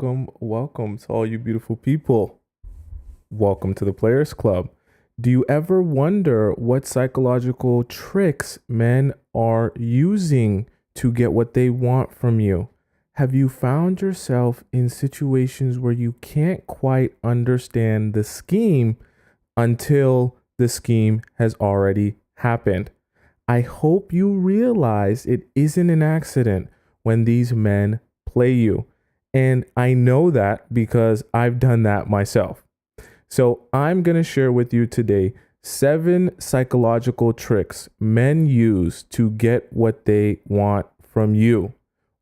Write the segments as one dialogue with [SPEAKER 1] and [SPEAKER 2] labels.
[SPEAKER 1] welcome to all you beautiful people. Welcome to the Players Club. Do you ever wonder what psychological tricks men are using to get what they want from you? Have you found yourself in situations where you can't quite understand the scheme until the scheme has already happened? I hope you realize it isn't an accident when these men play you. And I know that because I've done that myself. So I'm going to share with you today 7 psychological tricks men use to get what they want from you.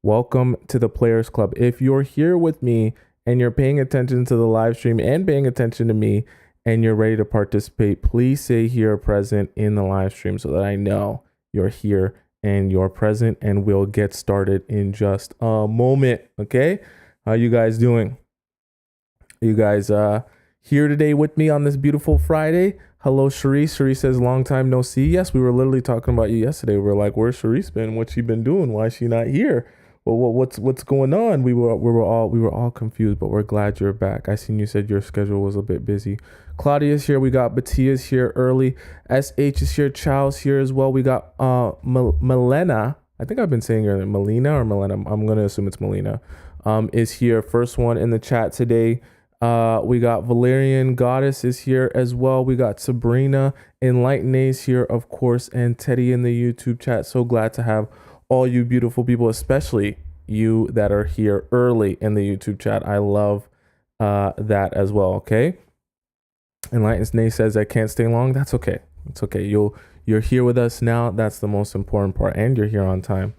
[SPEAKER 1] Welcome to the Players Club. If you're here with me and you're paying attention to the live stream and paying attention to me and you're ready to participate, please say here present in the live stream so that I know you're here and you're present, and we'll get started in just a moment. Okay? How you guys doing? Are you guys here today with me on this beautiful Friday? Hello, Sharice. Sharice says, long time no see. Yes, we were literally talking about you yesterday. We are like, where's Sharice been? What's she been doing? Why is she not here? Well, what's going on? We were all confused, but we're glad you're back. I seen you said your schedule was a bit busy. Claudia's here. We got Batia's here early. SH is here. Chow's here as well. We got Melena. I think I've been saying her name, Melina or Melena. I'm gonna assume it's Melina. Is here. First one in the chat today. We got Valerian Goddess is here as well. We got Sabrina Enlightena's here, of course, and Teddy in the YouTube chat. So glad to have all you beautiful people, especially you that are here early in the YouTube chat. I love that as well. Okay. Enlightened says I can't stay long. That's okay. It's okay. You're here with us now. That's the most important part, and you're here on time.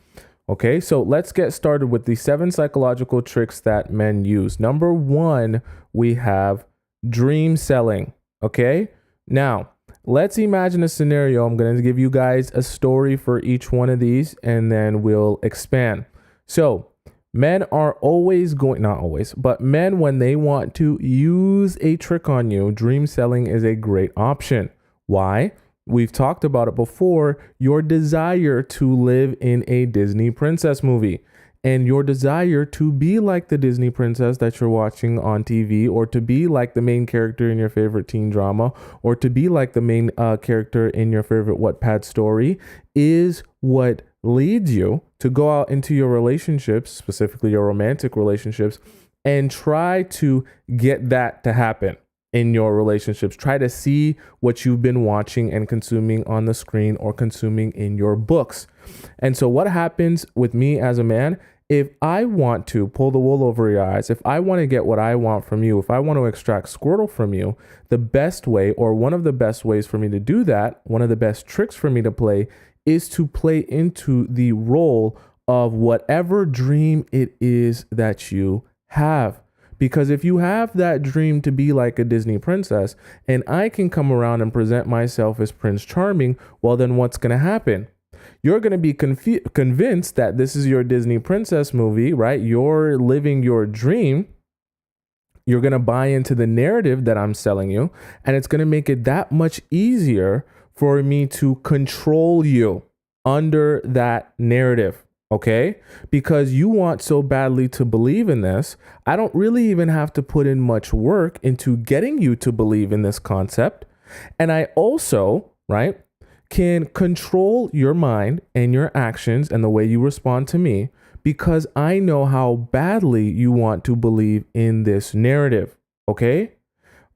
[SPEAKER 1] Okay, so let's get started with the 7 psychological tricks that men use. Number 1, we have dream selling. Okay, now let's imagine a scenario. I'm going to give you guys a story for each one of these, and then we'll expand. So men are always not always, but men, when they want to use a trick on you, dream selling is a great option. Why? We've talked about it before, your desire to live in a Disney princess movie and your desire to be like the Disney princess that you're watching on TV, or to be like the main character in your favorite teen drama, or to be like the main character in your favorite Wattpad story, is what leads you to go out into your relationships, specifically your romantic relationships, and try to get that to happen in your relationships. Try to see what you've been watching and consuming on the screen or consuming in your books. And so what happens with me as a man, if I want to pull the wool over your eyes, if I want to get what I want from you, if I want to extract Squirtle from you, the best way, or one of the best ways for me to do that, one of the best tricks for me to play, is to play into the role of whatever dream it is that you have. Because if you have that dream to be like a Disney princess, and I can come around and present myself as Prince Charming, well, then what's going to happen? You're going to be convinced that this is your Disney princess movie, right? You're living your dream. You're going to buy into the narrative that I'm selling you, and it's going to make it that much easier for me to control you under that narrative. Okay, because you want so badly to believe in this, I don't really even have to put in much work into getting you to believe in this concept. And I also, right, can control your mind and your actions and the way you respond to me, because I know how badly you want to believe in this narrative. Okay,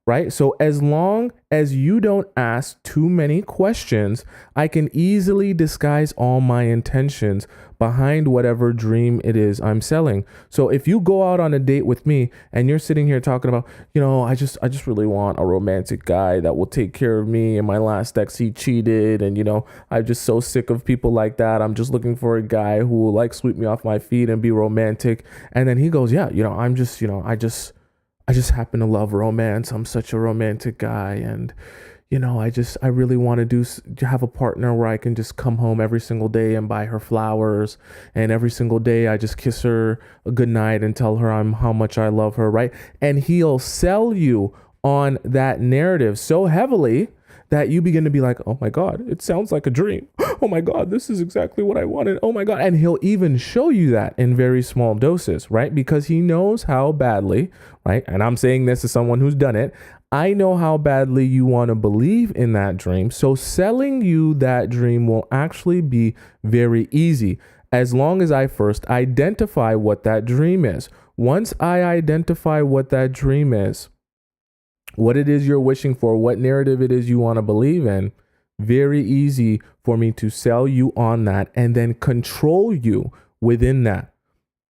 [SPEAKER 1] right? So as long as you don't ask too many questions, I can easily disguise all my intentions behind whatever dream it is I'm selling. So if you go out on a date with me and you're sitting here talking about, I just really want a romantic guy that will take care of me. And my last ex, he cheated. And, I'm just so sick of people like that. I'm just looking for a guy who will like sweep me off my feet and be romantic. And then he goes, yeah, I just happen to love romance. I'm such a romantic guy. And, I really want to have a partner where I can just come home every single day and buy her flowers. And every single day I just kiss her a good night and tell her how much I love her. Right. And he'll sell you on that narrative so heavily that you begin to be like, oh my God, it sounds like a dream. Oh my God, this is exactly what I wanted. Oh my God. And he'll even show you that in very small doses, right? Because he knows how badly, right? And I'm saying this as someone who's done it. I know how badly you want to believe in that dream. So selling you that dream will actually be very easy as long as I first identify what that dream is. Once I identify what that dream is, what it is you're wishing for, what narrative it is you want to believe in, very easy for me to sell you on that and then control you within that,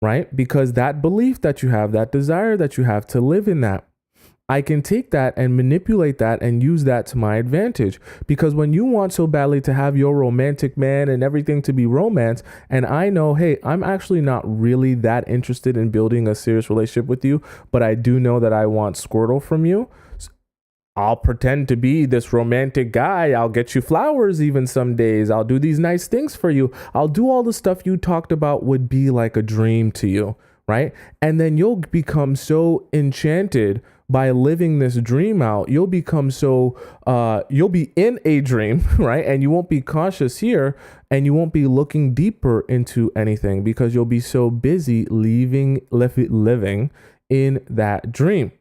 [SPEAKER 1] right? Because that belief that you have, that desire that you have to live in that, I can take that and manipulate that and use that to my advantage. Because when you want so badly to have your romantic man and everything to be romance, and I know, hey, I'm actually not really that interested in building a serious relationship with you, but I do know that I want Squirtle from you. I'll pretend to be this romantic guy. I'll get you flowers even some days. I'll do these nice things for you. I'll do all the stuff you talked about would be like a dream to you, right? And then you'll become so enchanted by living this dream out. You'll become so, you'll be in a dream, right? And you won't be conscious here and you won't be looking deeper into anything because you'll be so busy living in that dream.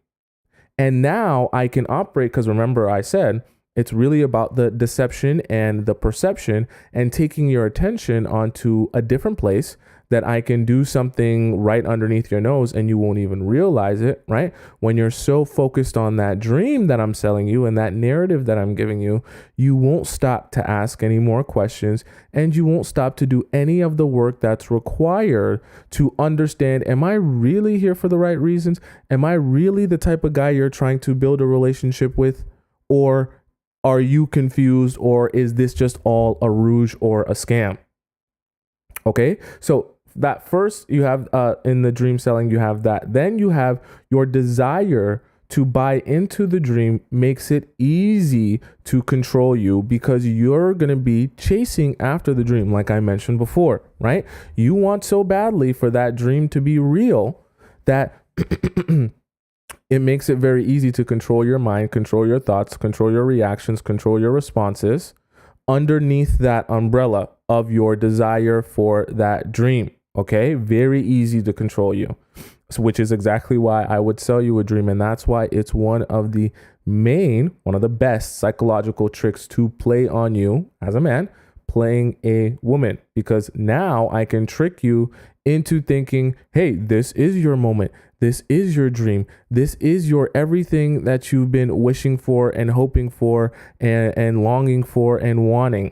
[SPEAKER 1] And now I can operate, because remember I said it's really about the deception and the perception and taking your attention onto a different place that I can do something right underneath your nose and you won't even realize it, right? When you're so focused on that dream that I'm selling you and that narrative that I'm giving you, you won't stop to ask any more questions and you won't stop to do any of the work that's required to understand, am I really here for the right reasons? Am I really the type of guy you're trying to build a relationship with? Or are you confused? Or is this just all a ruse or a scam? Okay, so that first you have in the dream selling, you have that. Then you have your desire to buy into the dream makes it easy to control you because you're going to be chasing after the dream, like I mentioned before, right? You want so badly for that dream to be real that it makes it very easy to control your mind, control your thoughts, control your reactions, control your responses underneath that umbrella of your desire for that dream. Okay, very easy to control you, which is exactly why I would sell you a dream. And that's why it's one of the best psychological tricks to play on you as a man playing a woman, because now I can trick you into thinking, hey, this is your moment. This is your dream. This is your everything that you've been wishing for and hoping for and longing for and wanting,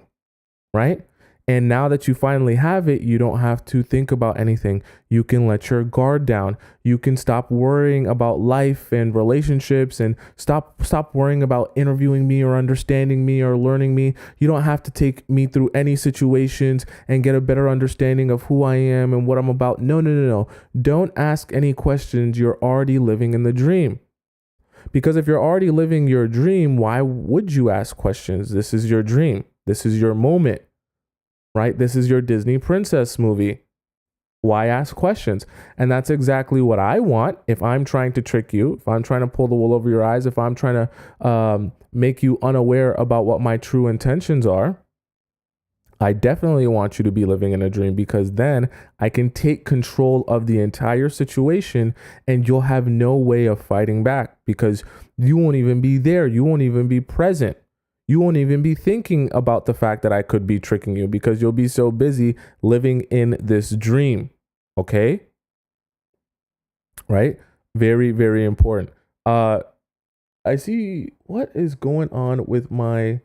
[SPEAKER 1] right? And now that you finally have it, you don't have to think about anything. You can let your guard down. You can stop worrying about life and relationships and stop worrying about interviewing me or understanding me or learning me. You don't have to take me through any situations and get a better understanding of who I am and what I'm about. No. Don't ask any questions. You're already living in the dream. Because if you're already living your dream, why would you ask questions? This is your dream. This is your moment. Right? This is your Disney princess movie. Why ask questions? And that's exactly what I want. If I'm trying to trick you, if I'm trying to pull the wool over your eyes, if I'm trying to make you unaware about what my true intentions are, I definitely want you to be living in a dream, because then I can take control of the entire situation and you'll have no way of fighting back because you won't even be there. You won't even be present. You won't even be thinking about the fact that I could be tricking you because you'll be so busy living in this dream. Okay? Right? Very, very important. I see what is going on with my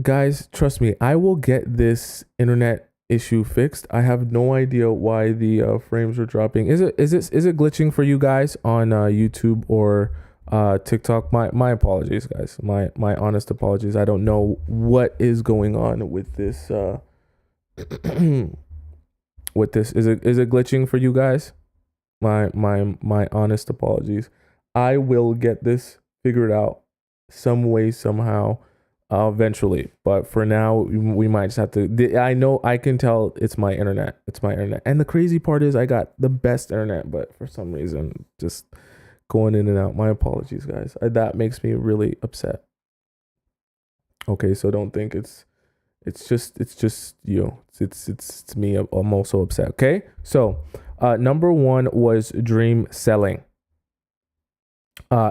[SPEAKER 1] guys. Trust me, I will get this internet issue fixed. I have no idea why the frames are dropping. Is it glitching for you guys on YouTube or TikTok? My apologies, guys. My honest apologies. I don't know what is going on with this with this. Is it glitching for you guys? My honest apologies. I will get this figured out some way, somehow, eventually. But for now, we might just have to. I know, I can tell it's my internet. It's my internet. And the crazy part is I got the best internet, but for some reason, just going in and out. My apologies, guys. That makes me really upset. Okay, so don't think it's just you. It's me. I'm also upset. Okay, so number one was dream selling.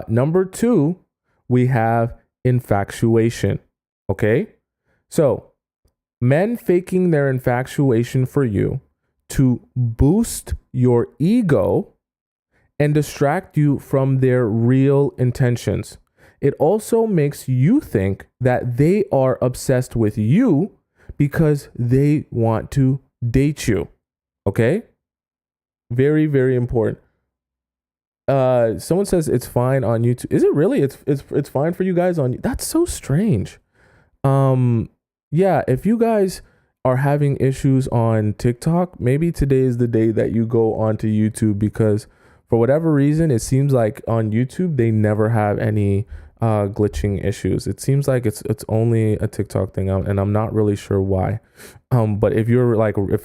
[SPEAKER 1] Number two, we have infatuation. Okay, so men faking their infatuation for you to boost your ego and distract you from their real intentions. It also makes you think that they are obsessed with you because they want to date you. Okay? Very, very important. Someone says it's fine on YouTube. Is it really? It's fine for you guys on. That's so strange. Yeah, if you guys are having issues on TikTok, maybe today is the day that you go onto YouTube, because for whatever reason, it seems like on YouTube they never have any glitching issues. It seems like it's only a TikTok thing, and I'm not really sure why. But if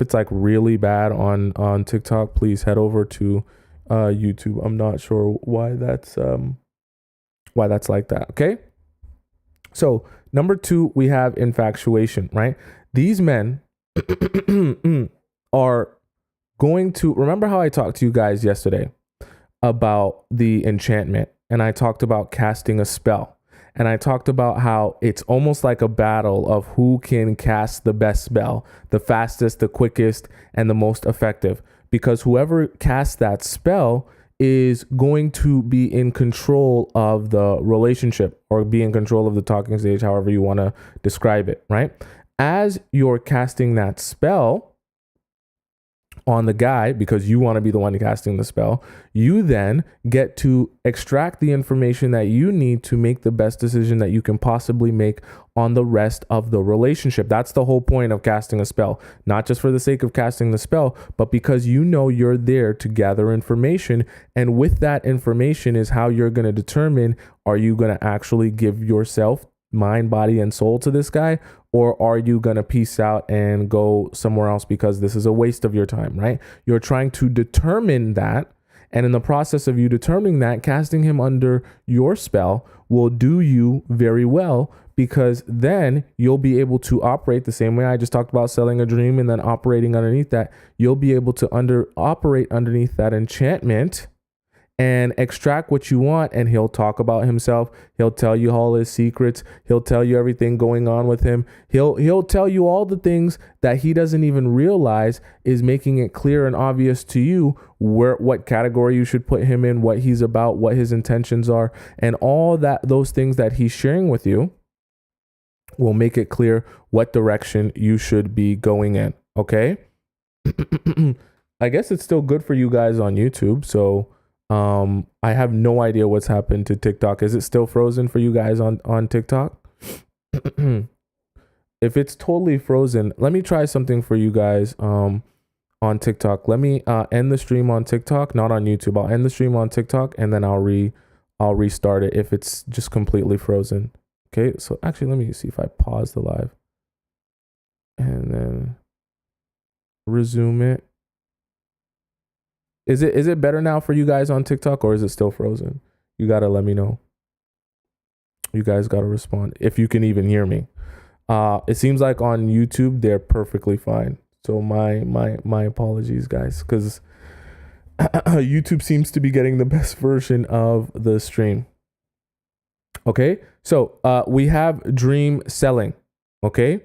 [SPEAKER 1] it's like really bad on TikTok, please head over to YouTube. I'm not sure why that's like that. Okay. So number two, we have infatuation, right? These men are going to remember how I talked to you guys yesterday about the enchantment, and I talked about casting a spell, and I talked about how it's almost like a battle of who can cast the best spell, the fastest, the quickest, and the most effective, because whoever casts that spell is going to be in control of the relationship, or be in control of the talking stage, however you want to describe it, right? As you're casting that spell on the guy, because you want to be the one casting the spell, you then get to extract the information that you need to make the best decision that you can possibly make on the rest of the relationship. That's the whole point of casting a spell, not just for the sake of casting the spell, but because you know you're there to gather information. And with that information is how you're going to determine, are you going to actually give yourself mind, body, and soul to this guy, or are you going to peace out and go somewhere else because this is a waste of your time, right? You're trying to determine that. And in the process of you determining that, casting him under your spell will do you very well, because then you'll be able to operate the same way I just talked about, selling a dream and then operating underneath that. You'll be able to operate underneath that enchantment and extract what you want. And he'll talk about himself. He'll tell you all his secrets. He'll tell you everything going on with him. He'll tell you all the things that he doesn't even realize is making it clear and obvious to you what category you should put him in, what he's about, what his intentions are, and all those things that he's sharing with you will make it clear what direction you should be going in. Okay. I guess it's still good for you guys on YouTube. So I have no idea what's happened to TikTok. Is it still frozen for you guys on TikTok? If it's totally frozen, let me try something for you guys on TikTok. Let me end the stream on TikTok, not on YouTube. I'll end the stream on TikTok, and then I'll restart it if it's just completely frozen. Okay, so actually let me see if I pause the live and then resume it. Is it better now for you guys on TikTok, or is it still frozen? You gotta let me know. You guys gotta respond if you can even hear me. It seems like on YouTube they're perfectly fine. So my apologies, guys, because YouTube seems to be getting the best version of the stream. Okay, so we have dream selling. Okay,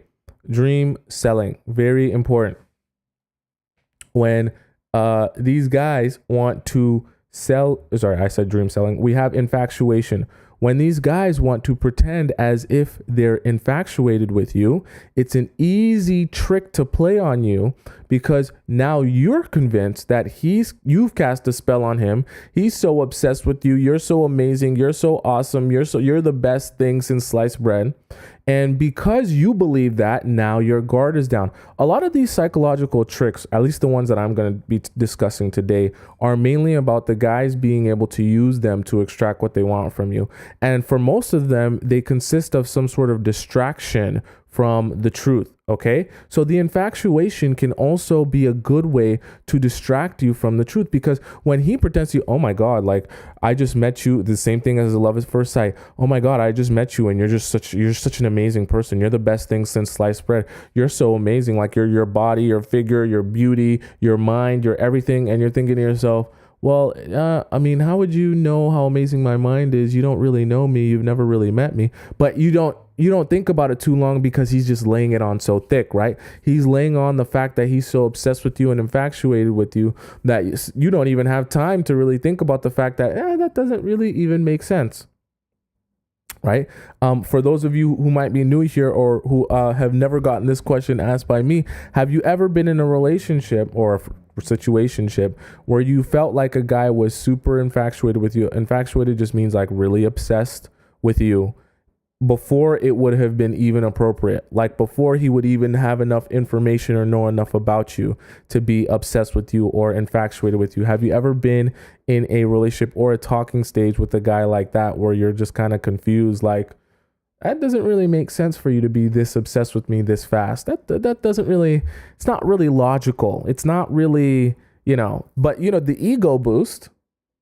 [SPEAKER 1] dream selling, very important. When these guys want to sell, sorry, I said dream selling. We have infatuation. When these guys want to pretend as if they're infatuated with you, it's an easy trick to play on you, because now you're convinced that you've cast a spell on him. He's so obsessed with you. You're so amazing. You're so awesome. You're the best thing since sliced bread. And because you believe that, now your guard is down. A lot of these psychological tricks, at least the ones that I'm going to be discussing today, are mainly about the guys being able to use them to extract what they want from you. And for most of them, they consist of some sort of distraction from the truth. Okay. So the infatuation can also be a good way to distract you from the truth, because when he pretends to, oh my God, like I just met you, the same thing as a love at first sight. Oh my God, I just met you and you're such an amazing person. You're the best thing since sliced bread. You're so amazing. Like your body, your figure, your beauty, your mind, your everything. And you're thinking to yourself, well, I mean, how would you know how amazing my mind is? You don't really know me. You've never really met me. But you don't think about it too long, because he's just laying it on so thick, right? He's laying on the fact that he's so obsessed with you and infatuated with you that you don't even have time to really think about the fact that that doesn't really even make sense. Right. For those of you who might be new here or who have never gotten this question asked by me, have you ever been in a relationship or a situationship where you felt like a guy was super infatuated with you? Infatuated just means like really obsessed with you before it would have been even appropriate, like before he would even have enough information or know enough about you to be obsessed with you or infatuated with you. Have you ever been in a relationship or a talking stage with a guy like that, where you're just kind of confused, like, that doesn't really make sense for you to be this obsessed with me this fast. That doesn't really, it's not really logical. It's not really, but the ego boost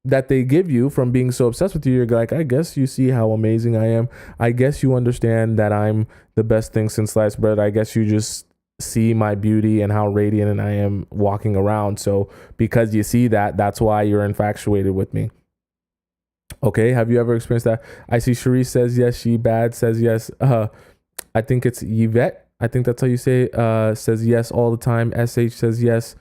[SPEAKER 1] that they give you from being so obsessed with you, you're like, I guess you see how amazing I am. I guess you understand that I'm the best thing since sliced bread. I guess you just see my beauty and how radiant and I am walking around. So because you see that, that's why you're infatuated with me. Okay. Have you ever experienced that? I see Cherise says yes. She bad says yes. I think it's Yvette. I think that's how you say it. Says yes all the time. SH says yes.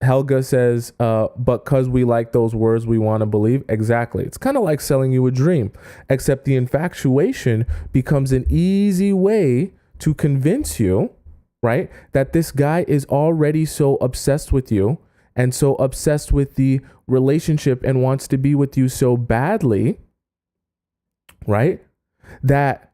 [SPEAKER 1] Helga says, but cause we like those words, we want to believe. Exactly. It's kind of like selling you a dream, except the infatuation becomes an easy way to convince you, right, that this guy is already so obsessed with you and so obsessed with the relationship and wants to be with you so badly, right, that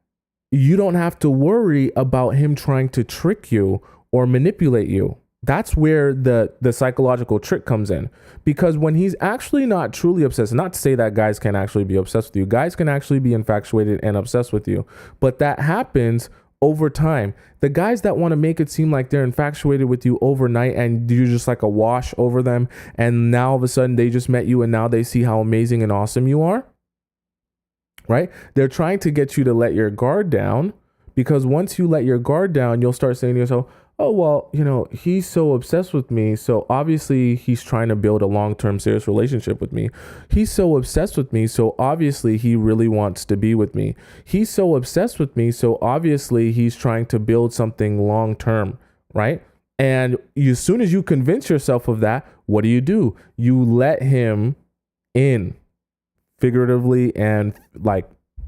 [SPEAKER 1] you don't have to worry about him trying to trick you or manipulate you. That's where the psychological trick comes in, because when he's actually not truly obsessed, not to say that guys can actually be obsessed with you, guys can actually be infatuated and obsessed with you, but that happens over time. The guys that want to make it seem like they're infatuated with you overnight and you're just like a wash over them, and now all of a sudden they just met you and now they see how amazing and awesome you are, right? They're trying to get you to let your guard down, because once you let your guard down, you'll start saying to yourself, oh, well, he's so obsessed with me, so obviously he's trying to build a long-term serious relationship with me. He's so obsessed with me, so obviously he really wants to be with me. He's so obsessed with me, so obviously he's trying to build something long-term, right? And as soon as you convince yourself of that, what do? You let him in, figuratively and like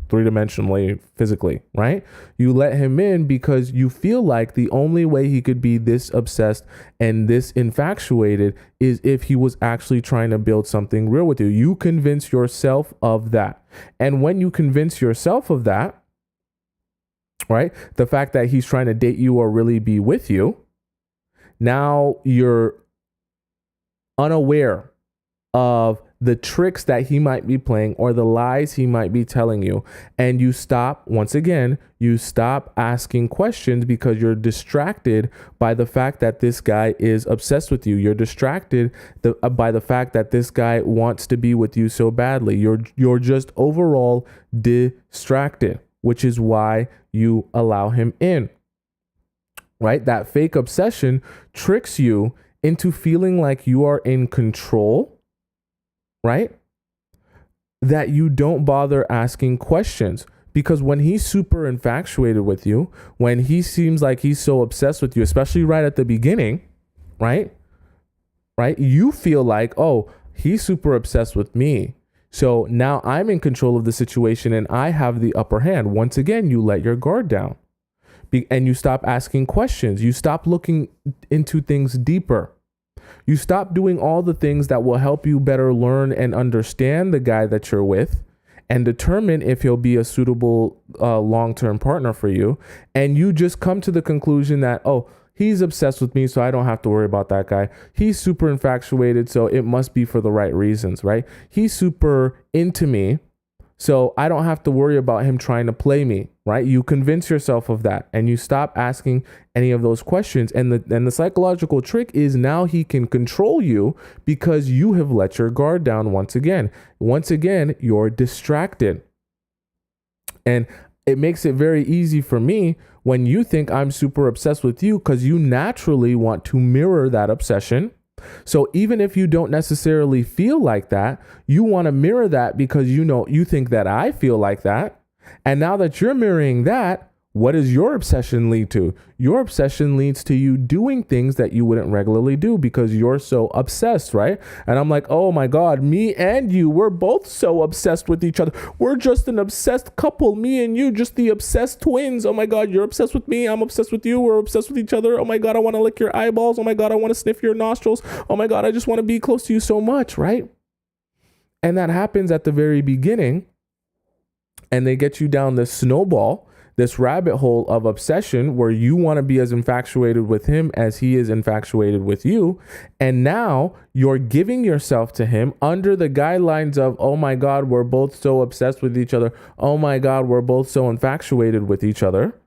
[SPEAKER 1] three-dimensionally, physically, right? You let him in because you feel like the only way he could be this obsessed and this infatuated is if he was actually trying to build something real with you. You convince yourself of that. And when you convince yourself of that, right, the fact that he's trying to date you or really be with you, now you're unaware of the tricks that he might be playing or the lies he might be telling you. And you stop asking questions because you're distracted by the fact that this guy is obsessed with you. You're distracted by the fact that this guy wants to be with you so badly. You're just overall distracted, which is why you allow him in, right? That fake obsession tricks you into feeling like you are in control, right? That you don't bother asking questions, because when he's super infatuated with you, when he seems like he's so obsessed with you, especially right at the beginning, right? You feel like, oh, he's super obsessed with me. So now I'm in control of the situation and I have the upper hand. Once again, you let your guard down and you stop asking questions. You stop looking into things deeper. You stop doing all the things that will help you better learn and understand the guy that you're with and determine if he'll be a suitable long-term partner for you. And you just come to the conclusion that, oh, he's obsessed with me, so I don't have to worry about that guy. He's super infatuated, so it must be for the right reasons, right? He's super into me, So I don't have to worry about him trying to play me, right? You convince yourself of that and you stop asking any of those questions. And the psychological trick is now he can control you because you have let your guard down once again. Once again, you're distracted. And it makes it very easy for me when you think I'm super obsessed with you because you naturally want to mirror that obsession. So even if you don't necessarily feel like that, you want to mirror that because you think that I feel like that. And now that you're mirroring that, what does your obsession lead to? Your obsession leads to you doing things that you wouldn't regularly do because you're so obsessed, right? And I'm like, oh my God, me and you, we're both so obsessed with each other. We're just an obsessed couple, me and you, just the obsessed twins. Oh my God, you're obsessed with me. I'm obsessed with you. We're obsessed with each other. Oh my God, I want to lick your eyeballs. Oh my God, I want to sniff your nostrils. Oh my God, I just want to be close to you so much, right? And that happens at the very beginning. And they get you down this snowball, this rabbit hole of obsession where you want to be as infatuated with him as he is infatuated with you. And now you're giving yourself to him under the guidelines of, oh my God, we're both so obsessed with each other. Oh my God, we're both so infatuated with each other.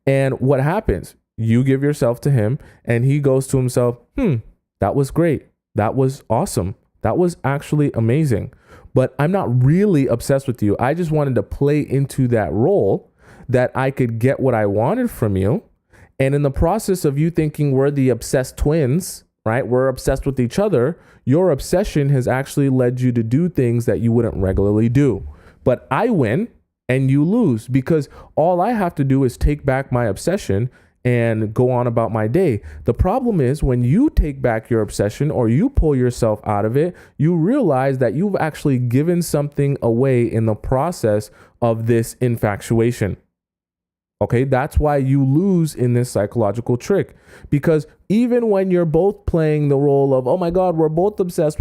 [SPEAKER 1] And what happens? You give yourself to him and he goes to himself, that was great. That was awesome. That was actually amazing. But I'm not really obsessed with you. I just wanted to play into that role that I could get what I wanted from you. And in the process of you thinking we're the obsessed twins, right? We're obsessed with each other. Your obsession has actually led you to do things that you wouldn't regularly do. But I win and you lose because all I have to do is take back my obsession and go on about my day. The problem is when you take back your obsession or you pull yourself out of it, you realize that you've actually given something away in the process of this infatuation. Okay, that's why you lose in this psychological trick, because even when you're both playing the role of, oh my God, we're both obsessed,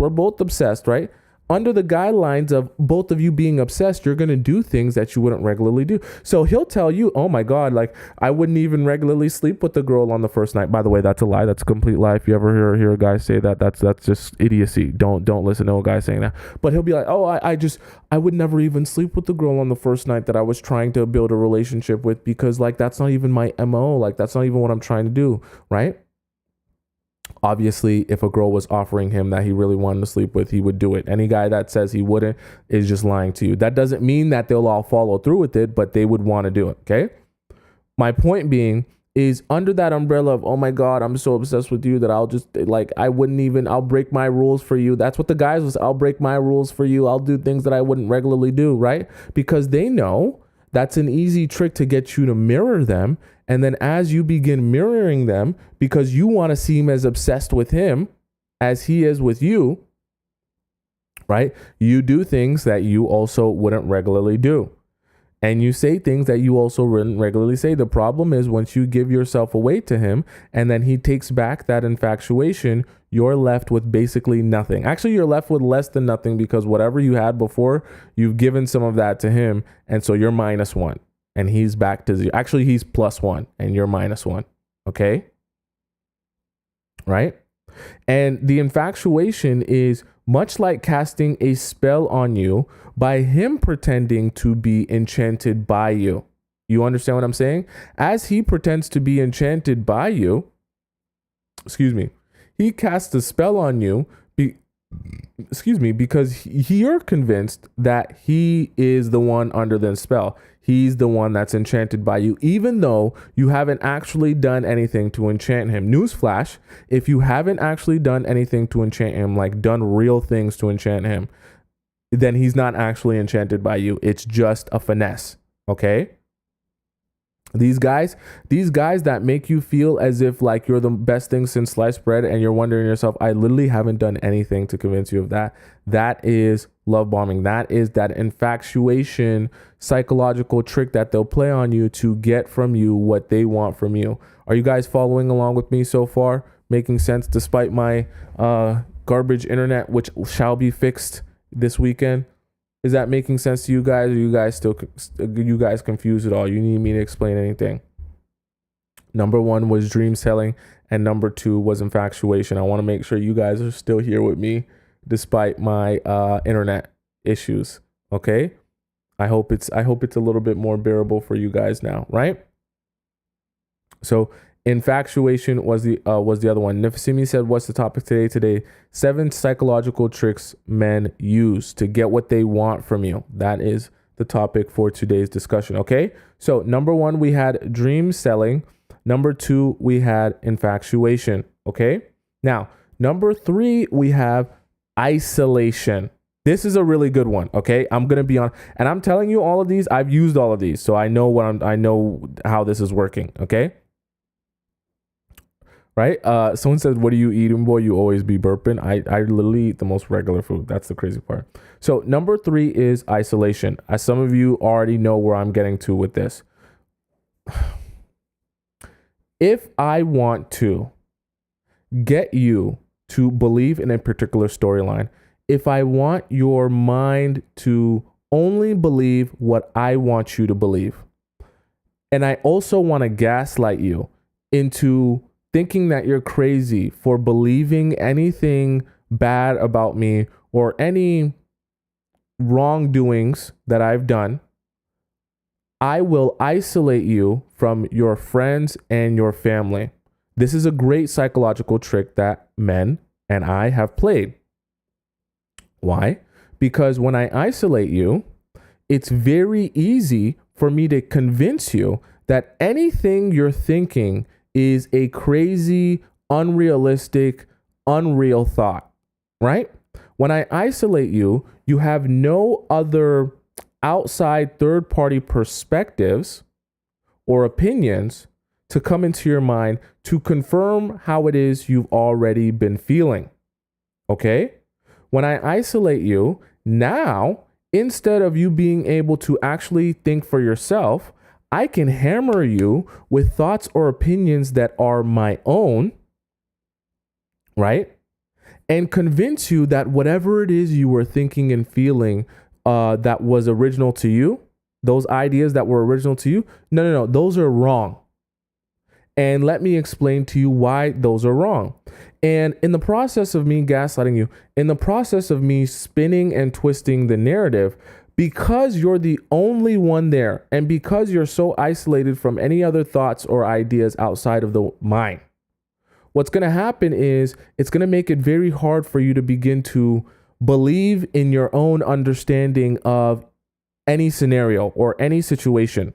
[SPEAKER 1] right? Under the guidelines of both of you being obsessed, you're going to do things that you wouldn't regularly do. So he'll tell you, oh my God, like I wouldn't even regularly sleep with the girl on the first night. By the way, that's a lie. That's a complete lie. If you ever hear a guy say that, that's just idiocy. Don't listen to a guy saying that. But he'll be like, oh, I would never even sleep with the girl on the first night that I was trying to build a relationship with because like that's not even my MO. Like that's not even what I'm trying to do, right? Obviously, if a girl was offering him that he really wanted to sleep with, he would do it. Any guy that says he wouldn't is just lying to you. That doesn't mean that they'll all follow through with it, but they would want to do it. Okay. My point being is under that umbrella of, oh my God, I'm so obsessed with you that I'll just like, I'll break my rules for you. That's what the guys was. I'll break my rules for you. I'll do things that I wouldn't regularly do. Right. Because they know that's an easy trick to get you to mirror them. And then as you begin mirroring them, because you want to seem as obsessed with him as he is with you, right? You do things that you also wouldn't regularly do. And you say things that you also wouldn't regularly say. The problem is once you give yourself away to him and then he takes back that infatuation, you're left with basically nothing. Actually, you're left with less than nothing because whatever you had before, you've given some of that to him. And so you're -1. And he's back to 0. Actually, he's +1 and you're -1. Okay. Right. And the infatuation is much like casting a spell on you by him pretending to be enchanted by you. You understand what I'm saying? As he pretends to be enchanted by you, he casts a spell on you because you're convinced that he is the one under the spell. He's the one that's enchanted by you, even though you haven't actually done anything to enchant him. Newsflash, if you haven't actually done anything to enchant him, like done real things to enchant him, then he's not actually enchanted by you. It's just a finesse, okay? These guys that make you feel as if like you're the best thing since sliced bread and you're wondering to yourself, I literally haven't done anything to convince you of that. That is love bombing. That is that infatuation psychological trick that they'll play on you to get from you what they want from you. Are you guys following along with me so far? Making sense despite my garbage internet, which shall be fixed this weekend? Is that making sense to you guys? Or you guys confused at all? You need me to explain anything? Number 1 was dream selling, and number 2 was infatuation. I want to make sure you guys are still here with me despite my internet issues. Okay. I hope it's a little bit more bearable for you guys now, right? So infatuation was the other one. Nifasimi said, what's the topic today? Today, 7 psychological tricks men use to get what they want from you. That is the topic for today's discussion. Okay. So number 1, we had dream selling. Number 2, we had infatuation. Okay. Now, number 3, we have isolation. This is a really good one. Okay. I'm going to be on, and I'm telling you all of these, I've used all of these. So I know I know how this is working. Okay. Right. Someone said, what are you eating, boy? You always be burping. I literally eat the most regular food. That's the crazy part. So number 3 is isolation. As some of you already know where I'm getting to with this. If I want to get you to believe in a particular storyline, if I want your mind to only believe what I want you to believe, and I also want to gaslight you into thinking that you're crazy for believing anything bad about me or any wrongdoings that I've done, I will isolate you from your friends and your family. This is a great psychological trick that men and I have played. Why? Because when I isolate you, it's very easy for me to convince you that anything you're thinking is a crazy, unrealistic, unreal thought, right? When I isolate you, you have no other outside third-party perspectives or opinions to come into your mind to confirm how it is you've already been feeling, okay? When I isolate you, now, instead of you being able to actually think for yourself, I can hammer you with thoughts or opinions that are my own, right? And convince you that whatever it is you were thinking and feeling that was original to you, those ideas that were original to you, no, those are wrong. And let me explain to you why those are wrong. And in the process of me gaslighting you, in the process of me spinning and twisting the narrative, because you're the only one there, and because you're so isolated from any other thoughts or ideas outside of the mind, what's going to happen is it's going to make it very hard for you to begin to believe in your own understanding of any scenario or any situation.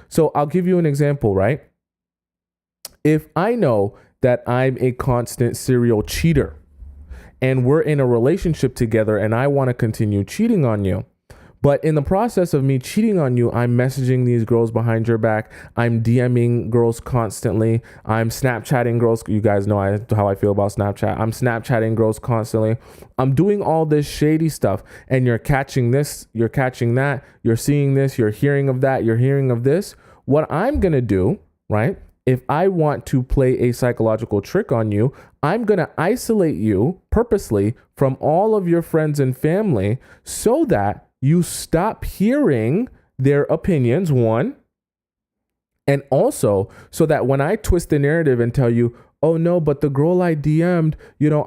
[SPEAKER 1] So I'll give you an example, right? If I know that I'm a constant serial cheater and we're in a relationship together and I want to continue cheating on you, but in the process of me cheating on you, I'm messaging these girls behind your back. I'm DMing girls constantly. I'm Snapchatting girls. You guys know how I feel about Snapchat. I'm Snapchatting girls constantly. I'm doing all this shady stuff. And you're catching this, you're catching that, you're seeing this, you're hearing of that, you're hearing of this. What I'm going to do, right? If I want to play a psychological trick on you, I'm going to isolate you purposely from all of your friends and family so that you stop hearing their opinions, one, and also so that when I twist the narrative and tell you, oh no, but the girl I DM'd,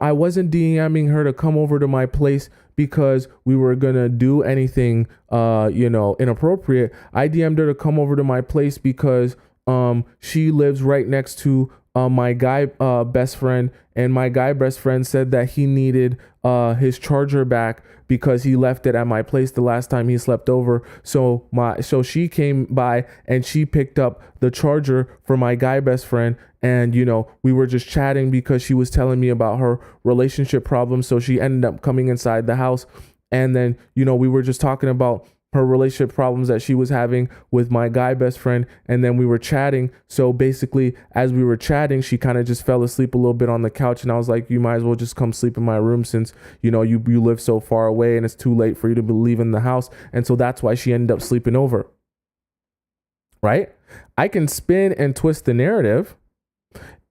[SPEAKER 1] I wasn't DMing her to come over to my place because we were going to do anything, inappropriate. I DM'd her to come over to my place because she lives right next to my guy best friend, and my guy best friend said that he needed his charger back because he left it at my place the last time he slept over. So she came by and she picked up the charger for my guy best friend, and we were just chatting because she was telling me about her relationship problems. So she ended up coming inside the house, and then we were just talking about her relationship problems that she was having with my guy best friend. And then we were chatting. So basically, as we were chatting, she kind of just fell asleep a little bit on the couch. And I was like, you might as well just come sleep in my room since, you live so far away and it's too late for you to be leaving the house. And so that's why she ended up sleeping over. Right? I can spin and twist the narrative.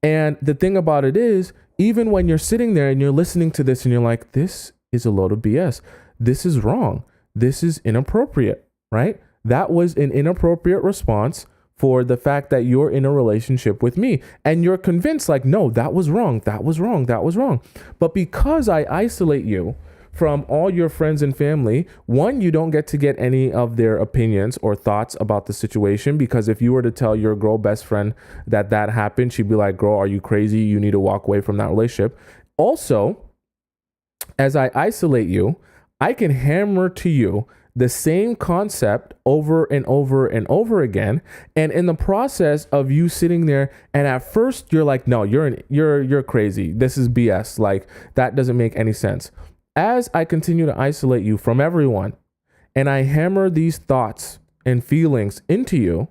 [SPEAKER 1] And the thing about it is, even when you're sitting there and you're listening to this and you're like, this is a load of BS. This is wrong. This is inappropriate, right? That was an inappropriate response for the fact that you're in a relationship with me. And you're convinced like, no, that was wrong. That was wrong. That was wrong. But because I isolate you from all your friends and family. One, you don't get to get any of their opinions or thoughts about the situation, because if you were to tell your girl best friend that happened, she'd be like, girl, are you crazy? You need to walk away from that relationship. Also, as I isolate you, I can hammer to you the same concept over and over and over again. And in the process of you sitting there, and at first you're like, no, you're crazy. This is BS. Like, that doesn't make any sense. As I continue to isolate you from everyone, and I hammer these thoughts and feelings into you,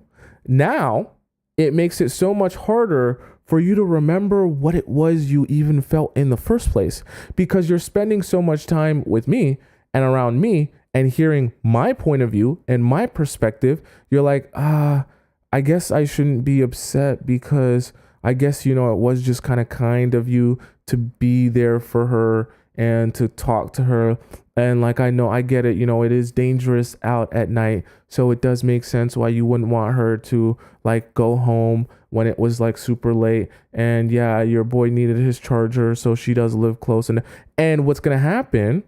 [SPEAKER 1] now it makes it so much harder for you to remember what it was you even felt in the first place, because you're spending so much time with me and around me and hearing my point of view and my perspective. You're like, I guess I shouldn't be upset, because I guess, it was just kind of you to be there for her and to talk to her. And like, I get it, it is dangerous out at night. So it does make sense why you wouldn't want her to like go home when it was like super late. And yeah, your boy needed his charger, so she does live close. And what's going to happen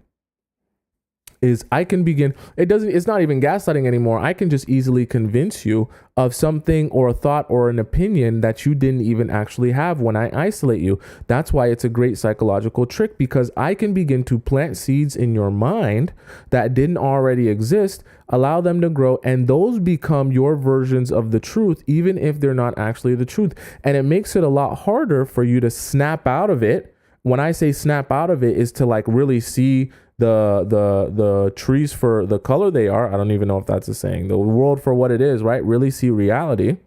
[SPEAKER 1] is I can begin, it's not even gaslighting anymore. I can just easily convince you of something or a thought or an opinion that you didn't even actually have when I isolate you. That's why it's a great psychological trick, because I can begin to plant seeds in your mind that didn't already exist, allow them to grow, and those become your versions of the truth, even if they're not actually the truth. And it makes it a lot harder for you to snap out of it. When I say snap out of it, is to like really see the trees for the color they are. I don't even know if that's a saying. The world for what it is, right? Really see reality.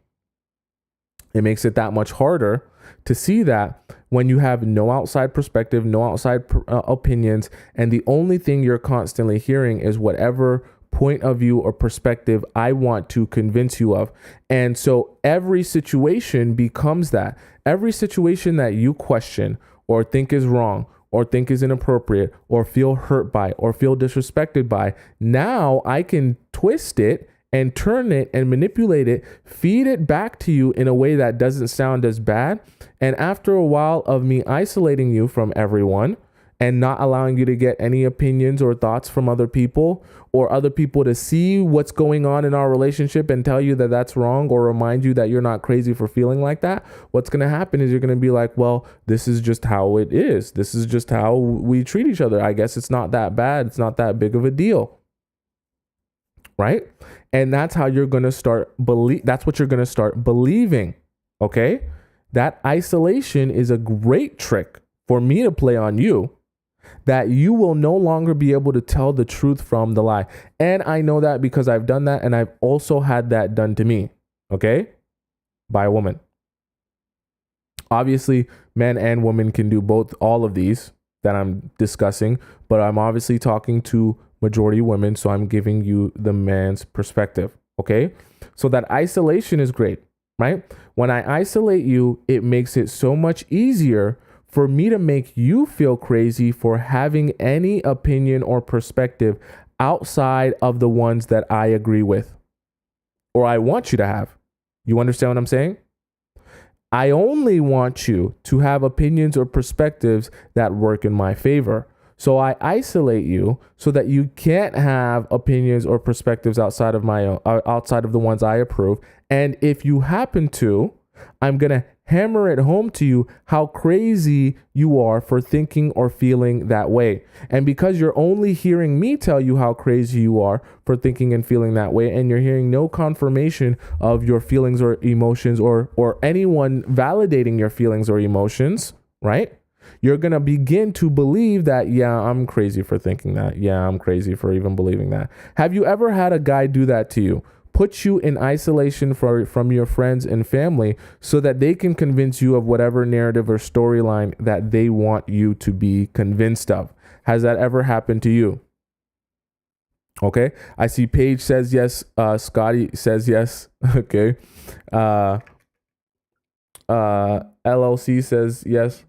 [SPEAKER 1] It makes it that much harder to see that when you have no outside perspective, no outside opinions, and the only thing you're constantly hearing is whatever point of view or perspective I want to convince you of. And so every situation becomes that. Every situation that you question or think is wrong, or think is inappropriate, or feel hurt by, or feel disrespected by, now I can twist it and turn it and manipulate it, feed it back to you in a way that doesn't sound as bad. And after a while of me isolating you from everyone and not allowing you to get any opinions or thoughts from other people, or other people to see what's going on in our relationship and tell you that that's wrong, or remind you that you're not crazy for feeling like that, what's going to happen is you're going to be like, well, this is just how it is. This is just how we treat each other. I guess it's not that bad. It's not that big of a deal. Right? And that's how you're going to start that's what you're going to start believing. Okay? That isolation is a great trick for me to play on you, that you will no longer be able to tell the truth from the lie. And I know that because I've done that, and I've also had that done to me, okay, by a woman. Obviously, men and women can do both, all of these that I'm discussing, but I'm obviously talking to majority women, so I'm giving you the man's perspective, okay? So that isolation is great, right? When I isolate you, it makes it so much easier for me to make you feel crazy for having any opinion or perspective outside of the ones that I agree with, or I want you to have. You understand what I'm saying? I only want you to have opinions or perspectives that work in my favor. So I isolate you so that you can't have opinions or perspectives outside of outside of the ones I approve. And if you happen to, I'm going to hammer it home to you how crazy you are for thinking or feeling that way. And because you're only hearing me tell you how crazy you are for thinking and feeling that way, and you're hearing no confirmation of your feelings or emotions, or anyone validating your feelings or emotions, right? You're going to begin to believe that, yeah, I'm crazy for thinking that. Yeah, I'm crazy for even believing that. Have you ever had a guy do that to you? Put you in isolation from your friends and family so that they can convince you of whatever narrative or storyline that they want you to be convinced of. Has that ever happened to you? Okay. I see Paige says yes. Scotty says yes. Okay. LLC says yes.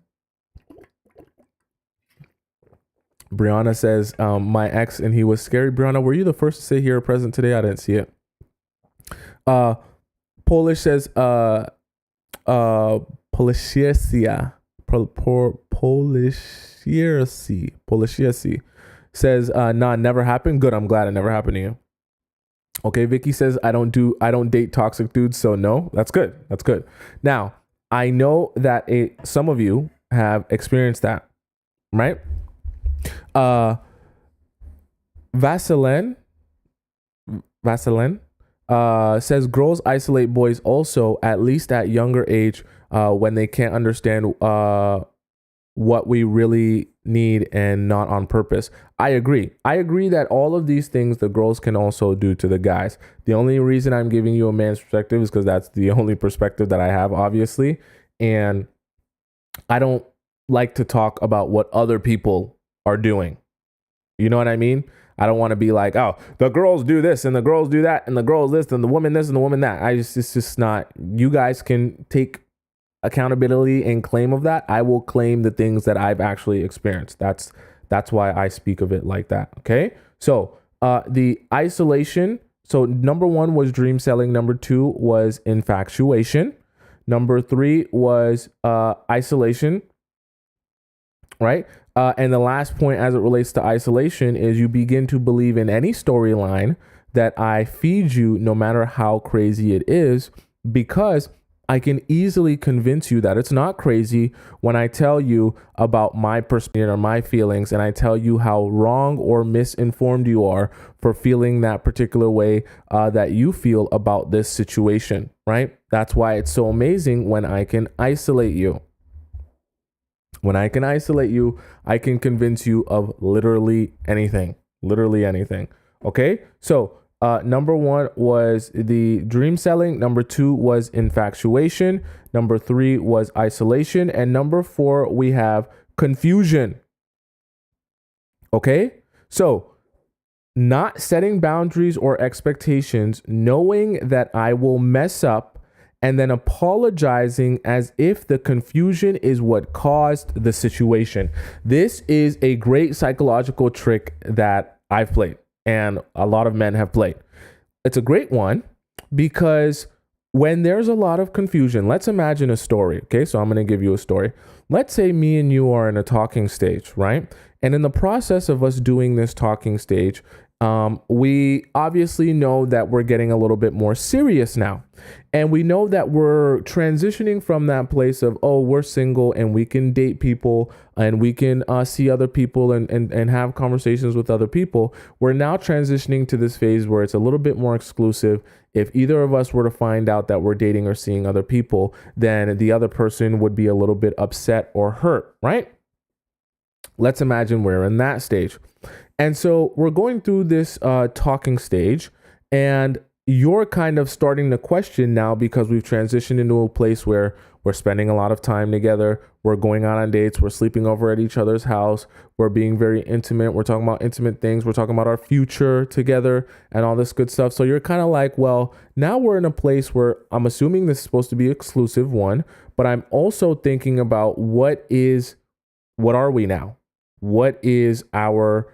[SPEAKER 1] Brianna says, my ex and he was scary. Brianna, were you the first to say here present today? I didn't see it. Polish says, Polishiersia. says, nah, never happened. Good. I'm glad it never happened to you. Okay. Vicky says, I don't date toxic dudes. So no, that's good. That's good. Now, I know that some of you have experienced that, right? Vaseline says girls isolate boys also, at least at younger age, when they can't understand what we really need and not on purpose. I agree that all of these things the girls can also do to the guys. The only reason I'm giving you a man's perspective is because that's the only perspective that I have, obviously, and I don't like to talk about what other people are doing. You know what I mean? I don't want to be like, oh, the girls do this and the girls do that and the girls this and the woman this and the woman that. It's just not. You guys can take accountability and claim of that. I will claim the things that I've actually experienced. That's why I speak of it like that. Okay. So the isolation. So number 1 was dream selling. Number 2 was infatuation. Number 3 was isolation. Right. And the last point as it relates to isolation is you begin to believe in any storyline that I feed you, no matter how crazy it is, because I can easily convince you that it's not crazy when I tell you about my perspective or my feelings, and I tell you how wrong or misinformed you are for feeling that particular way that you feel about this situation, right? That's why it's so amazing when I can isolate you. When I can isolate you, I can convince you of literally anything. Okay. So number 1 was the dream selling. Number 2 was infatuation. Number 3 was isolation. And number 4, we have confusion. Okay. So not setting boundaries or expectations, knowing that I will mess up, and then apologizing as if the confusion is what caused the situation. This is a great psychological trick that I've played and a lot of men have played. It's a great one because when there's a lot of confusion, let's imagine a story. Okay, so I'm going to give you a story. Let's say me and you are in a talking stage, right? And in the process of us doing this talking stage, we obviously know that we're getting a little bit more serious now. And we know that we're transitioning from that place of, oh, we're single and we can date people and we can see other people and have conversations with other people. We're now transitioning to this phase where it's a little bit more exclusive. If either of us were to find out that we're dating or seeing other people, then the other person would be a little bit upset or hurt, right? Let's imagine we're in that stage. And so we're going through this talking stage, and you're kind of starting to question now because we've transitioned into a place where we're spending a lot of time together. We're going out on dates. We're sleeping over at each other's house. We're being very intimate. We're talking about intimate things. We're talking about our future together and all this good stuff. So you're kind of like, well, now we're in a place where I'm assuming this is supposed to be exclusive one, but I'm also thinking about what are we now? What is our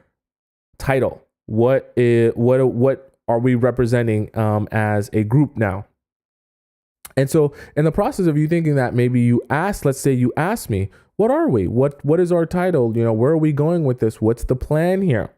[SPEAKER 1] title? What are we representing as a group now? And so in the process of you thinking that, maybe let's say you ask me, what are we? What is our title? Where are we going with this? What's the plan here?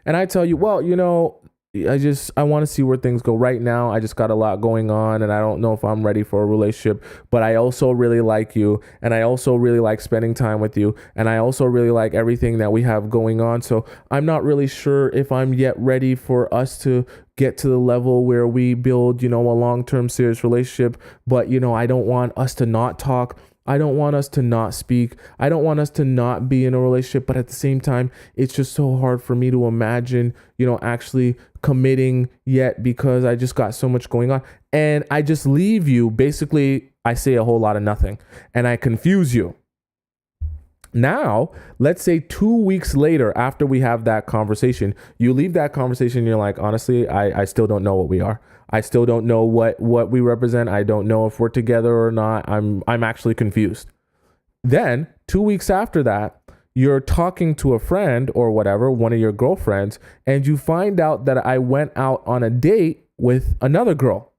[SPEAKER 1] And I tell you, well, I want to see where things go right now. I just got a lot going on and I don't know if I'm ready for a relationship, but I also really like you. And I also really like spending time with you. And I also really like everything that we have going on. So I'm not really sure if I'm yet ready for us to get to the level where we build, a long-term serious relationship. But, I don't want us to not talk. I don't want us to not speak. I don't want us to not be in a relationship. But at the same time, it's just so hard for me to imagine, actually committing yet because I just got so much going on. And I just leave you. Basically, I say a whole lot of nothing and I confuse you. Now, let's say 2 weeks later, after we have that conversation, you leave that conversation. And you're like, honestly, I still don't know what we are. I still don't know what we represent. I don't know if we're together or not. I'm actually confused. Then 2 weeks after that, you're talking to a friend or whatever, one of your girlfriends, and you find out that I went out on a date with another girl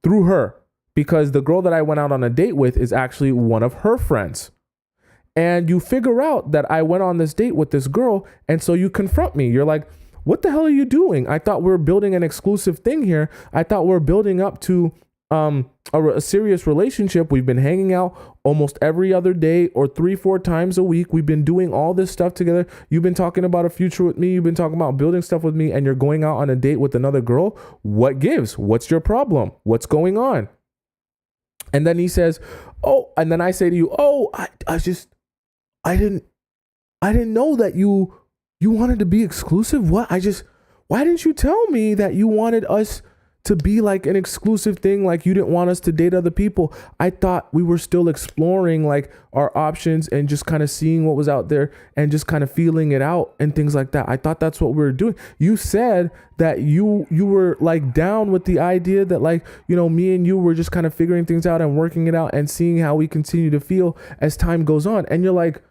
[SPEAKER 1] through her, because the girl that I went out on a date with is actually one of her friends. And you figure out that I went on this date with this girl. And so you confront me. You're like, what the hell are you doing? I thought we were building an exclusive thing here. I thought we are building up to a serious relationship. We've been hanging out almost every other day or 3-4 times a week. We've been doing all this stuff together. You've been talking about a future with me. You've been talking about building stuff with me, and you're going out on a date with another girl. What gives? What's your problem? What's going on? And then he says, oh, and then I say to you, oh, I didn't know that you wanted to be exclusive. Why didn't you tell me that you wanted us to be like an exclusive thing? Like you didn't want us to date other people. I thought we were still exploring like our options and just kind of seeing what was out there and just kind of feeling it out and things like that. I thought that's what we were doing. You said that you were like down with the idea that like, you know, me and you were just kind of figuring things out and working it out and seeing how we continue to feel as time goes on. And you're like,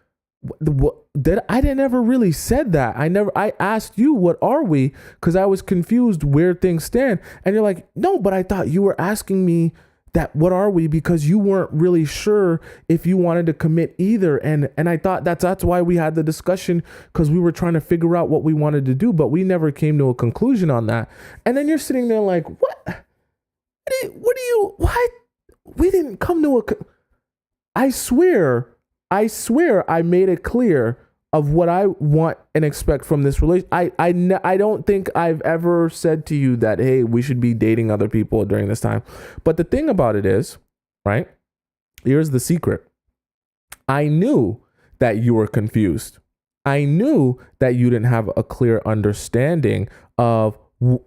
[SPEAKER 1] I didn't ever really said that. I asked you, what are we? Because I was confused where things stand. And you're like, no, but I thought you were asking me that, what are we? Because you weren't really sure if you wanted to commit either. And I thought that's why we had the discussion, because we were trying to figure out what we wanted to do, but we never came to a conclusion on that. And then you're sitting there like, what? We didn't come to I swear I made it clear of what I want and expect from this relation. I don't think I've ever said to you that, hey, we should be dating other people during this time. But the thing about it is, right? Here's the secret. I knew that you were confused. I knew that you didn't have a clear understanding of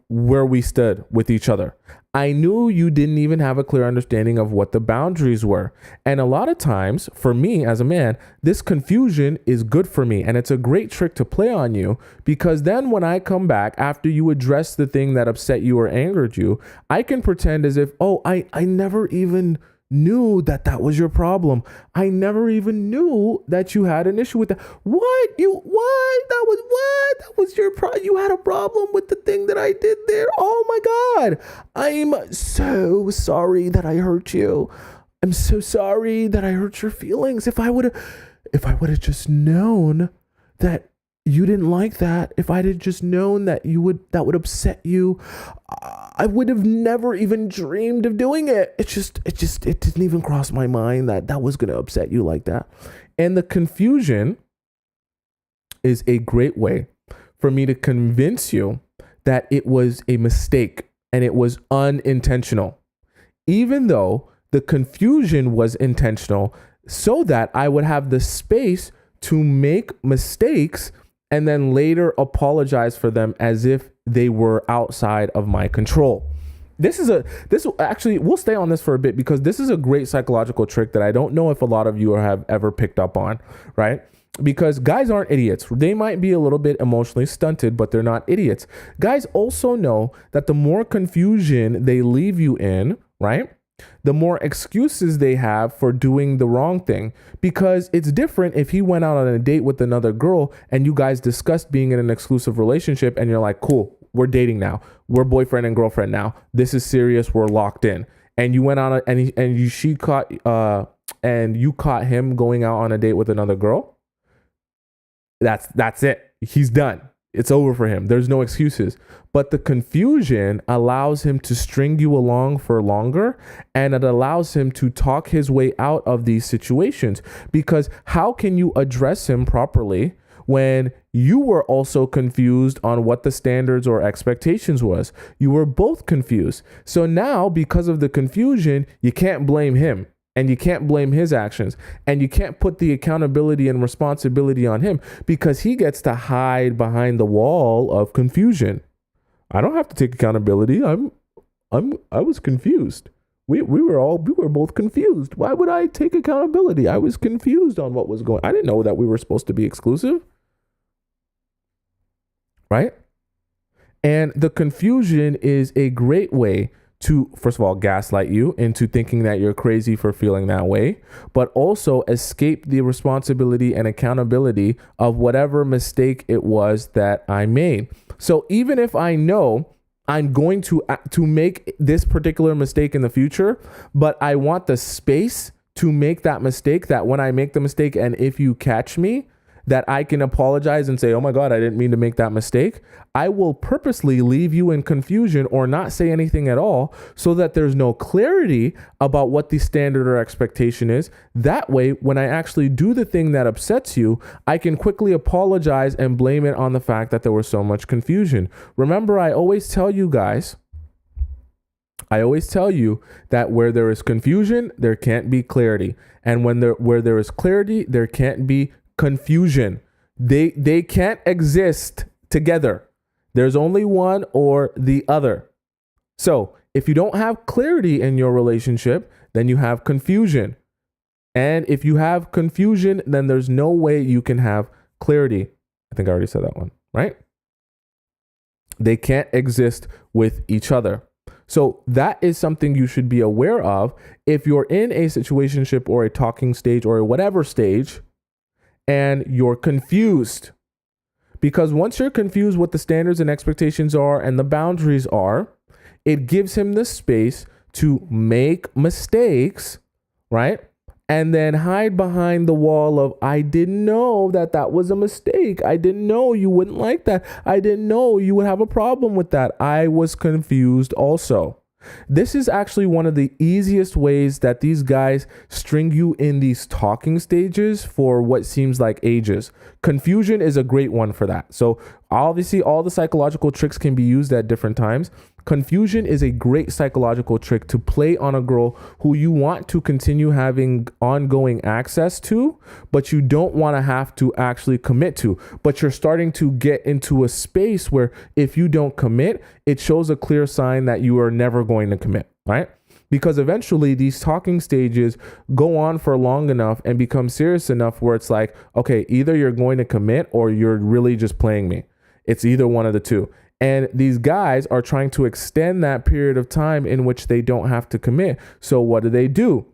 [SPEAKER 1] where we stood with each other. I knew you didn't even have a clear understanding of what the boundaries were. And a lot of times, for me as a man, this confusion is good for me. And it's a great trick to play on you, because then when I come back after you address the thing that upset you or angered you, I can pretend as if, oh, I never even knew that was your problem. I never even knew that you had an issue with that. What? That was your problem. You had a problem with the thing that I did there. Oh my God. I'm so sorry that I hurt you. I'm so sorry that I hurt your feelings. If I would have just known that you didn't like that, if I had just known that that would upset you, I would have never even dreamed of doing it. It didn't even cross my mind that was going to upset you like that. And the confusion is a great way for me to convince you that it was a mistake and it was unintentional, even though the confusion was intentional, so that I would have the space to make mistakes and then later apologize for them as if they were outside of my control. Actually, we'll stay on this for a bit, because this is a great psychological trick that I don't know if a lot of you have ever picked up on, right? Because guys aren't idiots. They might be a little bit emotionally stunted, but they're not idiots. Guys also know that the more confusion they leave you in, right, the more excuses they have for doing the wrong thing. Because it's different if he went out on a date with another girl and you guys discussed being in an exclusive relationship and you're like, cool, we're dating now. We're boyfriend and girlfriend now. This is serious. We're locked in. And you went on you caught him going out on a date with another girl. That's it. He's done. It's over for him. There's no excuses. But the confusion allows him to string you along for longer, and it allows him to talk his way out of these situations. Because how can you address him properly when you were also confused on what the standards or expectations was? You were both confused. So now, because of the confusion, you can't blame him. And you can't blame his actions, and you can't put the accountability and responsibility on him, because he gets to hide behind the wall of confusion. I don't have to take accountability. I was confused. We were both confused. Why would I take accountability? I was confused on what was going on. I didn't know that we were supposed to be exclusive. Right? And the confusion is a great way to, first of all, gaslight you into thinking that you're crazy for feeling that way, but also escape the responsibility and accountability of whatever mistake it was that I made. So even if I know I'm going to make this particular mistake in the future, but I want the space to make that mistake, that when I make the mistake and if you catch me, that I can apologize and say, oh my God, I didn't mean to make that mistake. I will purposely leave you in confusion or not say anything at all so that there's no clarity about what the standard or expectation is. That way, when I actually do the thing that upsets you, I can quickly apologize and blame it on the fact that there was so much confusion. Remember, I always tell you guys, that where there is confusion, there can't be clarity. And where there is clarity, there can't be confusion. They can't exist together. There's only one or the other. So if you don't have clarity in your relationship, then you have confusion. And if you have confusion, then there's no way you can have clarity. I think I already said that one, right? They can't exist with each other. So that is something you should be aware of if you're in a situationship or a talking stage or a whatever stage and you're confused. Because once you're confused what the standards and expectations are and the boundaries are, it gives him the space to make mistakes, right? And then hide behind the wall of, I didn't know that was a mistake. I didn't know you wouldn't like that. I didn't know you would have a problem with that. I was confused also. This is actually one of the easiest ways that these guys string you in these talking stages for what seems like ages. Confusion is a great one for that. So obviously all the psychological tricks can be used at different times. Confusion is a great psychological trick to play on a girl who you want to continue having ongoing access to, but you don't want to have to actually commit to. But you're starting to get into a space where if you don't commit, it shows a clear sign that you are never going to commit, right? Because eventually these talking stages go on for long enough and become serious enough where it's like, okay, either you're going to commit or you're really just playing me. It's either one of the two. And these guys are trying to extend that period of time in which they don't have to commit. So what do?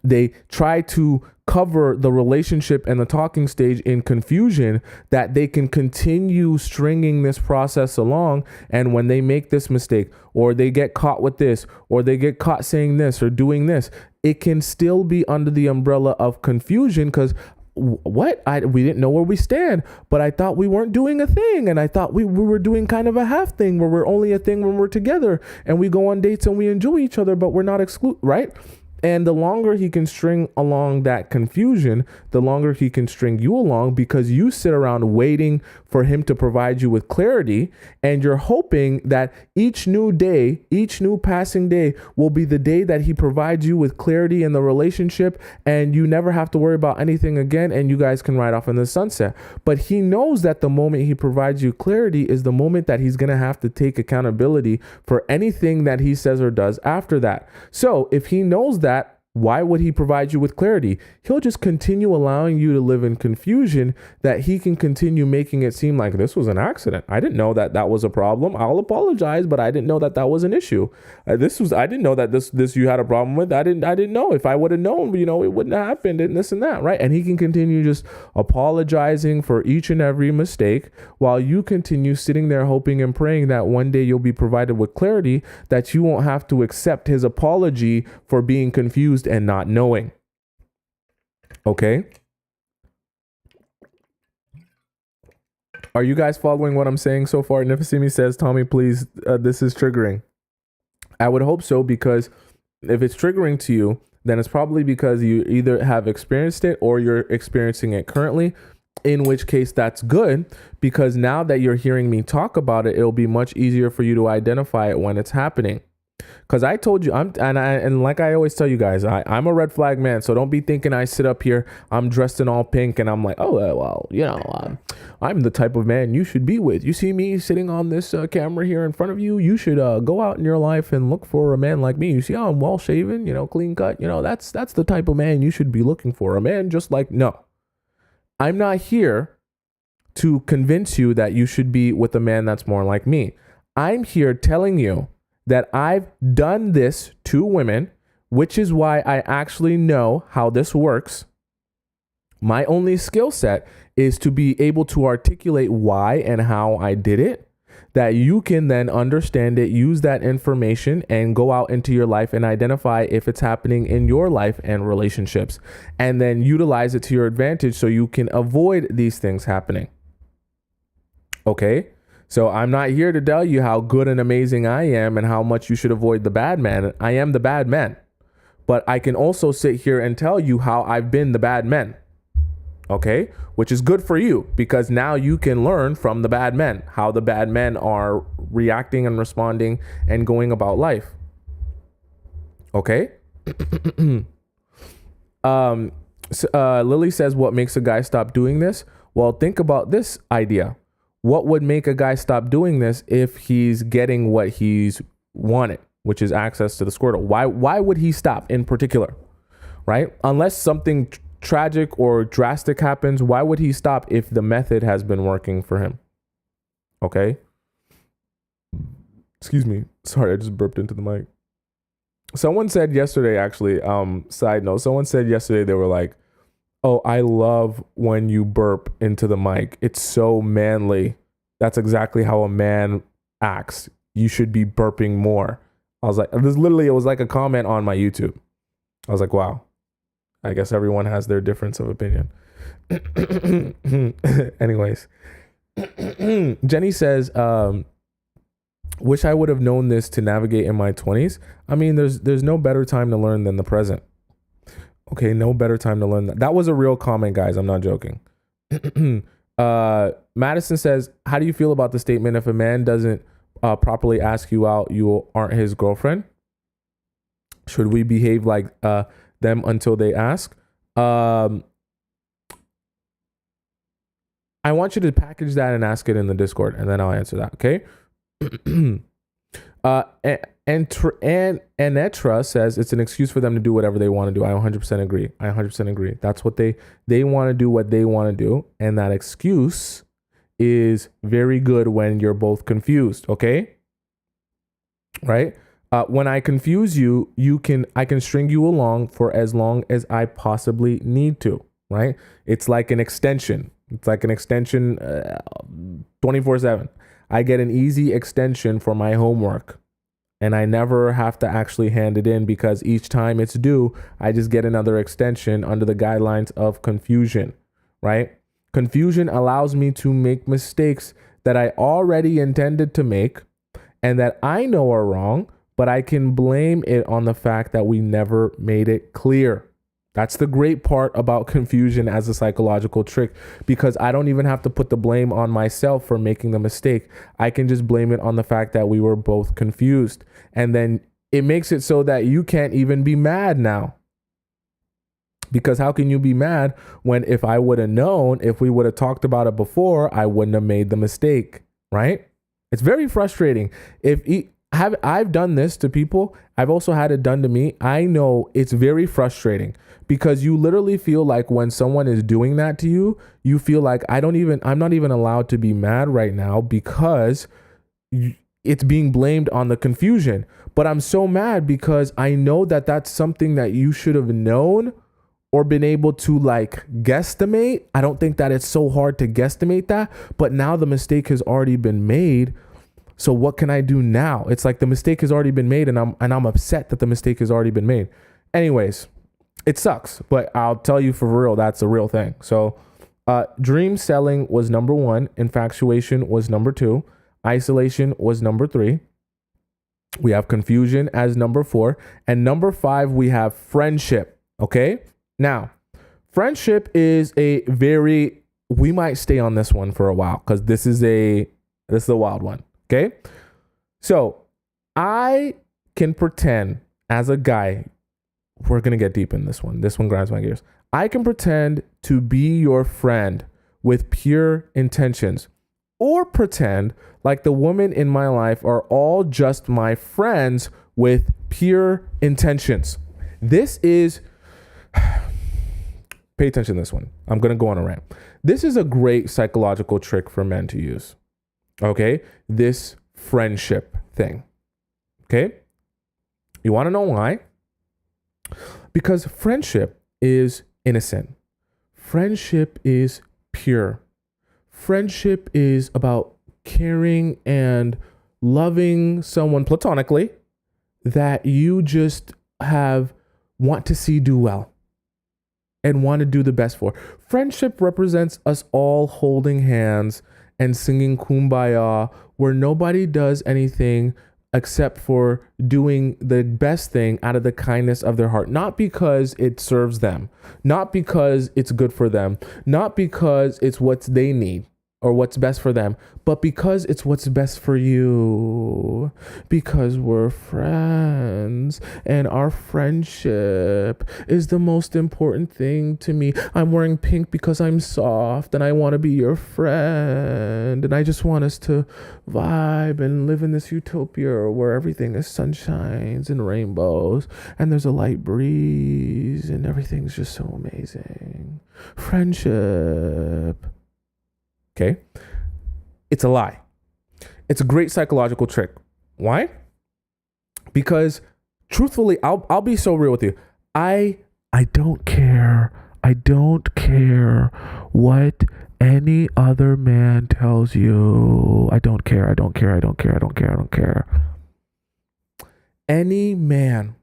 [SPEAKER 1] They try to cover the relationship and the talking stage in confusion that they can continue stringing this process along. And when they make this mistake or they get caught with this or they get caught saying this or doing this, it can still be under the umbrella of confusion because we didn't know where we stand, but I thought we weren't doing a thing. And I thought we were doing kind of a half thing where we're only a thing when we're together and we go on dates and we enjoy each other, but we're not right? And the longer he can string along that confusion, the longer he can string you along because you sit around waiting for him to provide you with clarity. And you're hoping that each new day, each new passing day will be the day that he provides you with clarity in the relationship and you never have to worry about anything again and you guys can ride off in the sunset. But he knows that the moment he provides you clarity is the moment that he's going to have to take accountability for anything that he says or does after that. So if he knows that, why would he provide you with clarity? He'll just continue allowing you to live in confusion that he can continue making it seem like this was an accident. I didn't know that was a problem. I'll apologize, but I didn't know that was an issue. I didn't know that this you had a problem with. I didn't know. If I would have known, it wouldn't have happened and this and that, right? And he can continue just apologizing for each and every mistake while you continue sitting there hoping and praying that one day you'll be provided with clarity that you won't have to accept his apology for being confused and not knowing. Okay? Are you guys following what I'm saying so far? Nifasimi says, Tommy, please, this is triggering. I would hope so, because if it's triggering to you, then it's probably because you either have experienced it or you're experiencing it currently, in which case that's good, because now that you're hearing me talk about it, it'll be much easier for you to identify it when it's happening. Because I told you, and like I always tell you guys, I'm a red flag man. So don't be thinking I sit up here, I'm dressed in all pink, and I'm like, oh, well, I'm the type of man you should be with. You see me sitting on this camera here in front of you. You should go out in your life and look for a man like me. You see how I'm well shaven, clean cut. That's the type of man you should be looking for. A man just like, no, I'm not here to convince you that you should be with a man that's more like me. I'm here telling you that I've done this to women, which is why I actually know how this works. My only skill set is to be able to articulate why and how I did it. that you can then understand it, use that information, and go out into your life and identify if it's happening in your life and relationships, and then utilize it to your advantage so you can avoid these things happening. Okay? So I'm not here to tell you how good and amazing I am and how much you should avoid the bad man. I am the bad man. But I can also sit here and tell you how I've been the bad men. Okay? Which is good for you, because now you can learn from the bad men, how the bad men are reacting and responding and going about life. Okay? Lily says, what makes a guy stop doing this? Well, think about this idea. What would make a guy stop doing this if he's getting what he's wanted, which is access to the squirtle? Why would he stop in particular? Right? Unless something tragic or drastic happens, why would he stop if the method has been working for him? Okay. Excuse me. Sorry, I just burped into the mic. Someone said yesterday, actually, side note, someone said yesterday, they were like, oh, I love when you burp into the mic. It's so manly. That's exactly how a man acts. You should be burping more. I was like, it was like a comment on my YouTube. I was like, wow. I guess everyone has their difference of opinion. Anyways, Jenny says, wish I would have known this to navigate in my 20s. I mean, there's no better time to learn than the present. Okay, no better time to learn that. That was a real comment, guys. I'm not joking. Madison says, how do you feel about the statement, if a man doesn't properly ask you out, you aren't his girlfriend? Should we behave like them until they ask? I want you to package that and ask it in the Discord, and then I'll answer that. Okay. And Etra says it's an excuse for them to do whatever they want to do. I 100% agree. I 100% agree. That's what they want to do, what they want to do, and that excuse is very good when you're both confused. Okay. Right. When I confuse you, I can string you along for as long as I possibly need to, right? It's like an extension. It's like an extension 24/7. I get an easy extension for my homework, and I never have to actually hand it in, because each time it's due, I just get another extension under the guidelines of confusion, right? Confusion allows me to make mistakes that I already intended to make and that I know are wrong, but I can blame it on the fact that we never made it clear. That's the great part about confusion as a psychological trick, because I don't even have to put the blame on myself for making the mistake. I can just blame it on the fact that we were both confused. And then it makes it so that you can't even be mad now. Because how can you be mad when, if I would have known, if we would have talked about it before, I wouldn't have made the mistake, right? It's very frustrating. I've done this to people. I've also had it done to me. I know it's very frustrating, because you literally feel like when someone is doing that to you, you feel like I'm not even allowed to be mad right now, because it's being blamed on the confusion. But I'm so mad because I know that that's something that you should have known or been able to like guesstimate. I don't think that it's so hard to guesstimate that, but now the mistake has already been made. So what can I do now? It's like the mistake has already been made, and I'm upset that the mistake has already been made. Anyways, it sucks, but I'll tell you for real, that's a real thing. So dream selling was number 1. Infatuation was number 2. Isolation was number 3. We have confusion as number 4. And number 5, we have friendship. Okay. Now, friendship is we might stay on this one for a while, because this is a wild one. Okay. So I can pretend as a guy, we're going to get deep in this one. This one grinds my gears. I can pretend to be your friend with pure intentions, or pretend like the women in my life are all just my friends with pure intentions. This is, pay attention to this one. I'm going to go on a rant. This is a great psychological trick for men to use. Okay. This friendship thing. Okay. You want to know why? Because friendship is innocent. Friendship is pure. Friendship is about caring and loving someone platonically that you just want to see do well and want to do the best for. Friendship represents us all holding hands and singing Kumbaya, where nobody does anything except for doing the best thing out of the kindness of their heart. Not because it serves them, not because it's good for them, not because it's what they need or what's best for them, but because it's what's best for you. Because we're friends and our friendship is the most important thing to me. I'm wearing pink because I'm soft and I want to be your friend. And I just want us to vibe and live in this utopia where everything is sunshines and rainbows and there's a light breeze and everything's just so amazing. Friendship. Okay, it's a lie. It's a great psychological trick. Why? Because truthfully, I'll be so real with you. I don't care. I don't care what any other man tells you. I don't care. I don't care. I don't care. I don't care. I don't care. Any man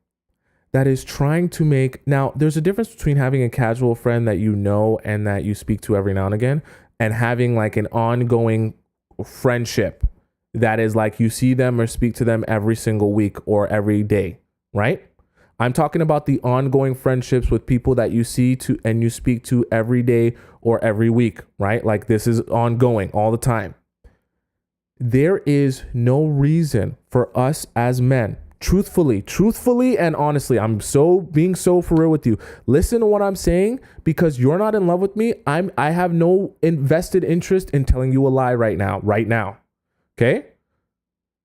[SPEAKER 1] that is trying to make, now there's a difference between having a casual friend that you know and that you speak to every now and again, and having like an ongoing friendship that is like you see them or speak to them every single week or every day, right? I'm talking about the ongoing friendships with people that you see to and you speak to every day or every week, right? Like this is ongoing all the time. There is no reason for us as men, truthfully and honestly, I'm being so for real with you. Listen to what I'm saying, because you're not in love with me. I have no invested interest in telling you a lie right now. Okay?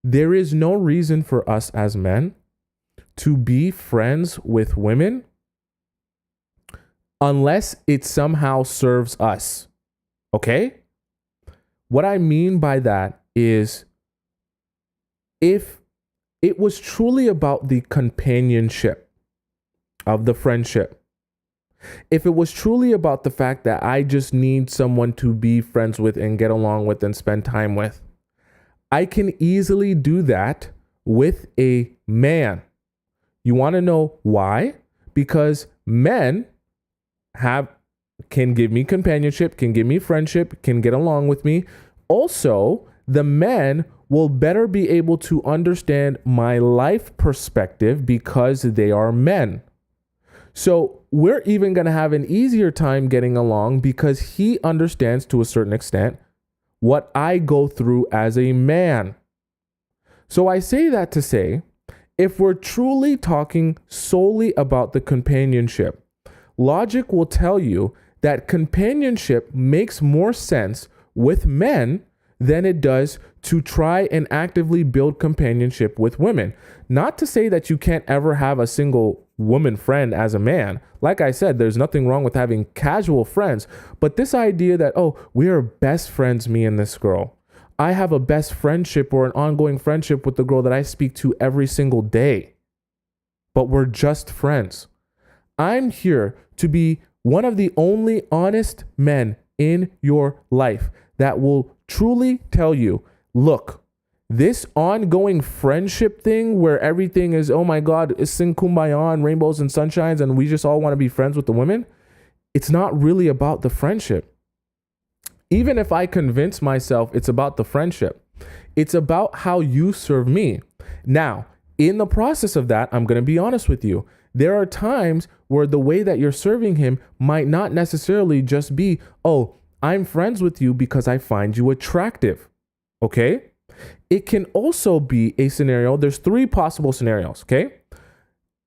[SPEAKER 1] There is no reason for us as men to be friends with women unless it somehow serves us. Okay? What I mean by that is, if it was truly about the companionship of the friendship, if it was truly about the fact that I just need someone to be friends with and get along with and spend time with, I can easily do that with a man. You want to know why? Because men can give me companionship, can give me friendship, can get along with me. Also, the men will better be able to understand my life perspective because they are men. So we're even going to have an easier time getting along because he understands to a certain extent what I go through as a man. So I say that to say, if we're truly talking solely about the companionship, logic will tell you that companionship makes more sense with men than it does to try and actively build companionship with women. Not to say that you can't ever have a single woman friend as a man. Like I said, there's nothing wrong with having casual friends, but this idea that, oh, we are best friends, me and this girl. I have a best friendship or an ongoing friendship with the girl that I speak to every single day, but we're just friends. I'm here to be one of the only honest men in your life that will truly tell you, look, this ongoing friendship thing where everything is, oh my God, it's sing kumbaya and rainbows and sunshines and we just all want to be friends with the women. It's not really about the friendship. Even if I convince myself it's about the friendship, it's about how you serve me. Now, in the process of that, I'm going to be honest with you. There are times where the way that you're serving him might not necessarily just be, oh, I'm friends with you because I find you attractive. Okay? It can also be a scenario. There's 3 possible scenarios. Okay?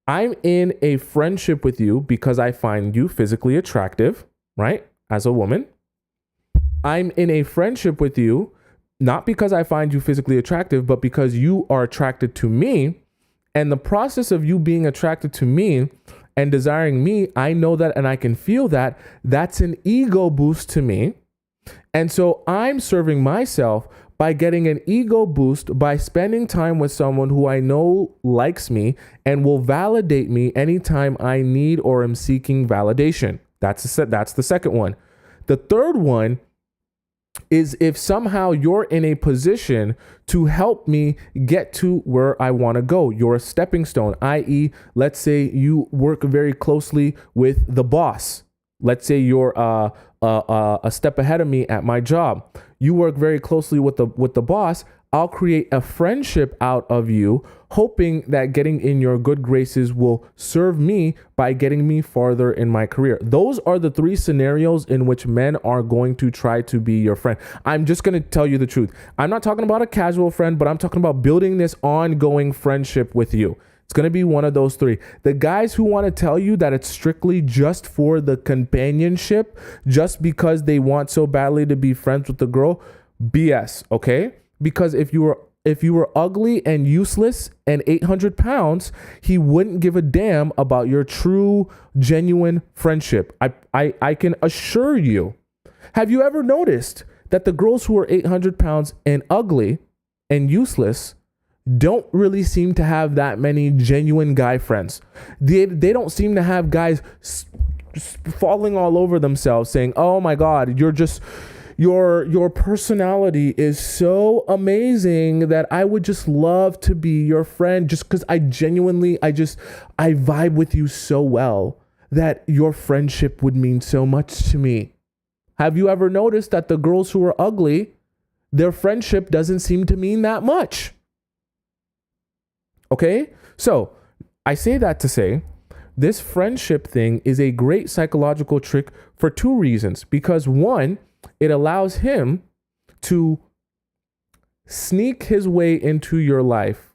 [SPEAKER 1] I'm in a friendship with you because I find you physically attractive, right? As a woman. I'm in a friendship with you, not because I find you physically attractive, but because you are attracted to me. And the process of you being attracted to me and desiring me, I know that and I can feel that. That's an ego boost to me. And so I'm serving myself by getting an ego boost by spending time with someone who I know likes me and will validate me anytime I need or am seeking validation. That's the second one. The third one is if somehow you're in a position to help me get to where I want to go. You're a stepping stone, i.e., let's say you work very closely with the boss. Let's say you're a step ahead of me at my job. You work very closely with the boss. I'll create a friendship out of you, hoping that getting in your good graces will serve me by getting me farther in my career. Those are the three scenarios in which men are going to try to be your friend. I'm just going to tell you the truth. I'm not talking about a casual friend, but I'm talking about building this ongoing friendship with you. It's going to be one of those three. The guys who want to tell you that it's strictly just for the companionship, just because they want so badly to be friends with the girl, BS, okay? Because if you were ugly and useless and 800 pounds, he wouldn't give a damn about your true, genuine friendship. I can assure you. Have you ever noticed that the girls who are 800 pounds and ugly and useless don't really seem to have that many genuine guy friends? They don't seem to have guys falling all over themselves saying, oh my God, your personality is so amazing that I would just love to be your friend just because I vibe with you so well that your friendship would mean so much to me. Have you ever noticed that the girls who are ugly, their friendship doesn't seem to mean that much? Okay? So I say that to say this friendship thing is a great psychological trick for two reasons. Because one, it allows him to sneak his way into your life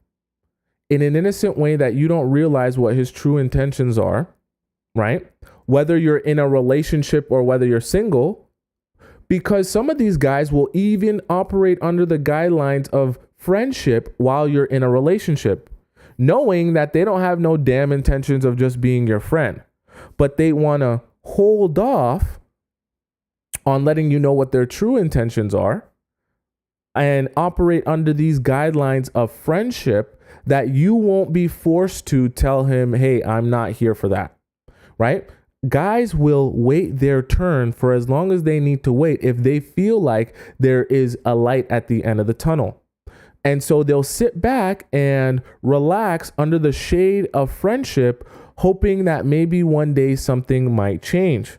[SPEAKER 1] in an innocent way that you don't realize what his true intentions are, right? Whether you're in a relationship or whether you're single, because some of these guys will even operate under the guidelines of friendship while you're in a relationship, knowing that they don't have no damn intentions of just being your friend, but they want to hold off on letting you know what their true intentions are and operate under these guidelines of friendship that you won't be forced to tell him, hey, I'm not here for that, right? Guys will wait their turn for as long as they need to wait if they feel like there is a light at the end of the tunnel. And so they'll sit back and relax under the shade of friendship, hoping that maybe one day something might change.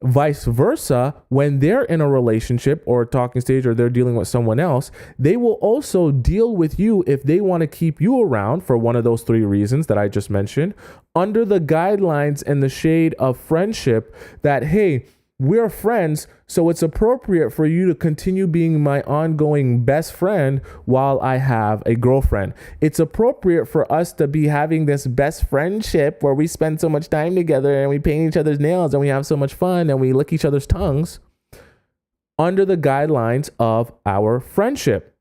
[SPEAKER 1] Vice versa, when they're in a relationship or a talking stage or they're dealing with someone else, they will also deal with you if they want to keep you around for one of those three reasons that I just mentioned, under the guidelines and the shade of friendship that, hey, we're friends, so it's appropriate for you to continue being my ongoing best friend while I have a girlfriend. It's appropriate for us to be having this best friendship where we spend so much time together and we paint each other's nails and we have so much fun and we lick each other's tongues under the guidelines of our friendship.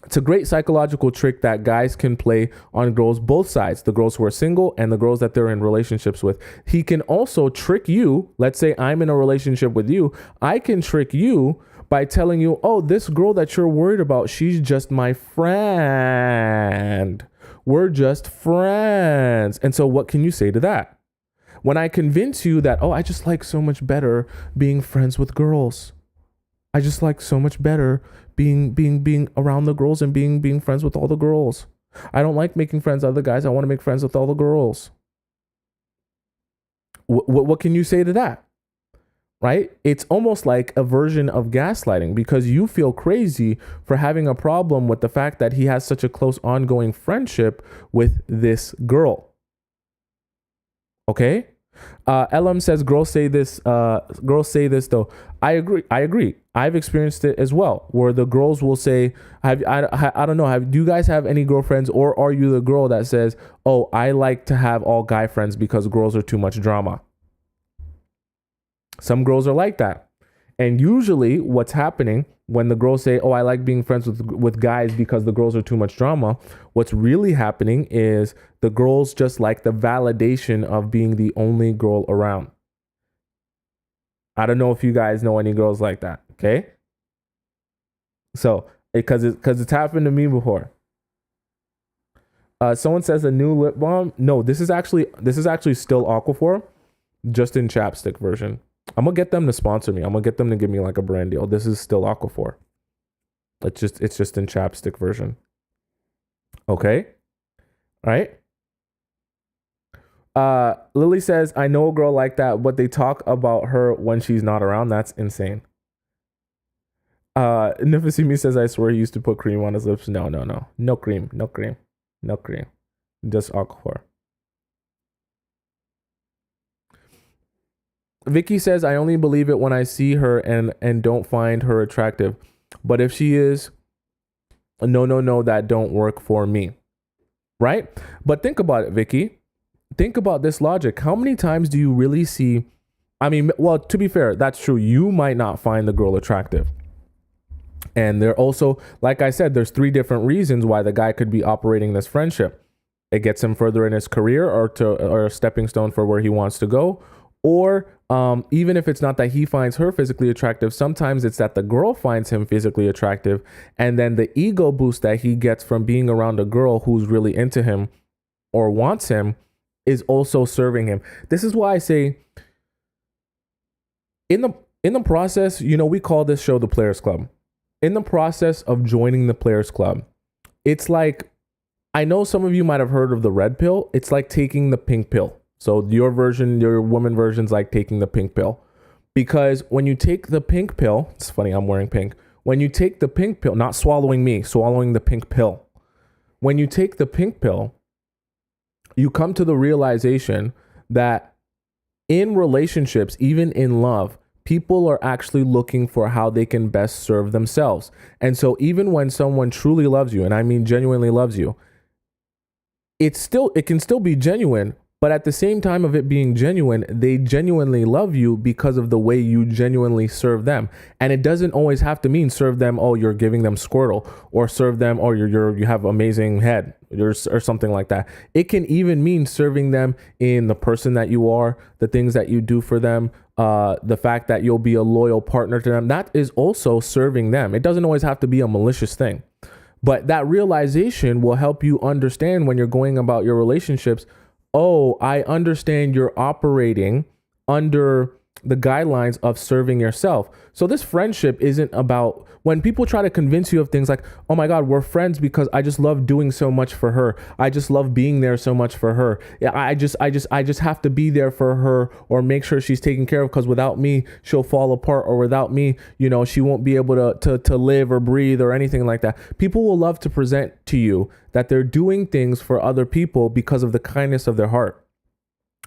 [SPEAKER 1] It's a great psychological trick that guys can play on girls, both sides, the girls who are single and the girls that they're in relationships with. He can also trick you. Let's say I'm in a relationship with you. I can trick you by telling you, oh, this girl that you're worried about, she's just my friend. We're just friends. And so what can you say to that? When I convince you that, oh, I just like so much better being friends with girls. I just like so much better being around the girls and being friends with all the girls. I don't like making friends with other guys. I want to make friends with all the girls. What can you say to that? Right? It's almost like a version of gaslighting because you feel crazy for having a problem with the fact that he has such a close ongoing friendship with this girl. Okay? LM says girls say this though. I agree. I've experienced it as well, where the girls will say, I don't know, do you guys have any girlfriends, or are you the girl that says, oh, I like to have all guy friends because girls are too much drama? Some girls are like that. And usually what's happening when the girls say, oh, I like being friends with guys because the girls are too much drama, what's really happening is the girls just like the validation of being the only girl around. I don't know if you guys know any girls like that, okay? So, because it's happened to me before. Someone says a new lip balm. No, this is actually still Aquaphor, just in chapstick version. I'm gonna get them to sponsor me. I'm gonna get them to give me like a brand deal. This is still Aquaphor. It's just in chapstick version. Okay. All right. Lily says, I know a girl like that, but they talk about her when she's not around. That's insane. Nifasimi says, I swear he used to put cream on his lips. No. No cream. Just Aquaphor. Vicky says, I only believe it when I see her and don't find her attractive. But if she is, no, that don't work for me. Right? But think about it, Vicky. Think about this logic. How many times do you really see? I mean, well, to be fair, that's true. You might not find the girl attractive. And there also, like I said, there's 3 different reasons why the guy could be operating this friendship. It gets him further in his career or a stepping stone for where he wants to go. Or even if it's not that he finds her physically attractive, sometimes it's that the girl finds him physically attractive. And then the ego boost that he gets from being around a girl who's really into him or wants him is also serving him. This is why I say in the process, we call this show the Players Club. In the process of joining the Players Club, it's like, I know some of you might have heard of the red pill. It's like taking the pink pill. So your woman version's like taking the pink pill. Because when you take the pink pill, it's funny, I'm wearing pink. When you take the pink pill, not swallowing me, swallowing the pink pill. When you take the pink pill, you come to the realization that in relationships, even in love, people are actually looking for how they can best serve themselves. And so even when someone truly loves you, and I mean genuinely loves you, it can still be genuine, but at the same time of it being genuine, they genuinely love you because of the way you genuinely serve them. And it doesn't always have to mean serve them, oh, you're giving them Squirtle, or serve them, oh, you have amazing head, or something like that. It can even mean serving them in the person that you are, the things that you do for them, the fact that you'll be a loyal partner to them. That is also serving them. It doesn't always have to be a malicious thing. But that realization will help you understand when you're going about your relationships. Oh, I understand you're operating under the guidelines of serving yourself. So this friendship isn't about when people try to convince you of things like, oh my God, we're friends because I just love doing so much for her. I just love being there so much for her. I just have to be there for her or make sure she's taken care of because without me, she'll fall apart, or without me, she won't be able to live or breathe or anything like that. People will love to present to you that they're doing things for other people because of the kindness of their heart.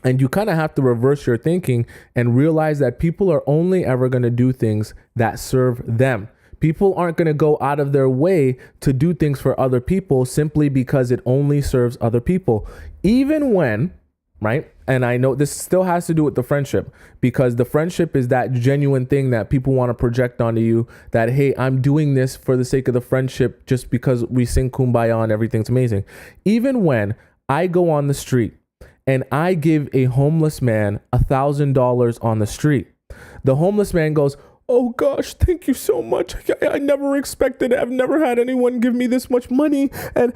[SPEAKER 1] And you kind of have to reverse your thinking and realize that people are only ever going to do things that serve them. People aren't going to go out of their way to do things for other people simply because it only serves other people. Even when, right? And I know this still has to do with the friendship, because the friendship is that genuine thing that people want to project onto you that, hey, I'm doing this for the sake of the friendship just because we sing Kumbaya and everything's amazing. Even when I go on the street and I give a homeless man $1,000 on the street, the homeless man goes, oh gosh, thank you so much. I never expected it. I've never had anyone give me this much money. And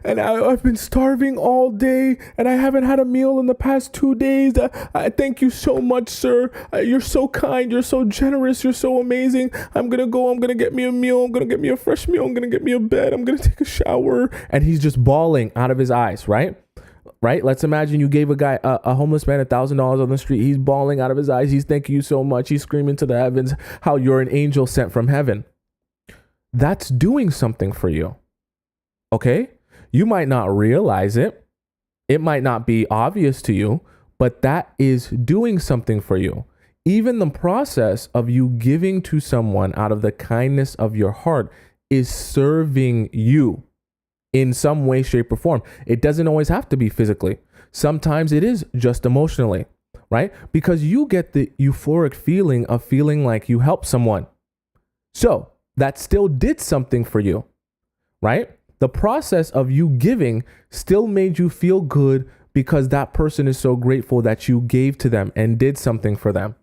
[SPEAKER 1] I've been starving all day and I haven't had a meal in the past 2 days. I thank you so much, sir. You're so kind. You're so generous. You're so amazing. I'm going to get me a meal. I'm going to get me a fresh meal. I'm going to get me a bed. I'm going to take a shower. And he's just bawling out of his eyes, right? Right? Let's imagine you gave a homeless man $1,000 on the street. He's bawling out of his eyes. He's thanking you so much. He's screaming to the heavens how you're an angel sent from heaven. That's doing something for you. Okay? You might not realize it. It might not be obvious to you, but that is doing something for you. Even the process of you giving to someone out of the kindness of your heart is serving you in some way, shape, or form. It doesn't always have to be physically. Sometimes it is just emotionally, right? Because you get the euphoric feeling of feeling like you helped someone. So that still did something for you, right? The process of you giving still made you feel good because that person is so grateful that you gave to them and did something for them.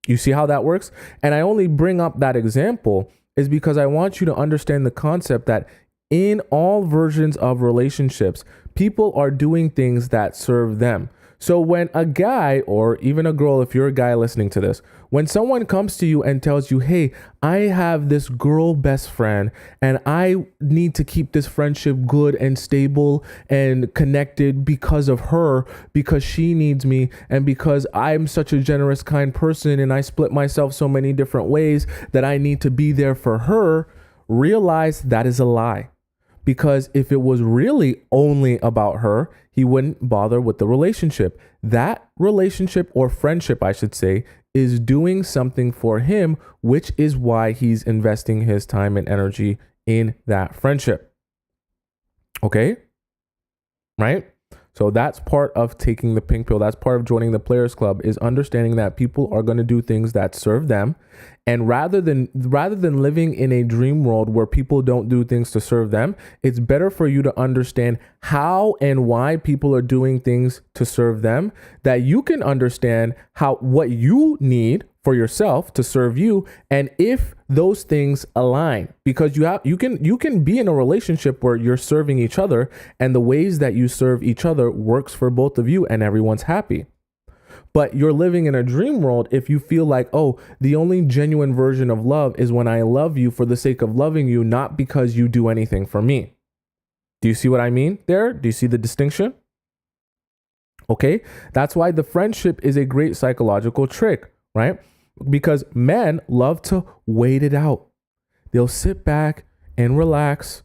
[SPEAKER 1] You see how that works? And I only bring up that example is because I want you to understand the concept that in all versions of relationships, people are doing things that serve them. So when a guy, or even a girl, if you're a guy listening to this, when someone comes to you and tells you, hey, I have this girl best friend and I need to keep this friendship good and stable and connected because of her, because she needs me, and because I'm such a generous, kind person and I split myself so many different ways that I need to be there for her, realize that is a lie. Because if it was really only about her, he wouldn't bother with the relationship. That relationship, or friendship, I should say, is doing something for him, which is why he's investing his time and energy in that friendship. Okay? Right? So that's part of taking the pink pill. That's part of joining the Players Club, is understanding that people are going to do things that serve them. And rather than living in a dream world where people don't do things to serve them, it's better for you to understand how and why people are doing things to serve them, that you can understand what you need for yourself to serve you, and if those things align. Because you can be in a relationship where you're serving each other, and the ways that you serve each other works for both of you and everyone's happy. But you're living in a dream world if you feel like, oh, the only genuine version of love is when I love you for the sake of loving you, not because you do anything for me. Do you see what I mean there? Do you see the distinction? Okay, that's why the friendship is a great psychological trick, right? Because men love to wait it out. They'll sit back and relax,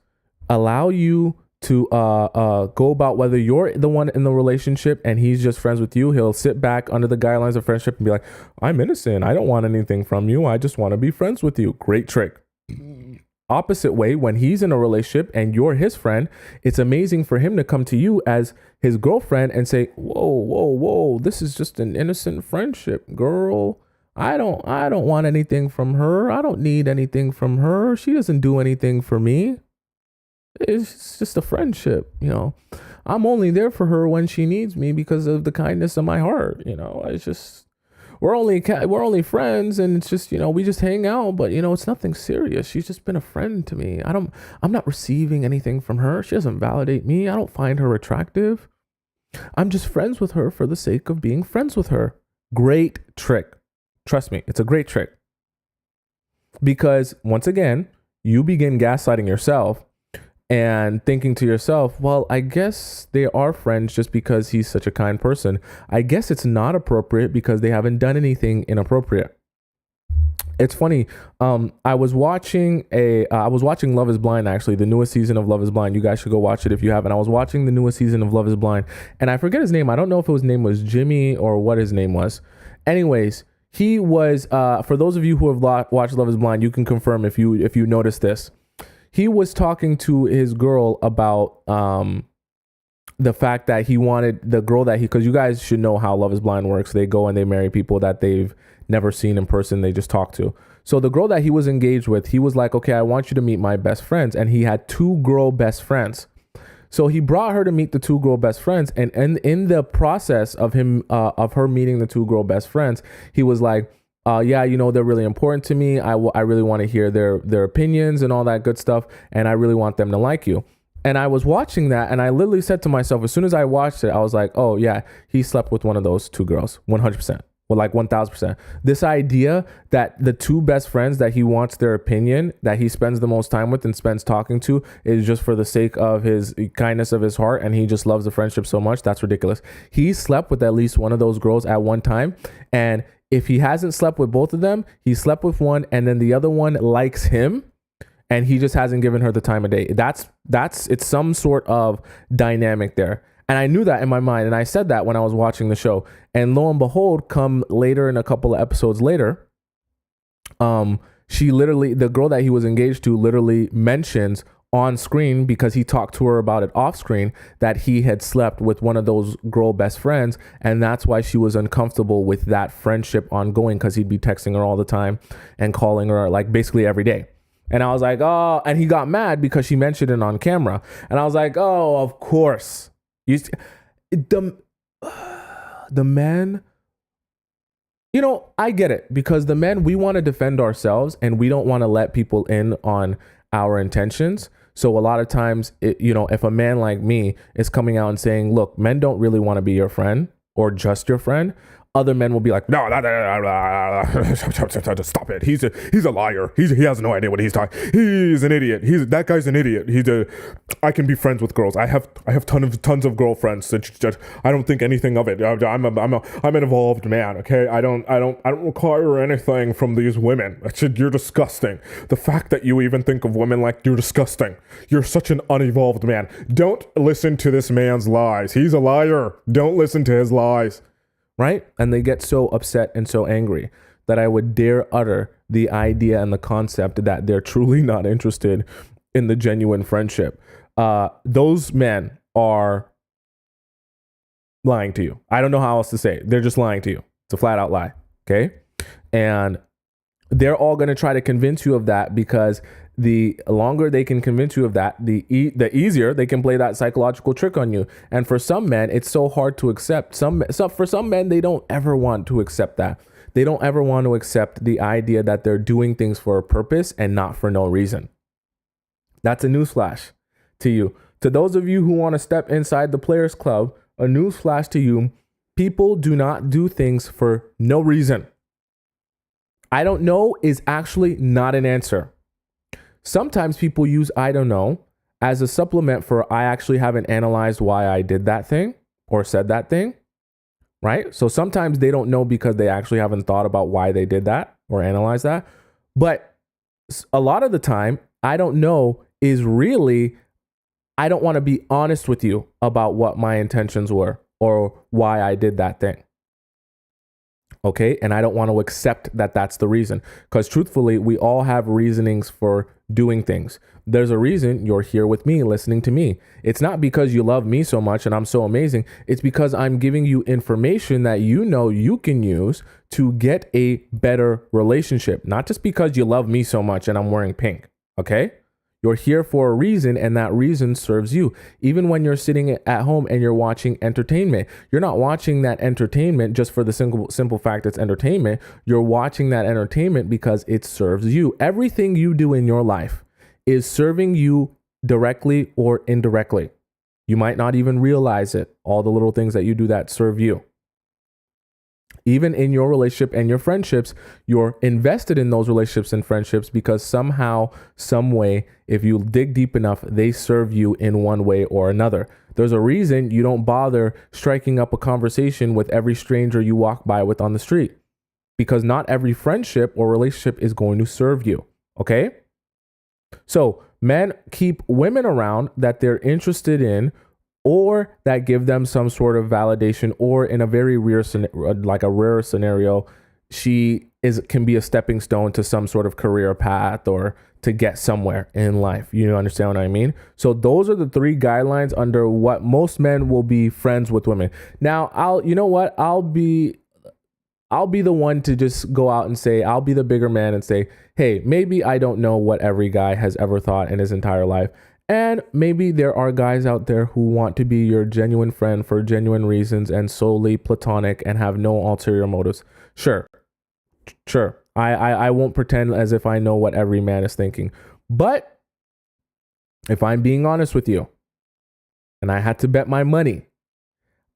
[SPEAKER 1] allow you to go about whether you're the one in the relationship and he's just friends with you. He'll sit back under the guidelines of friendship and be like, I'm innocent. I don't want anything from you. I just want to be friends with you. Great trick. Opposite way, when he's in a relationship and you're his friend, it's amazing for him to come to you as his girlfriend and say, whoa, this is just an innocent friendship, girl. I don't want anything from her. I don't need anything from her. She doesn't do anything for me. It's just a friendship, I'm only there for her when she needs me because of the kindness of my heart. It's just, we're only friends, and it's just, we just hang out, but it's nothing serious. She's just been a friend to me. I'm not receiving anything from her. She doesn't validate me. I don't find her attractive. I'm just friends with her for the sake of being friends with her. Great trick. Trust me, it's a great trick. Because once again, you begin gaslighting yourself and thinking to yourself, well, I guess they are friends just because he's such a kind person. I guess it's not appropriate because they haven't done anything inappropriate. It's funny. I was watching Love is Blind, actually, the newest season of Love is Blind. You guys should go watch it if you haven't. I was watching the newest season of Love is Blind, and I forget his name. I don't know if his name was Jimmy or what his name was. Anyways, he was, for those of you who have watched Love is Blind, you can confirm if you noticed this. He was talking to his girl about the fact that he wanted the girl because you guys should know how Love is Blind works. They go and they marry people that they've never seen in person. They just talk to. So the girl that he was engaged with, he was like, okay, I want you to meet my best friends. And he had 2 girl best friends. So he brought her to meet the 2 girl best friends. And in the process of her meeting the 2 girl best friends, he was like, yeah, they're really important to me. I really want to hear their opinions and all that good stuff. And I really want them to like you. And I was watching that, and I literally said to myself, as soon as I watched it, I was like, oh yeah, he slept with one of those 2 girls, 100%. Well, like 1000%. This idea that the 2 best friends that he wants their opinion, that he spends the most time with and spends talking to, is just for the sake of his kindness of his heart, and he just loves the friendship so much. That's ridiculous. He slept with at least one of those girls at one time, and if he hasn't slept with both of them, he slept with one, and then the other one likes him, and he just hasn't given her the time of day. It's some sort of dynamic there. And I knew that in my mind, and I said that when I was watching the show. And lo and behold, come later in a couple of episodes later, the girl that he was engaged to literally mentions on screen, because he talked to her about it off screen, that he had slept with one of those girl best friends, and that's why she was uncomfortable with that friendship ongoing, because he'd be texting her all the time and calling her like basically every day. And I was like, oh, and he got mad because she mentioned it on camera. And I was like, oh, of course. The men, I get it, because the men, we want to defend ourselves and we don't want to let people in on our intentions. So a lot of times, if a man like me is coming out and saying, look, men don't really want to be your friend, or just your friend, other men will be like, no, stop it. He's a liar. He has no idea what he's talking. He's an idiot. That guy's an idiot. I can be friends with girls. I have tons of girlfriends. Just, I don't think anything of it. I'm an evolved man. Okay, I don't require anything from these women. You're disgusting. The fact that you even think of women like you're disgusting. You're such an unevolved man. Don't listen to this man's lies. He's a liar. Don't listen to his lies. Right? And they get so upset and so angry that I would dare utter the idea and the concept that they're truly not interested in the genuine friendship. Those men are lying to you. I don't know how else to say it. They're just lying to you. It's a flat out lie. Okay? And they're all going to try to convince you of that, because the longer they can convince you of that, the easier they can play that psychological trick on you. And for some men, it's so hard to accept. For some men, they don't ever want to accept that. They don't ever want to accept the idea that they're doing things for a purpose and not for no reason. That's a newsflash to you. To those of you who want to step inside the Players Club, a newsflash to you: people do not do things for no reason. I don't know is actually not an answer. Sometimes people use I don't know as a supplement for I actually haven't analyzed why I did that thing or said that thing, right? So sometimes they don't know because they actually haven't thought about why they did that or analyzed that. But a lot of the time, I don't know is really, I don't want to be honest with you about what my intentions were or why I did that thing. Okay, and I don't want to accept that that's the reason, because truthfully, we all have reasonings for doing things. There's a reason you're here with me, listening to me. It's not because you love me so much and I'm so amazing. It's because I'm giving you information that you know you can use to get a better relationship, not just because you love me so much and I'm wearing pink. Okay? You're here for a reason, and that reason serves you. Even when you're sitting at home and you're watching entertainment, you're not watching that entertainment just for the simple fact it's entertainment. You're watching that entertainment because it serves you. Everything you do in your life is serving you directly or indirectly. You might not even realize it, all the little things that you do that serve you. Even in your relationship and your friendships, you're invested in those relationships and friendships because somehow, some way, if you dig deep enough, they serve you in one way or another. There's a reason you don't bother striking up a conversation with every stranger you walk by with on the street, because not every friendship or relationship is going to serve you. Okay? So men keep women around that they're interested in, or that give them some sort of validation, or in a very rare scenario, she can be a stepping stone to some sort of career path or to get somewhere in life. You understand what I mean? So those are the three guidelines under what most men will be friends with women. Now, I'll be the one to just go out and say, I'll be the bigger man and say, hey, maybe I don't know what every guy has ever thought in his entire life. And maybe there are guys out there who want to be your genuine friend for genuine reasons and solely platonic and have no ulterior motives. Sure. I won't pretend as if I know what every man is thinking. But if I'm being honest with you, and I had to bet my money,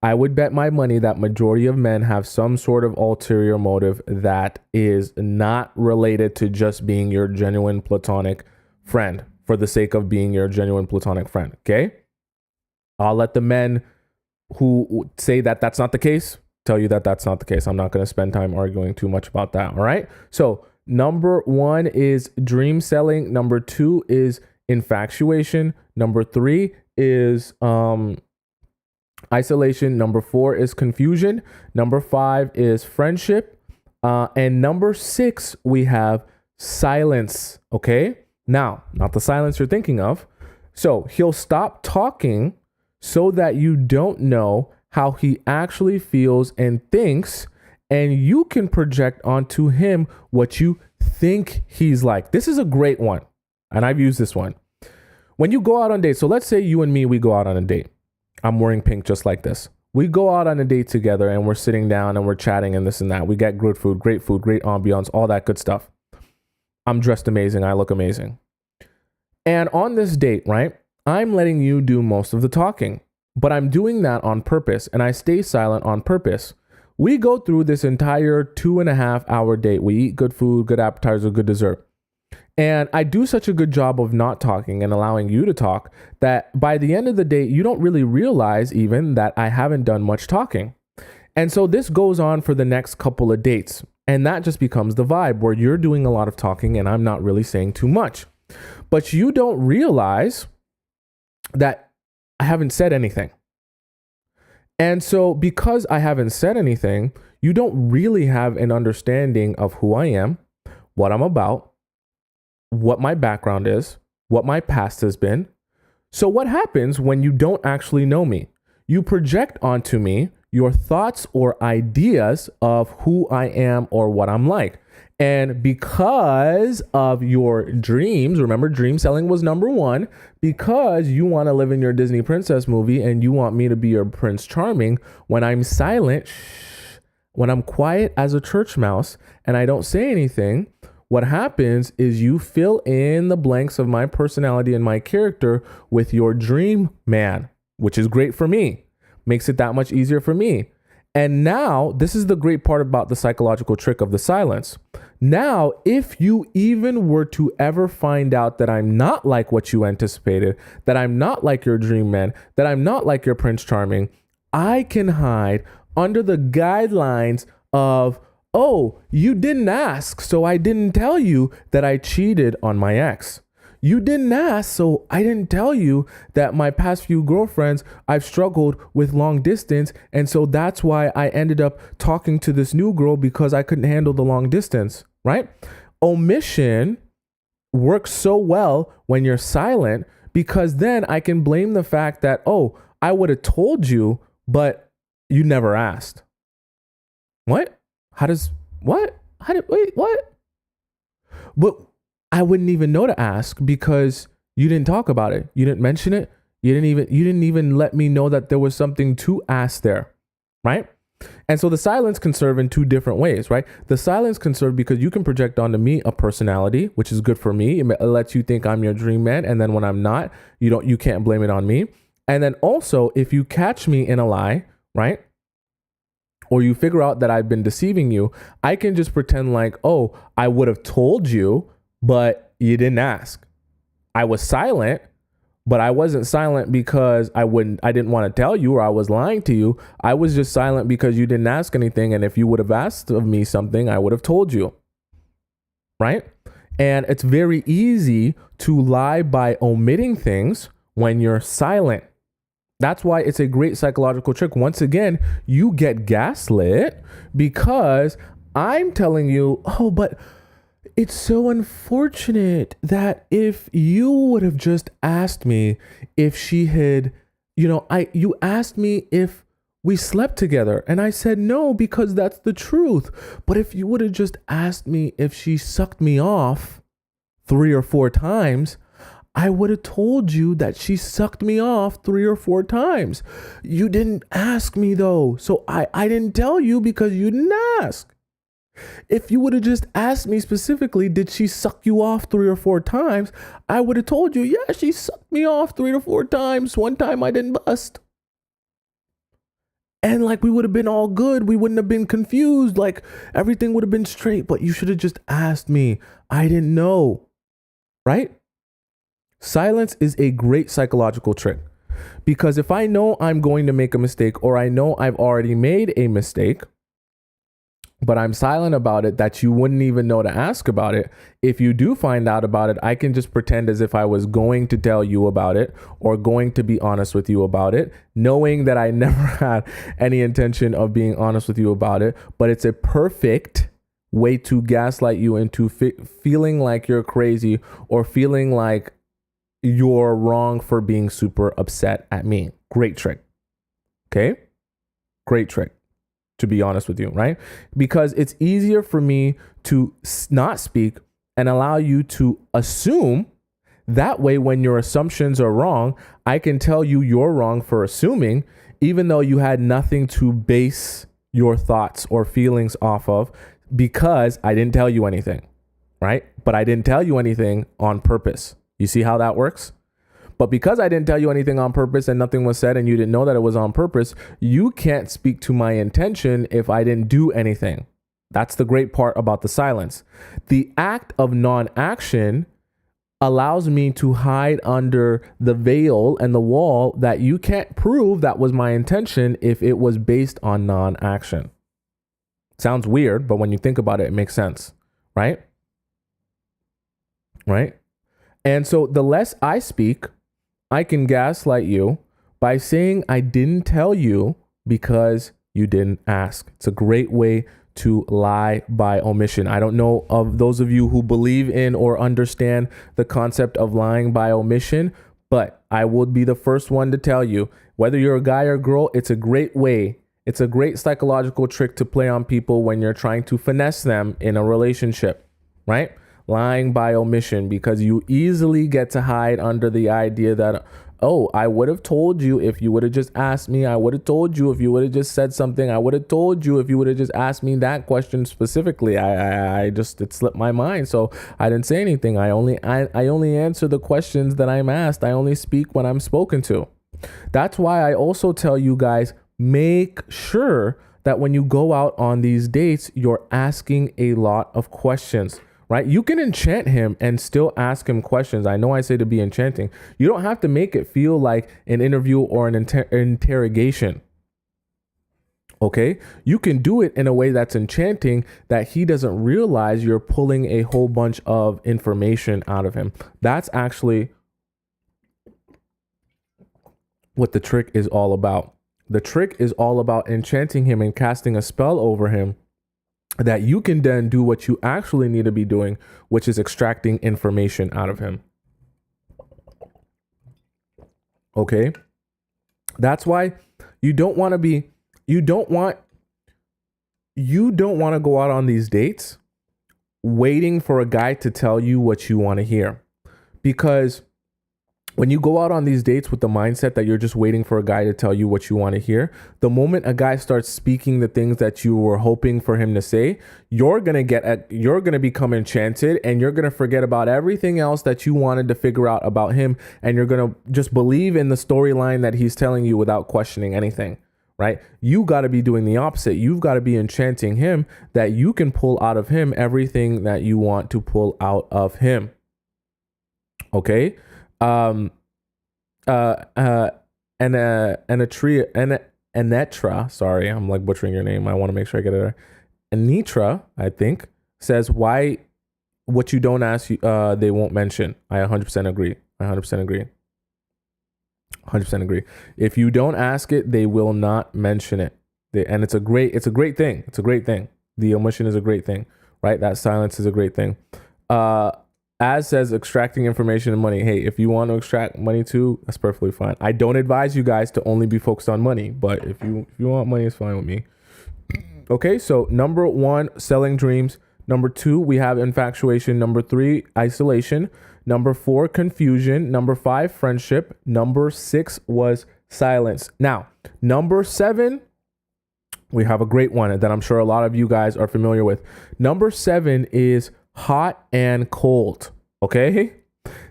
[SPEAKER 1] I would bet my money that majority of men have some sort of ulterior motive that is not related to just being your genuine platonic friend. For the sake of being your genuine platonic friend, okay? I'll let the men who say that that's not the case tell you that that's not the case. I'm not going to spend time arguing too much about that, all right? So number 1 is dream selling. Number 2 is infatuation. Number 3 is isolation. Number 4 is confusion. Number 5 is friendship. And number 6, we have silence, okay? Now, not the silence you're thinking of. So he'll stop talking so that you don't know how he actually feels and thinks, and you can project onto him what you think he's like. This is a great one, and I've used this one. When you go out on dates, so let's say you and me, we go out on a date. I'm wearing pink just like this. We go out on a date together, and we're sitting down, and we're chatting and this and that. We get good food, great ambiance, all that good stuff. I'm dressed amazing. I look amazing. And on this date, right, I'm letting you do most of the talking. but I'm doing that on purpose, and I stay silent on purpose. We go through this entire 2.5 hour date. We eat good food, good appetizer, good dessert. And I do such a good job of not talking and allowing you to talk that by the end of the day, you don't really realize even that I haven't done much talking. And so this goes on for the next couple of dates. And that just becomes the vibe where you're doing a lot of talking and I'm not really saying too much. But you don't realize that I haven't said anything. And so because I haven't said anything, you don't really have an understanding of who I am, what I'm about, what my background is, what my past has been. So what happens when you don't actually know me? You project onto me your thoughts or ideas of who I am or what I'm like. And because of your dreams, remember dream selling was number one, because you want to live in your Disney princess movie and you want me to be your Prince Charming, when I'm silent, when I'm quiet as a church mouse and I don't say anything, what happens is you fill in the blanks of my personality and my character with your dream man, which is great for me. Makes it that much easier for me. And now, this is the great part about the psychological trick of the silence. Now, if you even were to ever find out that I'm not like what you anticipated, that I'm not like your dream man, that I'm not like your Prince Charming, I can hide under the guidelines of, oh, you didn't ask, so I didn't tell you that I cheated on my ex. You didn't ask, so I didn't tell you that my past few girlfriends, I've struggled with long distance. And so that's why I ended up talking to this new girl because I couldn't handle the long distance, right? Omission works so well when you're silent because then I can blame the fact that, oh, I would have told you, but you never asked. What? What? But I wouldn't even know to ask because you didn't talk about it. You didn't mention it. You didn't even let me know that there was something to ask there, right? And so the silence can serve in two different ways, right? The silence can serve because you can project onto me a personality, which is good for me. It lets you think I'm your dream man, and then when I'm not, you can't blame it on me. And then also, if you catch me in a lie, right? Or you figure out that I've been deceiving you, I can just pretend like, oh, I would have told you, but you didn't ask. I was silent, but I wasn't silent because I didn't want to tell you or I was lying to you. I was just silent because you didn't ask anything. And if you would have asked of me something, I would have told you. Right? And it's very easy to lie by omitting things when you're silent. That's why it's a great psychological trick. Once again, you get gaslit because I'm telling you, oh, but it's so unfortunate that if you would have just asked me if she had, you asked me if we slept together. And I said no, because that's the truth. But if you would have just asked me if she sucked me off 3 or 4 times, I would have told you that she sucked me off 3 or 4 times. You didn't ask me though. So I didn't tell you because you didn't ask. If you would have just asked me specifically, did she suck you off 3 or 4 times? I would have told you, yeah, she sucked me off 3 or 4 times. One time I didn't bust. And we would have been all good. We wouldn't have been confused. Everything would have been straight, but you should have just asked me. I didn't know. Right? Silence is a great psychological trick because if I know I'm going to make a mistake or I know I've already made a mistake, but I'm silent about it, that you wouldn't even know to ask about it. If you do find out about it, I can just pretend as if I was going to tell you about it or going to be honest with you about it, knowing that I never had any intention of being honest with you about it. But it's a perfect way to gaslight you into feeling like you're crazy or feeling like you're wrong for being super upset at me. Great trick. Okay? Great trick. To be honest with you, right? Because it's easier for me to not speak and allow you to assume. That way, when your assumptions are wrong, I can tell you you're wrong for assuming, even though you had nothing to base your thoughts or feelings off of because I didn't tell you anything, right? But I didn't tell you anything on purpose. You see how that works? But because I didn't tell you anything on purpose and nothing was said and you didn't know that it was on purpose, you can't speak to my intention if I didn't do anything. That's the great part about the silence. The act of non-action allows me to hide under the veil and the wall that you can't prove that was my intention if it was based on non-action. Sounds weird, but when you think about it, it makes sense, right? Right? And so the less I speak, I can gaslight you by saying I didn't tell you because you didn't ask. It's a great way to lie by omission. I don't know of those of you who believe in or understand the concept of lying by omission, but I would be the first one to tell you, whether you're a guy or girl, it's a great way. It's a great psychological trick to play on people when you're trying to finesse them in a relationship, right? Lying by omission, because you easily get to hide under the idea that, oh, I would have told you if you would have just asked me. I would have told you if you would have just said something. I would have told you if you would have just asked me that question specifically. It slipped my mind, so I didn't say anything. I only answer the questions that I'm asked. I only speak when I'm spoken to. That's why I also tell you guys, make sure that when you go out on these dates, you're asking a lot of questions. Right? You can enchant him and still ask him questions. I know I say to be enchanting. You don't have to make it feel like an interview or an interrogation. Okay? You can do it in a way that's enchanting, that he doesn't realize you're pulling a whole bunch of information out of him. That's actually what the trick is all about. The trick is all about enchanting him and casting a spell over him, that you can then do what you actually need to be doing, which is extracting information out of him. Okay? That's why you don't want to go out on these dates waiting for a guy to tell you what you want to hear. Because when you go out on these dates with the mindset that you're just waiting for a guy to tell you what you want to hear, the moment a guy starts speaking the things that you were hoping for him to say, you're going to become enchanted, and you're going to forget about everything else that you wanted to figure out about him. And you're going to just believe in the storyline that he's telling you without questioning anything, right? You got to be doing the opposite. You've got to be enchanting him, that you can pull out of him everything that you want to pull out of him. Okay? Anetra, sorry, I'm like butchering your name. I want to make sure I get it right. Anitra, I think, says, why what you don't ask, they won't mention. I 100% agree. 100% agree. 100% agree. If you don't ask it, they will not mention it. And it's a great thing. It's a great thing. The omission is a great thing, right? That silence is a great thing. As says, extracting information and money. Hey, if you want to extract money too, that's perfectly fine. I don't advise you guys to only be focused on money, but if you want money, it's fine with me. Okay, so number 1, selling dreams. Number 2, we have infatuation. Number 3, isolation. Number 4, confusion. Number 5, friendship. Number 6 was silence. Now, number 7, we have a great one that I'm sure a lot of you guys are familiar with. Number 7 is hot and cold. Okay.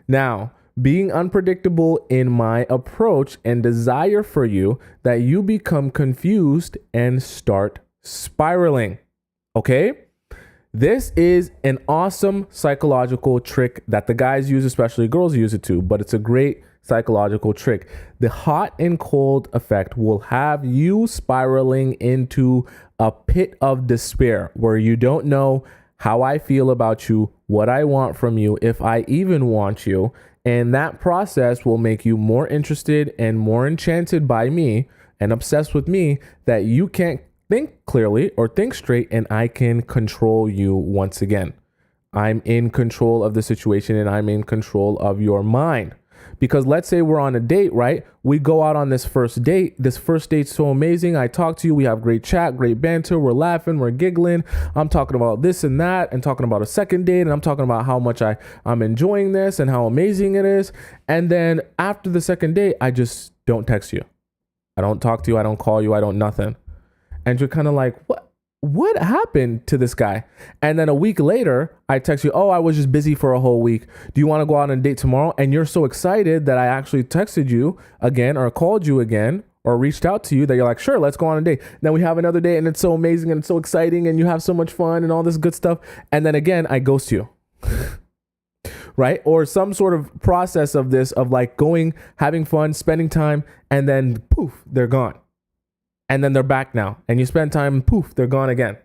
[SPEAKER 1] Now, being unpredictable in my approach and desire for you, that you become confused and start spiraling. Okay. This is an awesome psychological trick that the guys use, especially girls use it too, but it's a great psychological trick. The hot and cold effect will have you spiraling into a pit of despair where you don't know how I feel about you, what I want from you, if I even want you. And that process will make you more interested and more enchanted by me and obsessed with me, that you can't think clearly or think straight, and I can control you once again. I'm in control of the situation, and I'm in control of your mind. Because let's say we're on a date, right? We go out on this first date. This first date's so amazing. I talk to you. We have great chat, great banter. We're laughing. We're giggling. I'm talking about this and that, and talking about a second date. And I'm talking about how much I'm enjoying this and how amazing it is. And then after the second date, I just don't text you. I don't talk to you. I don't call you. I don't nothing. And you're kind of like, what? what happened to this guy? And then a week later, I text you, oh, I was just busy for a whole week. Do you want to go out on a date tomorrow? And you're so excited that I actually texted you again or called you again or reached out to you that you're like, sure, let's go on a date. Then we have another date and it's so amazing and it's so exciting and you have so much fun and all this good stuff. And then again, I ghost you. Right? Or some sort of process of this, of like going, having fun, spending time, and then poof, they're gone. And then they're back now. And you spend time, poof, they're gone again.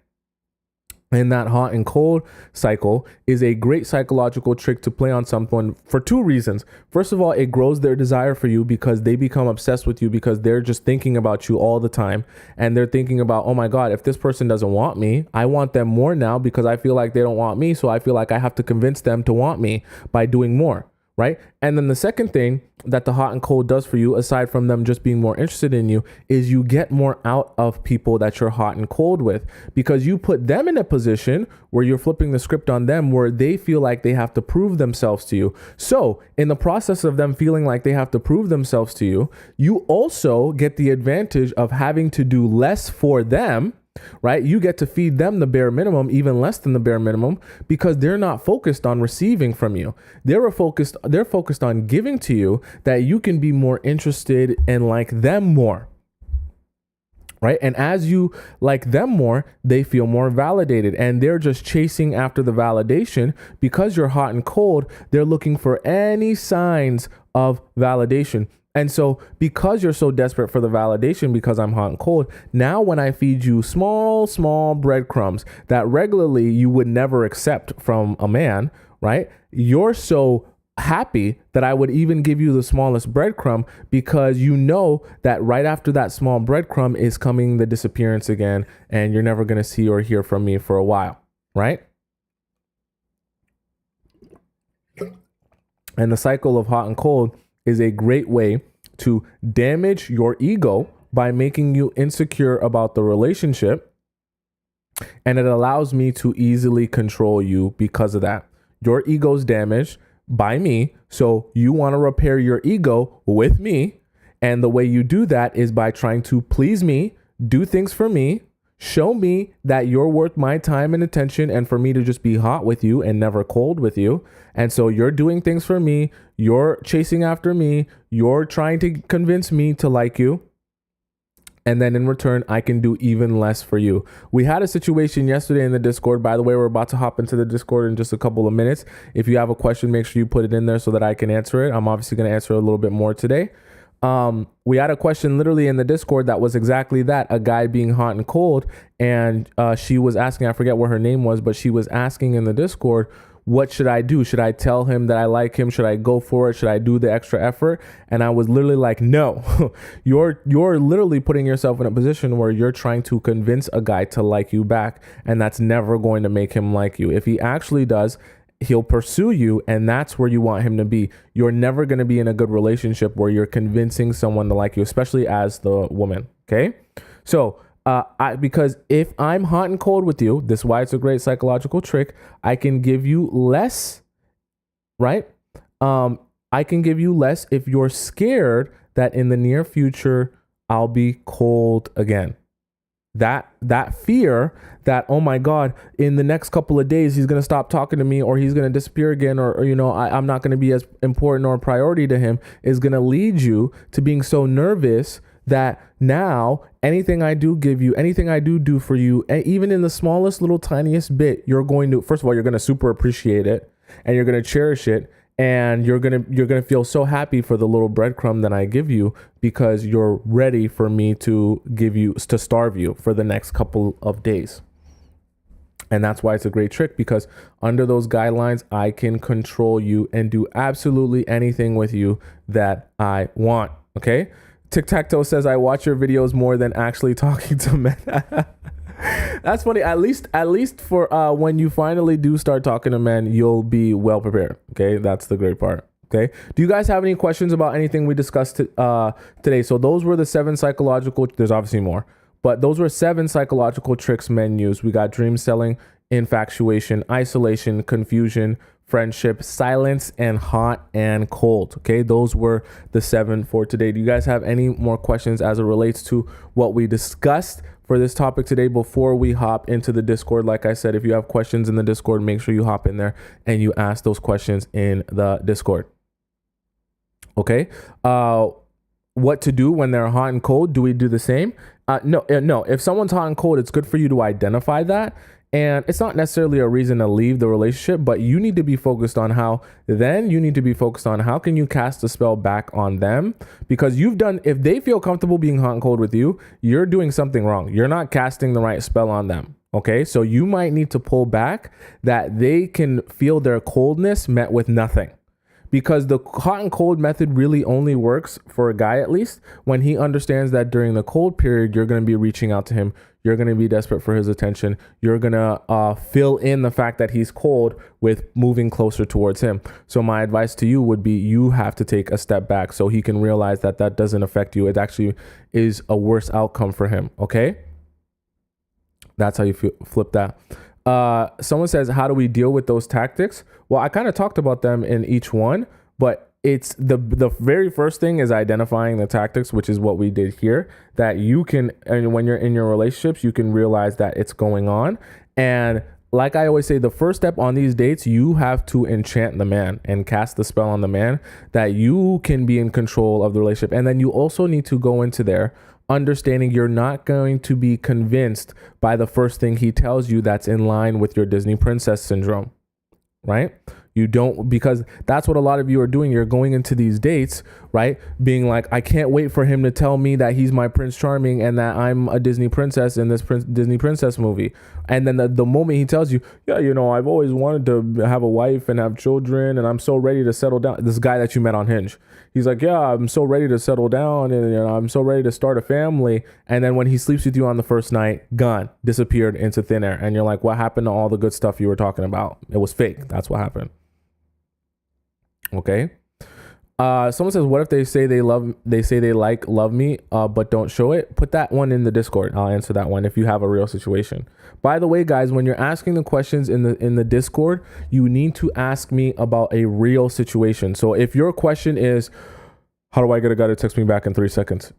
[SPEAKER 1] And that hot and cold cycle is a great psychological trick to play on someone for two reasons. First of all, it grows their desire for you because they become obsessed with you because they're just thinking about you all the time. And they're thinking about, oh my God, if this person doesn't want me, I want them more now because I feel like they don't want me. So I feel like I have to convince them to want me by doing more. Right? And then the second thing that the hot and cold does for you, aside from them just being more interested in you, is you get more out of people that you're hot and cold with, because you put them in a position where you're flipping the script on them, where they feel like they have to prove themselves to you. So in the process of them feeling like they have to prove themselves to you, you also get the advantage of having to do less for them. Right? You get to feed them the bare minimum, even less than the bare minimum, because they're not focused on receiving from you. They're focused on giving to you, that you can be more interested and like them more. Right? And as you like them more, they feel more validated, and they're just chasing after the validation. Because you're hot and cold, they're looking for any signs of validation. And so because you're so desperate for the validation, because I'm hot and cold, now when I feed you small breadcrumbs that regularly you would never accept from a man, right? You're so happy that I would even give you the smallest breadcrumb, because you know that right after that small breadcrumb is coming the disappearance again, and you're never going to see or hear from me for a while, right? And the cycle of hot and cold is a great way to damage your ego by making you insecure about the relationship. And it allows me to easily control you because of that. Your ego's damaged by me, so you want to repair your ego with me. And the way you do that is by trying to please me, do things for me, show me that you're worth my time and attention, and for me to just be hot with you and never cold with you. And so you're doing things for me, you're chasing after me, you're trying to convince me to like you. And then in return, I can do even less for you. We had a situation yesterday in the Discord. By the way, we're about to hop into the Discord in just a couple of minutes. If you have a question, make sure you put it in there so that I can answer it. I'm obviously going to answer a little bit more today. We had a question literally in the Discord that was exactly that, a guy being hot and cold. And she was asking, I forget what her name was, but she was asking in the Discord, what should I do? Should I tell him that I like him? Should I go for it? Should I do the extra effort? And I was literally like, no, you're literally putting yourself in a position where you're trying to convince a guy to like you back. And that's never going to make him like you. If he actually does, he'll pursue you, and that's where you want him to be. You're never going to be in a good relationship where you're convincing someone to like you, especially as the woman. Okay. So, because if I'm hot and cold with you, this is why it's a great psychological trick. I can give you less, right? I can give you less if you're scared that in the near future, I'll be cold again. That fear that, oh my God, in the next couple of days, he's going to stop talking to me, or he's going to disappear again, or I'm not going to be as important or a priority to him, is going to lead you to being so nervous that now anything I do give you, anything I do for you, and even in the smallest little tiniest bit, you're going to, first of all, you're going to super appreciate it, and you're going to cherish it. And you're gonna feel so happy for the little breadcrumb that I give you, because you're ready for me to starve you for the next couple of days. And that's why it's a great trick, because under those guidelines, I can control you and do absolutely anything with you that I want. Okay. Tic-tac-toe says, I watch your videos more than actually talking to men. That's funny. At least for when you finally do start talking to men, you'll be well prepared. Okay, that's the great part. Okay, do you guys have any questions about anything we discussed today? So those were the 7 psychological. There's obviously more, but those were 7 psychological tricks men use. We got dream selling, infatuation, isolation, confusion, friendship, silence, and hot and cold. Okay, those were the 7 for today. Do you guys have any more questions as it relates to what we discussed for this topic today before we hop into the Discord? Like I said, if you have questions in the Discord, make sure you hop in there and you ask those questions in the Discord. Okay. What to do when they're hot and cold? Do we do the same? No. If someone's hot and cold, it's good for you to identify that. And it's not necessarily a reason to leave the relationship, but you need to be focused on how can you cast a spell back on them? Because if they feel comfortable being hot and cold with you, you're doing something wrong. You're not casting the right spell on them. Okay. So you might need to pull back that they can feel their coldness met with nothing. Because the hot and cold method really only works for a guy, at least, when he understands that during the cold period, you're going to be reaching out to him. You're going to be desperate for his attention. You're going to fill in the fact that he's cold with moving closer towards him. So my advice to you would be you have to take a step back so he can realize that that doesn't affect you. It actually is a worse outcome for him. Okay? That's how you flip that. Someone says, how do we deal with those tactics? Well, I kind of talked about them in each one, but it's the very first thing is identifying the tactics, which is what we did here, that you can, and when you're in your relationships, you can realize that it's going on. And like I always say, the first step on these dates, you have to enchant the man and cast the spell on the man that you can be in control of the relationship. And then you also need to go into there understanding you're not going to be convinced by the first thing he tells you that's in line with your Disney princess syndrome, right? You don't, because that's what a lot of you are doing. You're going into these dates, right? Being like, I can't wait for him to tell me that he's my Prince Charming and that I'm a Disney princess in this Disney princess movie. And then the moment he tells you, yeah, I've always wanted to have a wife and have children and I'm so ready to settle down. This guy that you met on Hinge, he's like, yeah, I'm so ready to settle down and I'm so ready to start a family. And then when he sleeps with you on the first night, gone, disappeared into thin air. And you're like, what happened to all the good stuff you were talking about? It was fake. That's what happened. Okay. Someone says, what if they say they love me, but don't show it? Put that one in the Discord. I'll answer that one if you have a real situation. By the way, guys, when you're asking the questions in the Discord, you need to ask me about a real situation. So if your question is, how do I get a guy to text me back in 3 seconds?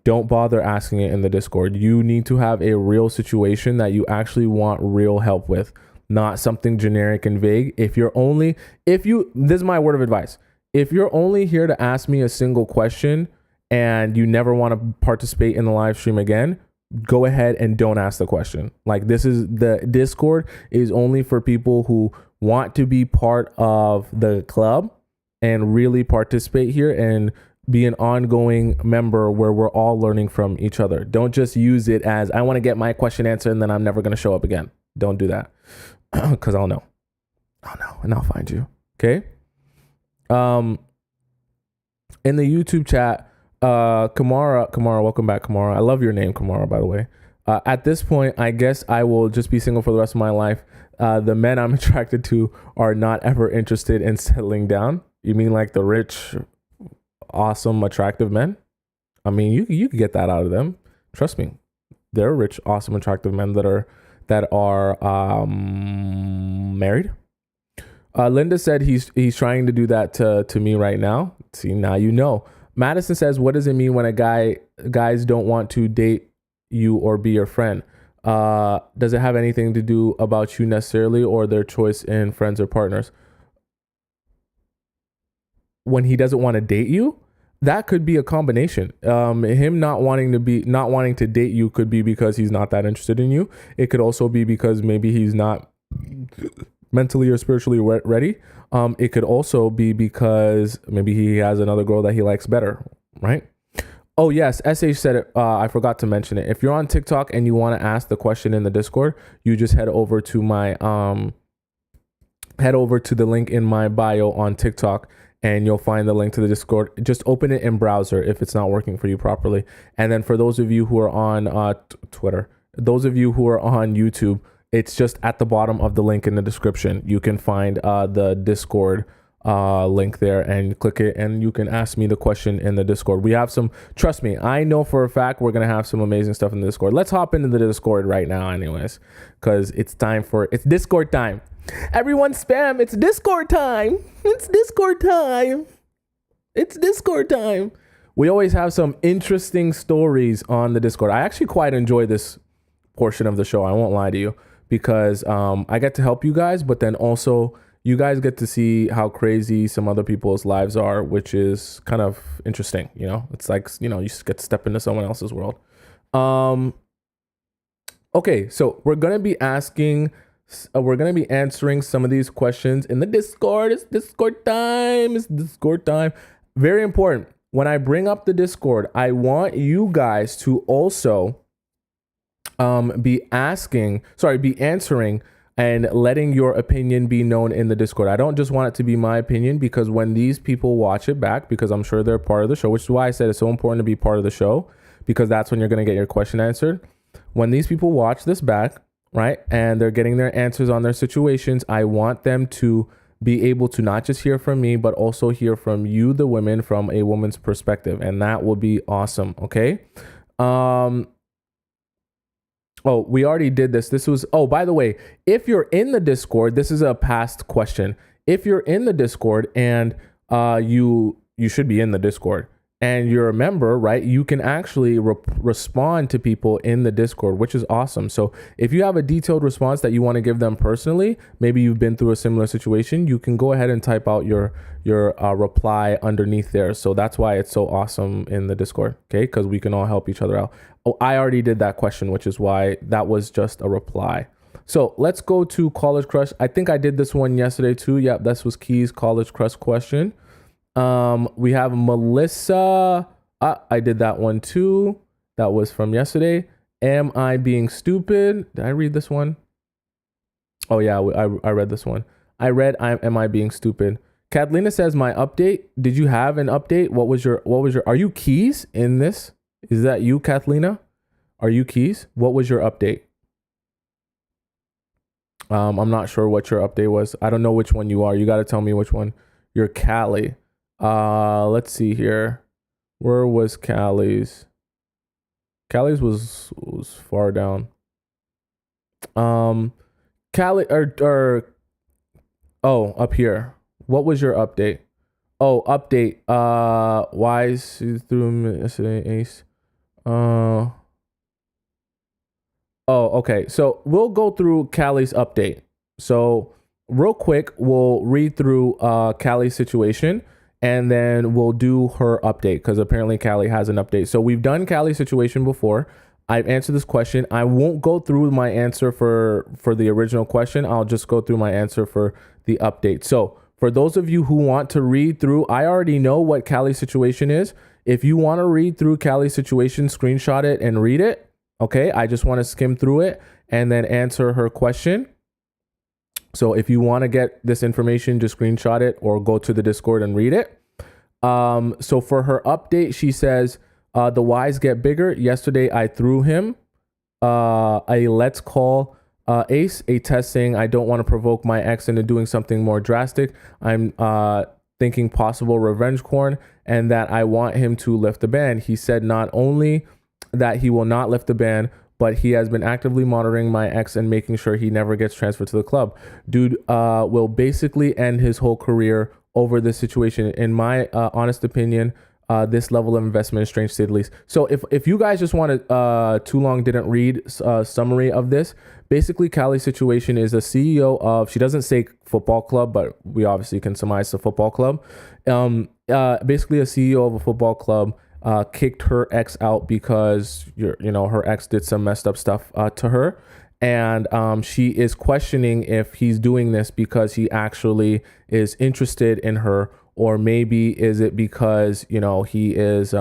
[SPEAKER 1] Don't bother asking it in the Discord. You need to have a real situation that you actually want real help with, not something generic and vague. This is my word of advice. If you're only here to ask me a single question and you never want to participate in the live stream again, go ahead and don't ask the question. Like, the Discord is only for people who want to be part of the club and really participate here and be an ongoing member where we're all learning from each other. Don't just use it as, I want to get my question answered and then I'm never going to show up again. Don't do that. Because I'll know and I'll find you. Okay. In the YouTube chat, Kamara, welcome back, Kamara. I love your name, Kamara, by the way. At this point, I guess I will just be single for the rest of my life. The men I'm attracted to are not ever interested in settling down. You mean like the rich, awesome, attractive men? I mean, you could get that out of them. Trust me. They're rich, awesome, attractive men that are married. Linda said he's trying to do that to me right now. See, now you know. Madison says, what does it mean when guys don't want to date you or be your friend? Does it have anything to do about you necessarily or their choice in friends or partners? When he doesn't want to date you, that could be a combination. Him not wanting to date you could be because he's not that interested in you. It could also be because maybe he's not mentally or spiritually ready. It could also be because maybe he has another girl that he likes better, right? Oh yes, SH said it. I forgot to mention it. If you're on TikTok and you want to ask the question in the Discord, you just head over to the link in my bio on TikTok and you'll find the link to the Discord. Just open it in browser if it's not working for you properly. And then for those of you who are on Twitter, those of you who are on YouTube, it's just at the bottom of the link in the description. You can find the Discord link there and click it, and you can ask me the question in the Discord. We have some, trust me, I know for a fact we're going to have some amazing stuff in the Discord. Let's hop into the Discord right now anyways, because it's Discord time. Everyone spam, it's Discord time. It's Discord time. It's Discord time. We always have some interesting stories on the Discord. I actually quite enjoy this portion of the show. I won't lie to you, because I get to help you guys, but then also you guys get to see how crazy some other people's lives are, which is kind of interesting. You know, it's like, you know, you just get to step into someone else's world. Okay, so we're going to be answering some of these questions in the Discord. It's Discord time. It's Discord time. Very important. When I bring up the Discord, I want you guys to also be answering and letting your opinion be known in the Discord. I don't just want it to be my opinion, because when these people watch it back, because I'm sure they're part of the show, which is why I said it's so important to be part of the show, because that's when you're going to get your question answered. When these people watch this back, right, and they're getting their answers on their situations, I want them to be able to not just hear from me, but also hear from you, the women, from a woman's perspective. And that will be awesome. Okay. Oh, we already did this. By the way, if you're in the Discord, this is a past question. If you're in the Discord and you should be in the Discord and you're a member, right, you can actually respond to people in the Discord, which is awesome. So if you have a detailed response that you want to give them personally, maybe you've been through a similar situation, you can go ahead and type out your reply underneath there. So that's why it's so awesome in the Discord, okay? Because we can all help each other out. Oh, I already did that question, which is why that was just a reply. So let's go to College Crush. I think I did this one yesterday too. Yep, this was Key's College Crush question. We have Melissa. I did that one too. That was from yesterday. Am I being stupid? Did I read this one? Oh yeah, I read this one. Am I being stupid? Catalina says, my update. Did you have an update? What was your, are you Keys in this? Is that you, Catalina? Are you Keys? What was your update? I'm not sure what your update was. I don't know which one you are. You got to tell me which one. You're Callie. Let's see here. Where was Callie's? Callie's was far down. Callie up here. What was your update? Oh, update. Wise through yesterday, Ace. Okay. So we'll go through Callie's update. So real quick, we'll read through Callie's situation, and then we'll do her update, because apparently Callie has an update. So we've done Callie's situation before. I've answered this question. I won't go through my answer for the original question. I'll just go through my answer for the update. So for those of you who want to read through, I already know what Callie's situation is. If you want to read through Callie's situation, screenshot it and read it. Okay, I just want to skim through it and then answer her question. So if you want to get this information, just screenshot it or go to the Discord and read it. So for her update, she says, the Y's get bigger. Yesterday, I threw him a let's call Ace, a test saying I don't want to provoke my ex into doing something more drastic. I'm thinking possible revenge corn, and that I want him to lift the ban. He said not only that he will not lift the ban, but he has been actively monitoring my ex and making sure he never gets transferred to the club. Dude will basically end his whole career over this situation. In my honest opinion, this level of investment is strange to say the least. So if you guys just want to, too long didn't read summary of this, basically Callie's situation is a CEO of, she doesn't say football club, but we obviously can surmise the football club. Basically a CEO of a football club kicked her ex out because her ex did some messed up stuff to her, and she is questioning if he's doing this because he actually is interested in her, or maybe is it because he is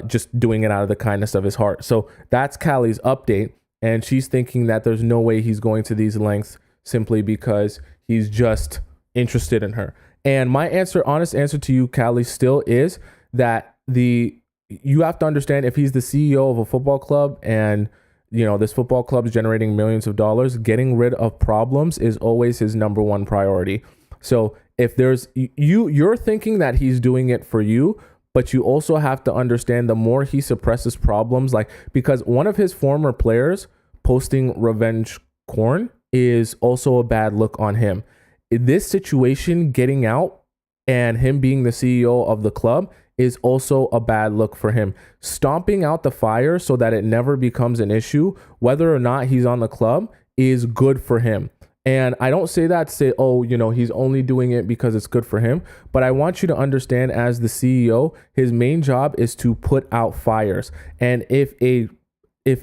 [SPEAKER 1] just doing it out of the kindness of his heart. So that's Callie's update, and she's thinking that there's no way he's going to these lengths simply because he's just interested in her. And my honest answer to you, Callie, still is that you have to understand, if he's the CEO of a football club and this football club is generating millions of dollars, getting rid of problems is always his number one priority. So if there's you're thinking that he's doing it for you, but you also have to understand the more he suppresses problems, like, because one of his former players posting revenge corn is also a bad look on him. In this situation, getting out and him being the CEO of the club is also a bad look for him. Stomping out the fire so that it never becomes an issue, whether or not he's on the club, is good for him. And I don't say that to say, oh, he's only doing it because it's good for him. But I want you to understand, as the CEO, his main job is to put out fires. And if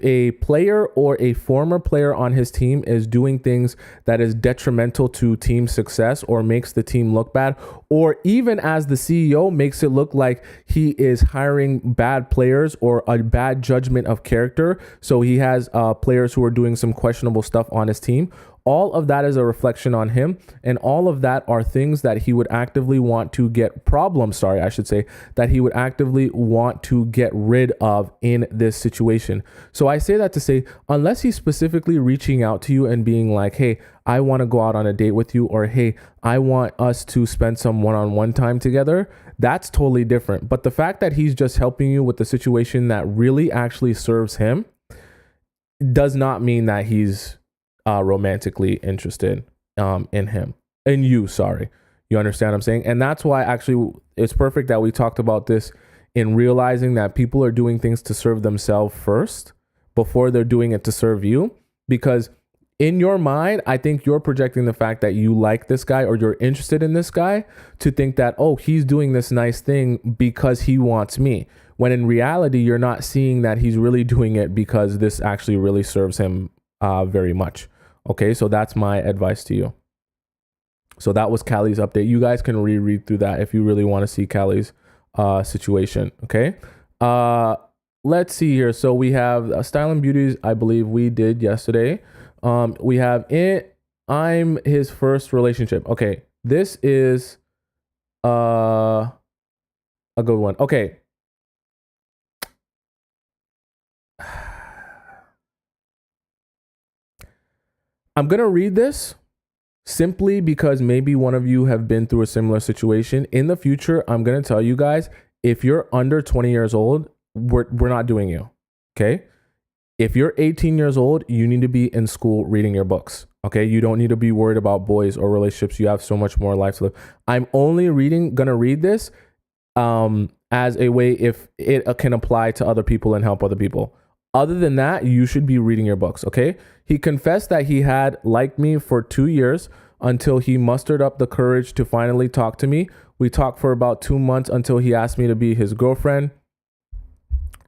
[SPEAKER 1] a player or a former player on his team is doing things that is detrimental to team success or makes the team look bad, or even as the CEO makes it look like he is hiring bad players or a bad judgment of character, so he has players who are doing some questionable stuff on his team, all of that is a reflection on him, and all of that are things that he would actively want to that he would actively want to get rid of in this situation. So I say that to say, unless he's specifically reaching out to you and being like, hey, I want to go out on a date with you, or hey, I want us to spend some one-on-one time together, that's totally different. But the fact that he's just helping you with the situation that really actually serves him does not mean that he's romantically interested in you. Sorry. You understand what I'm saying? And that's why actually it's perfect that we talked about this, in realizing that people are doing things to serve themselves first before they're doing it to serve you. Because in your mind, I think you're projecting the fact that you like this guy or you're interested in this guy to think that, oh, he's doing this nice thing because he wants me. When in reality, you're not seeing that he's really doing it because this actually really serves him very much. Okay, so that's my advice to you. So that was Callie's update. You guys can reread through that if you really want to see Callie's situation. Okay, let's see here. So we have Style and Beauties, I believe we did yesterday. We have I'm his first relationship. Okay, this is a good one. Okay. I'm going to read this simply because maybe one of you have been through a similar situation. In the future, I'm going to tell you guys, if you're under 20 years old, we're not doing you. Okay. If you're 18 years old, you need to be in school reading your books. Okay. You don't need to be worried about boys or relationships. You have so much more life to live. I'm only going to read this as a way if it can apply to other people and help other people. Other than that, you should be reading your books, okay? He confessed that he had liked me for 2 years until he mustered up the courage to finally talk to me. We talked for about 2 months until he asked me to be his girlfriend.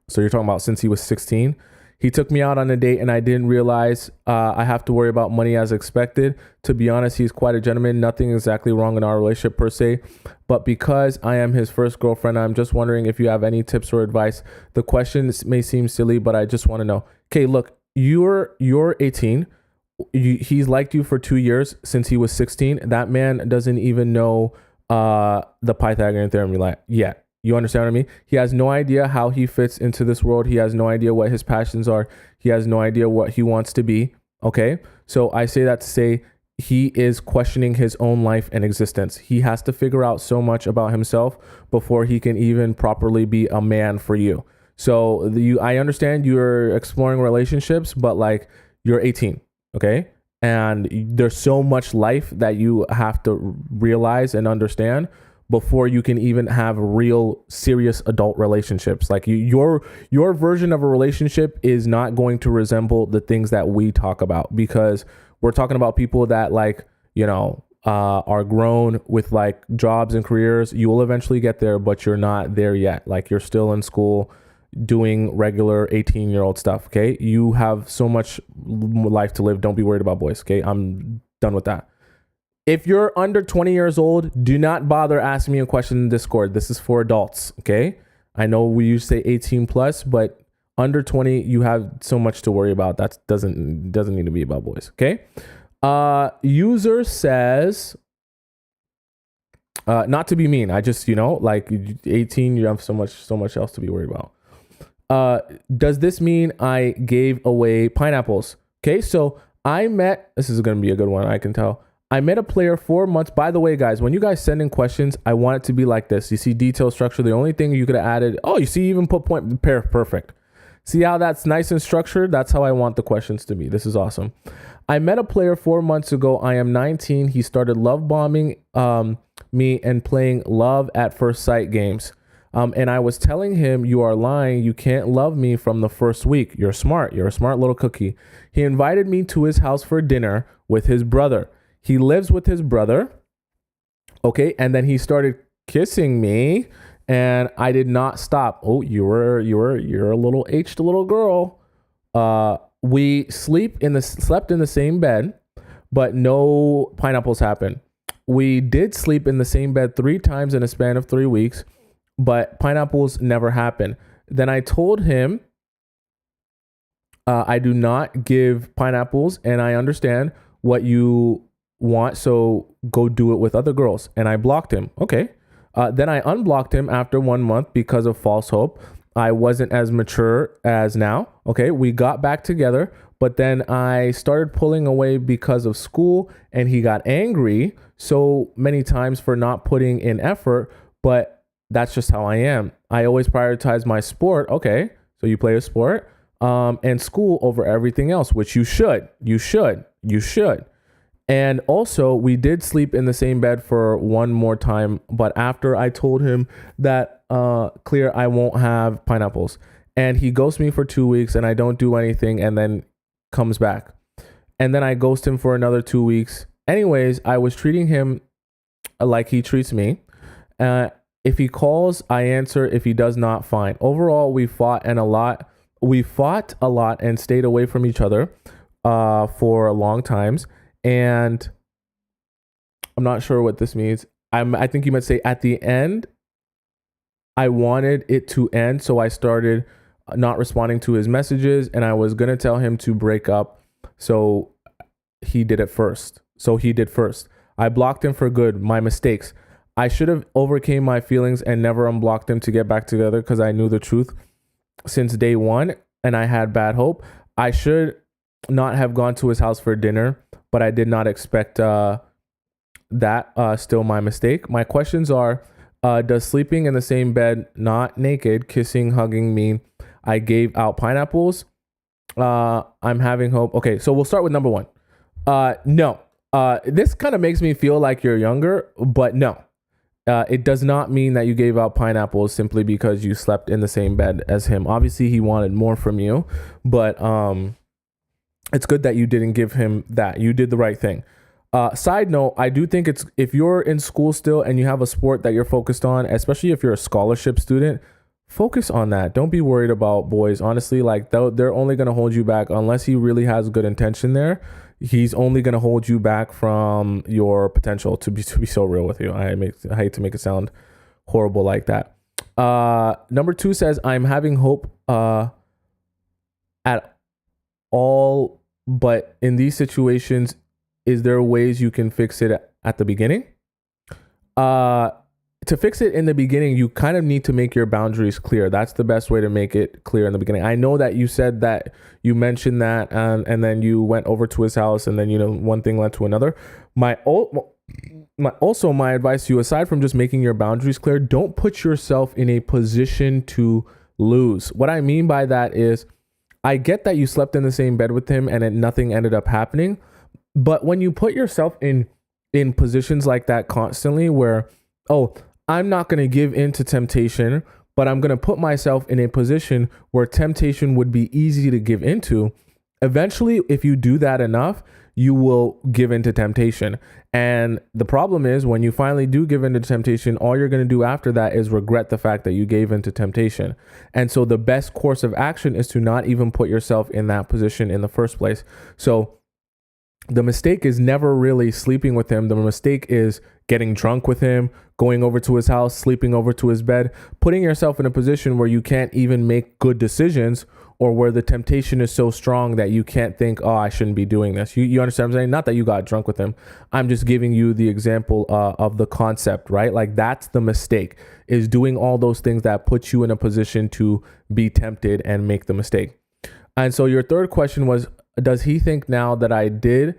[SPEAKER 1] So you're talking about since he was 16. He took me out on a date and I didn't realize I have to worry about money as expected. To be honest, he's quite a gentleman. Nothing exactly wrong in our relationship per se. But because I am his first girlfriend, I'm just wondering if you have any tips or advice. The question may seem silly, but I just want to know. Okay, look, you're 18. He's liked you for 2 years since he was 16. That man doesn't even know the Pythagorean theorem yet. You understand what I mean? He has no idea how he fits into this world. He has no idea what his passions are. He has no idea what he wants to be. Okay. So I say that to say he is questioning his own life and existence. He has to figure out so much about himself before he can even properly be a man for you. So I understand you're exploring relationships, but like, you're 18. Okay. And there's so much life that you have to realize and understand before you can even have real serious adult relationships. Like your version of a relationship is not going to resemble the things that we talk about, because we're talking about people that are grown with like jobs and careers. You will eventually get there, but you're not there yet. Like, you're still in school doing regular 18-year-old stuff. Okay. You have so much life to live. Don't be worried about boys. Okay. I'm done with that. If you're under 20 years old, do not bother asking me a question in Discord. This is for adults, okay? I know we used to say 18 plus, but under 20, you have so much to worry about. That doesn't need to be about boys, okay? User says, not to be mean. I just, like 18, you have so much else to be worried about. Does this mean I gave away pineapples? Okay, so this is going to be a good one, I can tell. I met a player 4 months. By the way, guys, when you guys send in questions, I want it to be like this. You see detail structure. The only thing you could have added, oh, you see even put point pair. Perfect. See how that's nice and structured? That's how I want the questions to be. This is awesome. I met a player 4 months ago. I am 19. He started love bombing me and playing love at first sight games. And I was telling him, you are lying. You can't love me from the first week. You're smart. You're a smart little cookie. He invited me to his house for dinner with his brother. He lives with his brother. Okay. And then he started kissing me and I did not stop. Oh, you're a little little girl. We slept in the same bed, but no pineapples happened. We did sleep in the same bed 3 times in a span of 3 weeks, but pineapples never happened. Then I told him, I do not give pineapples and I understand what you want. So go do it with other girls. And I blocked him. Okay. Then I unblocked him after 1 month because of false hope. I wasn't as mature as now. Okay. We got back together, but then I started pulling away because of school and he got angry so many times for not putting in effort, but that's just how I am. I always prioritize my sport. Okay. So you play a sport, and school over everything else, which you should. And also we did sleep in the same bed for one more time, but after I told him that, clear, I won't have pineapples, and he ghosts me for 2 weeks and I don't do anything and then comes back. And then I ghost him for another 2 weeks. Anyways, I was treating him like he treats me. If he calls, I answer. If he does not, fine. Overall, we fought a lot and stayed away from each other for long times. And I'm not sure what this means. I think you might say at the end, I wanted it to end. So I started not responding to his messages and I was going to tell him to break up. So he did it first. I blocked him for good. My mistakes. I should have overcame my feelings and never unblocked him to get back together because I knew the truth since day one and I had bad hope. I should not have gone to his house for dinner, but I did not expect that. Still my mistake. My questions are, does sleeping in the same bed, not naked, kissing, hugging mean I gave out pineapples? I'm having hope. Okay, so we'll start with number 1. No. This kind of makes me feel like you're younger, but no. It does not mean that you gave out pineapples simply because you slept in the same bed as him. Obviously, he wanted more from you, but it's good that you didn't give him that. You did the right thing. Side note, I do think if you're in school still and you have a sport that you're focused on, especially if you're a scholarship student, focus on that. Don't be worried about boys. Honestly, like they're only going to hold you back unless he really has good intention there. He's only going to hold you back from your potential, to be so real with you. I hate to make it sound horrible like that. Number 2 says, I'm having hope at all, but in these situations, is there ways you can fix it at the beginning? To fix it in the beginning, you kind of need to make your boundaries clear. That's the best way to make it clear in the beginning. I know that you said that you mentioned that, and then you went over to his house, and then one thing led to another. My advice to you, aside from just making your boundaries clear, don't put yourself in a position to lose. What I mean by that is, I get that you slept in the same bed with him and nothing ended up happening, but when you put yourself in positions like that constantly, where I'm not going to give in to temptation, but I'm going to put myself in a position where temptation would be easy to give into. Eventually, if you do that enough, you will give into temptation. And the problem is, when you finally do give into temptation, all you're going to do after that is regret the fact that you gave into temptation. And so the best course of action is to not even put yourself in that position in the first place. So the mistake is never really sleeping with him. The mistake is getting drunk with him, going over to his house, sleeping over to his bed, putting yourself in a position where you can't even make good decisions, or where the temptation is so strong that you can't think, I shouldn't be doing this. You understand what I'm saying? Not that you got drunk with him. I'm just giving you the example of the concept, right? Like, that's the mistake, is doing all those things that put you in a position to be tempted and make the mistake. And so your third question was, does he think now that I did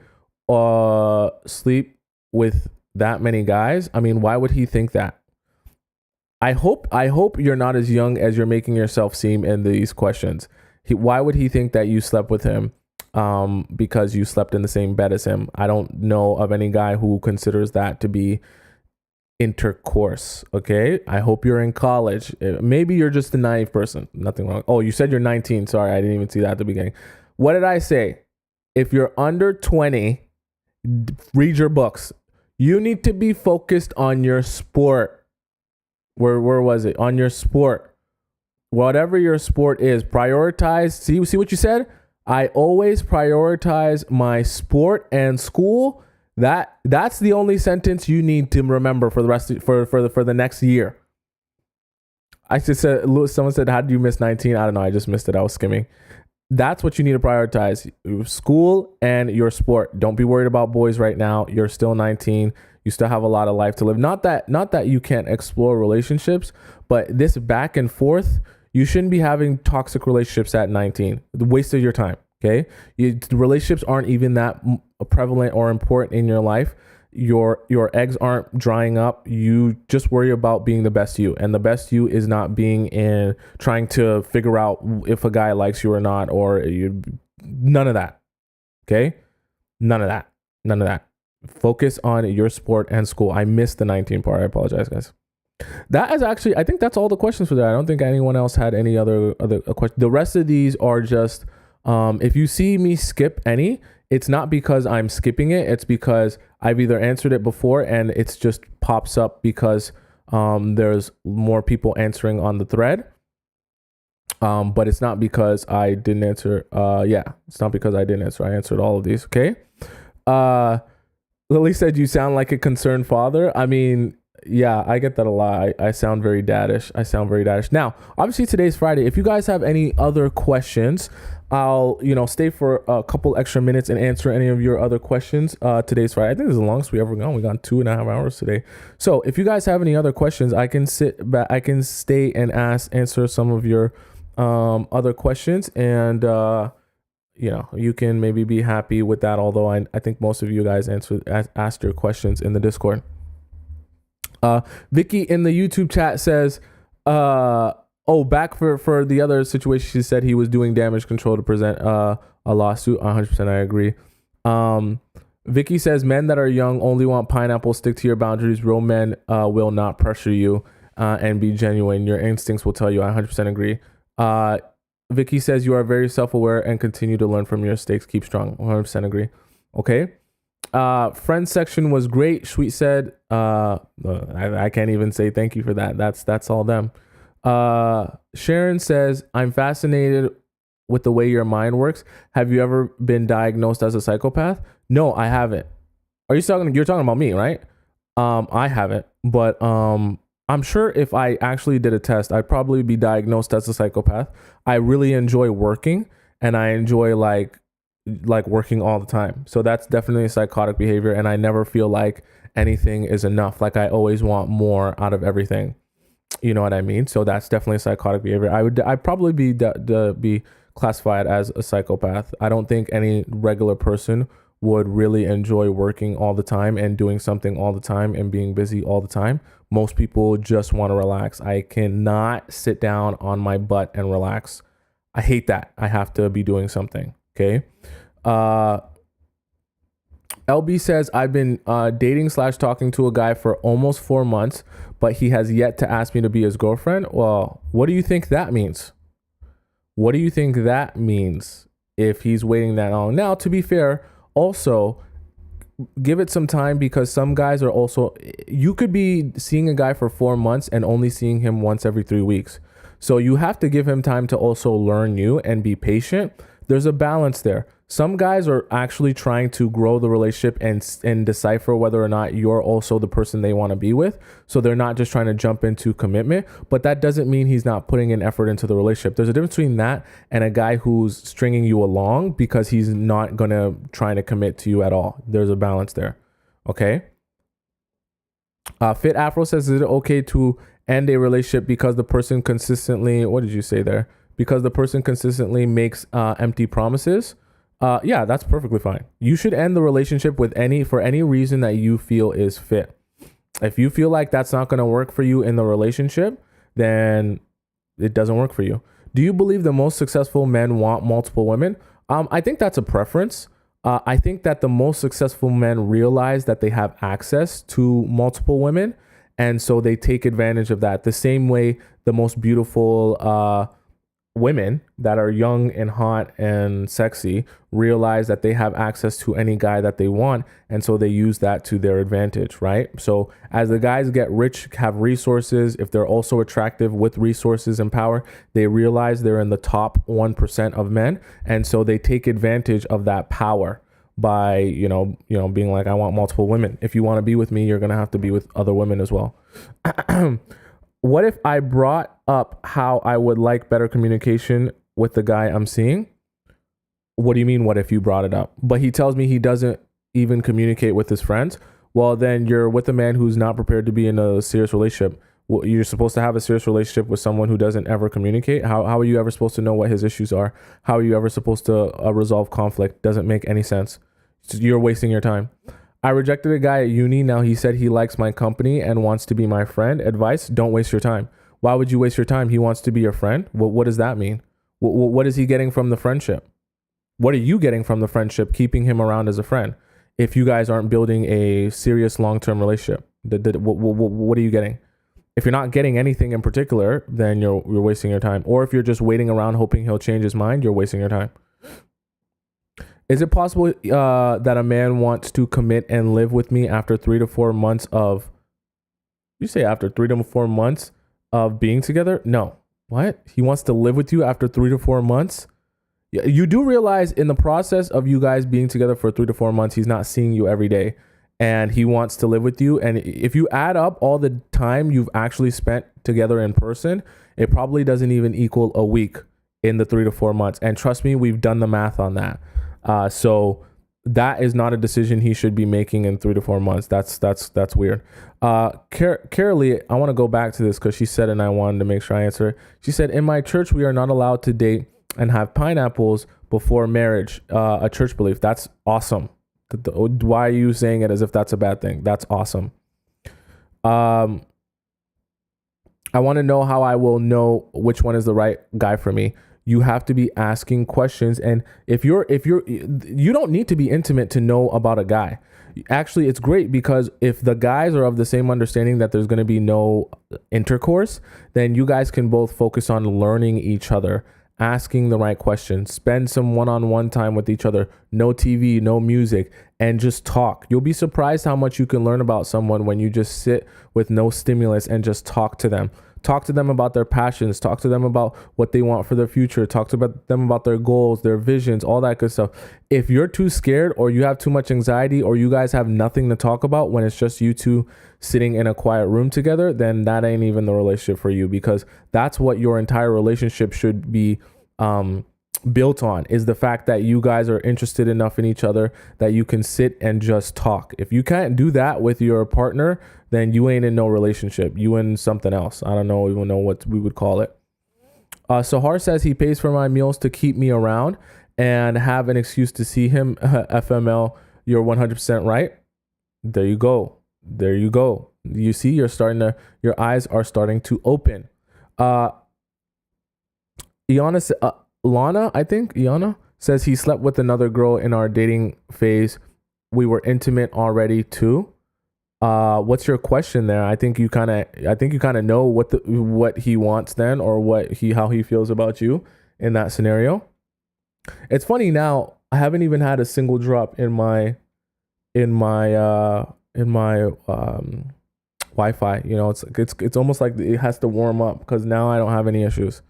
[SPEAKER 1] sleep with that many guys. I mean, why would he think that? I hope you're not as young as you're making yourself seem in these questions. Why would he think that you slept with him because you slept in the same bed as him? I don't know of any guy who considers that to be intercourse. Okay, I hope you're in college. Maybe you're just a naive person. Nothing wrong. Oh, you said you're 19. Sorry, I didn't even see that at the beginning. What did I say? If you're under 20, read your books. You need to be focused on your sport. Where was it? On your sport. Whatever your sport is, prioritize. See what you said? I always prioritize my sport and school. That's the only sentence you need to remember for the rest of, for the next year. I just said, someone said, how did you miss 19? I don't know. I just missed it. I was skimming. That's what you need to prioritize: school and your sport. Don't be worried about boys right now. You're still 19. You still have a lot of life to live. Not that you can't explore relationships, but this back and forth, you shouldn't be having toxic relationships at 19. The waste of your time. Okay. Relationships aren't even that prevalent or important in your life. Your eggs aren't drying up. You just worry about being the best you, and the best you is not being in trying to figure out if a guy likes you or not, or none of that. Okay. None of that. Focus on your sport and school. I missed the 19 part. I apologize, guys. That is actually, I think that's all the questions for that. I don't think anyone else had any other questions. The rest of these are just, if you see me skip any, it's not because I'm skipping it. It's because I've either answered it before and it's just pops up because there's more people answering on the thread. But it's not because I didn't answer. It's not because I didn't answer. I answered all of these. Okay. Lily said, you sound like a concerned father. I mean, yeah, I get that a lot. I sound very daddish. Now, obviously today's Friday. If you guys have any other questions, I'll, stay for a couple extra minutes and answer any of your other questions. Today's Friday. I think this is the longest we ever gone. We got 2.5 hours today. So if you guys have any other questions, I can sit back. I can stay and answer some of your other questions, and you can maybe be happy with that. Although I think most of you guys asked your questions in the Discord. Vicky in the YouTube chat says, back for the other situation, she said he was doing damage control to present a lawsuit. 100% I agree. Vicky says, men that are young only want pineapple. Stick to your boundaries. Real men will not pressure you and be genuine. Your instincts will tell you. I 100% agree. Vicky says, you are very self-aware and continue to learn from your mistakes. Keep strong. 100% agree. Okay. Friends section was great. Sweet said, I can't even say thank you for that. That's all them. Sharon says, I'm fascinated with the way your mind works. Have you ever been diagnosed as a psychopath? No, I haven't. You're talking about me, right? I haven't, but, I'm sure if I actually did a test, I'd probably be diagnosed as a psychopath. I really enjoy working, and I enjoy like working all the time. So that's definitely a psychotic behavior, and I never feel like anything is enough. Like I always want more out of everything. You know what I mean? So that's definitely a psychotic behavior. I'd probably be classified as a psychopath. I don't think any regular person would really enjoy working all the time and doing something all the time and being busy all the time. Most people just want to relax. I cannot sit down on my butt and relax. I hate that. I have to be doing something. Okay. LB says, I've been dating/talking to a guy for almost 4 months, but he has yet to ask me to be his girlfriend. Well, what do you think that means? What do you think that means if he's waiting that long? Now, to be fair, also give it some time, because some guys are also, you could be seeing a guy for 4 months and only seeing him once every 3 weeks. So you have to give him time to also learn you and be patient. There's a balance there. Some guys are actually trying to grow the relationship and decipher whether or not you're also the person they want to be with. So they're not just trying to jump into commitment, but that doesn't mean he's not putting in effort into the relationship. There's a difference between that and a guy who's stringing you along because he's not going to try to commit to you at all. There's a balance there. Okay. Fit Afro says, is it okay to end a relationship because the person consistently, what did you say there? Because the person consistently makes empty promises. Yeah, that's perfectly fine. You should end the relationship with for any reason that you feel is fit. If you feel like that's not going to work for you in the relationship, then it doesn't work for you. Do you believe the most successful men want multiple women? I think that's a preference. I think that the most successful men realize that they have access to multiple women, and so they take advantage of that. The same way the most beautiful women that are young and hot and sexy realize that they have access to any guy that they want, and so they use that to their advantage, right? So as the guys get rich, have resources, if they're also attractive with resources and power, they realize they're in the top 1% of men, and so they take advantage of that power by being like, I want multiple women. If you want to be with me, you're going to have to be with other women as well. What if I brought up how I would like better communication with the guy I'm seeing? What do you mean, what if you brought it up? But he tells me he doesn't even communicate with his friends. Well, then you're with a man who's not prepared to be in a serious relationship. Well, you're supposed to have a serious relationship with someone who doesn't ever communicate. How are you ever supposed to know what his issues are? How are you ever supposed to resolve conflict? Doesn't make any sense. You're wasting your time. I rejected a guy at uni. Now he said he likes my company and wants to be my friend. Advice: don't waste your time. Why would you waste your time? He wants to be your friend. What does that mean? What is he getting from the friendship? What are you getting from the friendship, keeping him around as a friend, if you guys aren't building a serious long-term relationship? What are you getting? If you're not getting anything in particular, then you're wasting your time. Or if you're just waiting around hoping he'll change his mind, you're wasting your time. Is it possible that a man wants to commit and live with me after 3 to 4 months of, you say after 3 to 4 months of being together? No. What? He wants to live with you after 3 to 4 months? You do realize in the process of you guys being together for 3 to 4 months, he's not seeing you every day and he wants to live with you. And if you add up all the time you've actually spent together in person, it probably doesn't even equal a week in the 3 to 4 months. And trust me, we've done the math on that. So that is not a decision he should be making in 3 to 4 months. That's weird. Carolee, I want to go back to this because she said, and I wanted to make sure I answer it. She said, in my church, we are not allowed to date and have pineapples before marriage, a church belief. That's awesome. Why are you saying it as if that's a bad thing? That's awesome. I want to know how I will know which one is the right guy for me. You have to be asking questions. And you don't need to be intimate to know about a guy. Actually, it's great because if the guys are of the same understanding that there's going to be no intercourse, then you guys can both focus on learning each other, asking the right questions, spend some one-on-one time with each other, no TV, no music, and just talk. You'll be surprised how much you can learn about someone when you just sit with no stimulus and just talk to them. Talk to them about their passions. Talk to them about what they want for their future. Talk to them about their goals, their visions, all that good stuff. If you're too scared or you have too much anxiety or you guys have nothing to talk about when it's just you two sitting in a quiet room together, then that ain't even the relationship for you, because that's what your entire relationship should be built on, is the fact that you guys are interested enough in each other that you can sit and just talk. If you can't do that with your partner, then you ain't in no relationship. You in something else. I don't know even know what we would call it. Sahar says he pays for my meals to keep me around and have an excuse to see him. FML, you're 100% right. There you go. There you go. You see, your eyes are starting to open. Iana says he slept with another girl in our dating phase. We were intimate already too. What's your question there? I think you kind of know what he wants then, or how he feels about you in that scenario. It's funny now, I haven't even had a single drop in my Wi-Fi. You know, it's almost like it has to warm up because now I don't have any issues.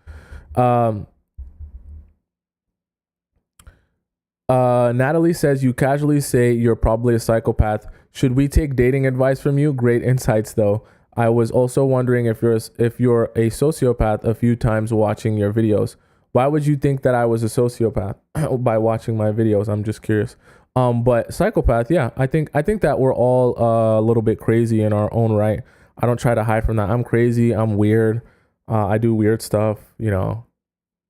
[SPEAKER 1] Natalie says you casually say you're probably a psychopath. Should we take dating advice from you? Great insights though. I was also wondering if you're a sociopath a few times watching your videos. Why would you think that I was a sociopath by watching my videos? I'm just curious. But psychopath, yeah, I think that we're all a little bit crazy in our own right. I don't try to hide from that. I'm crazy. I'm weird. I do weird stuff. You know,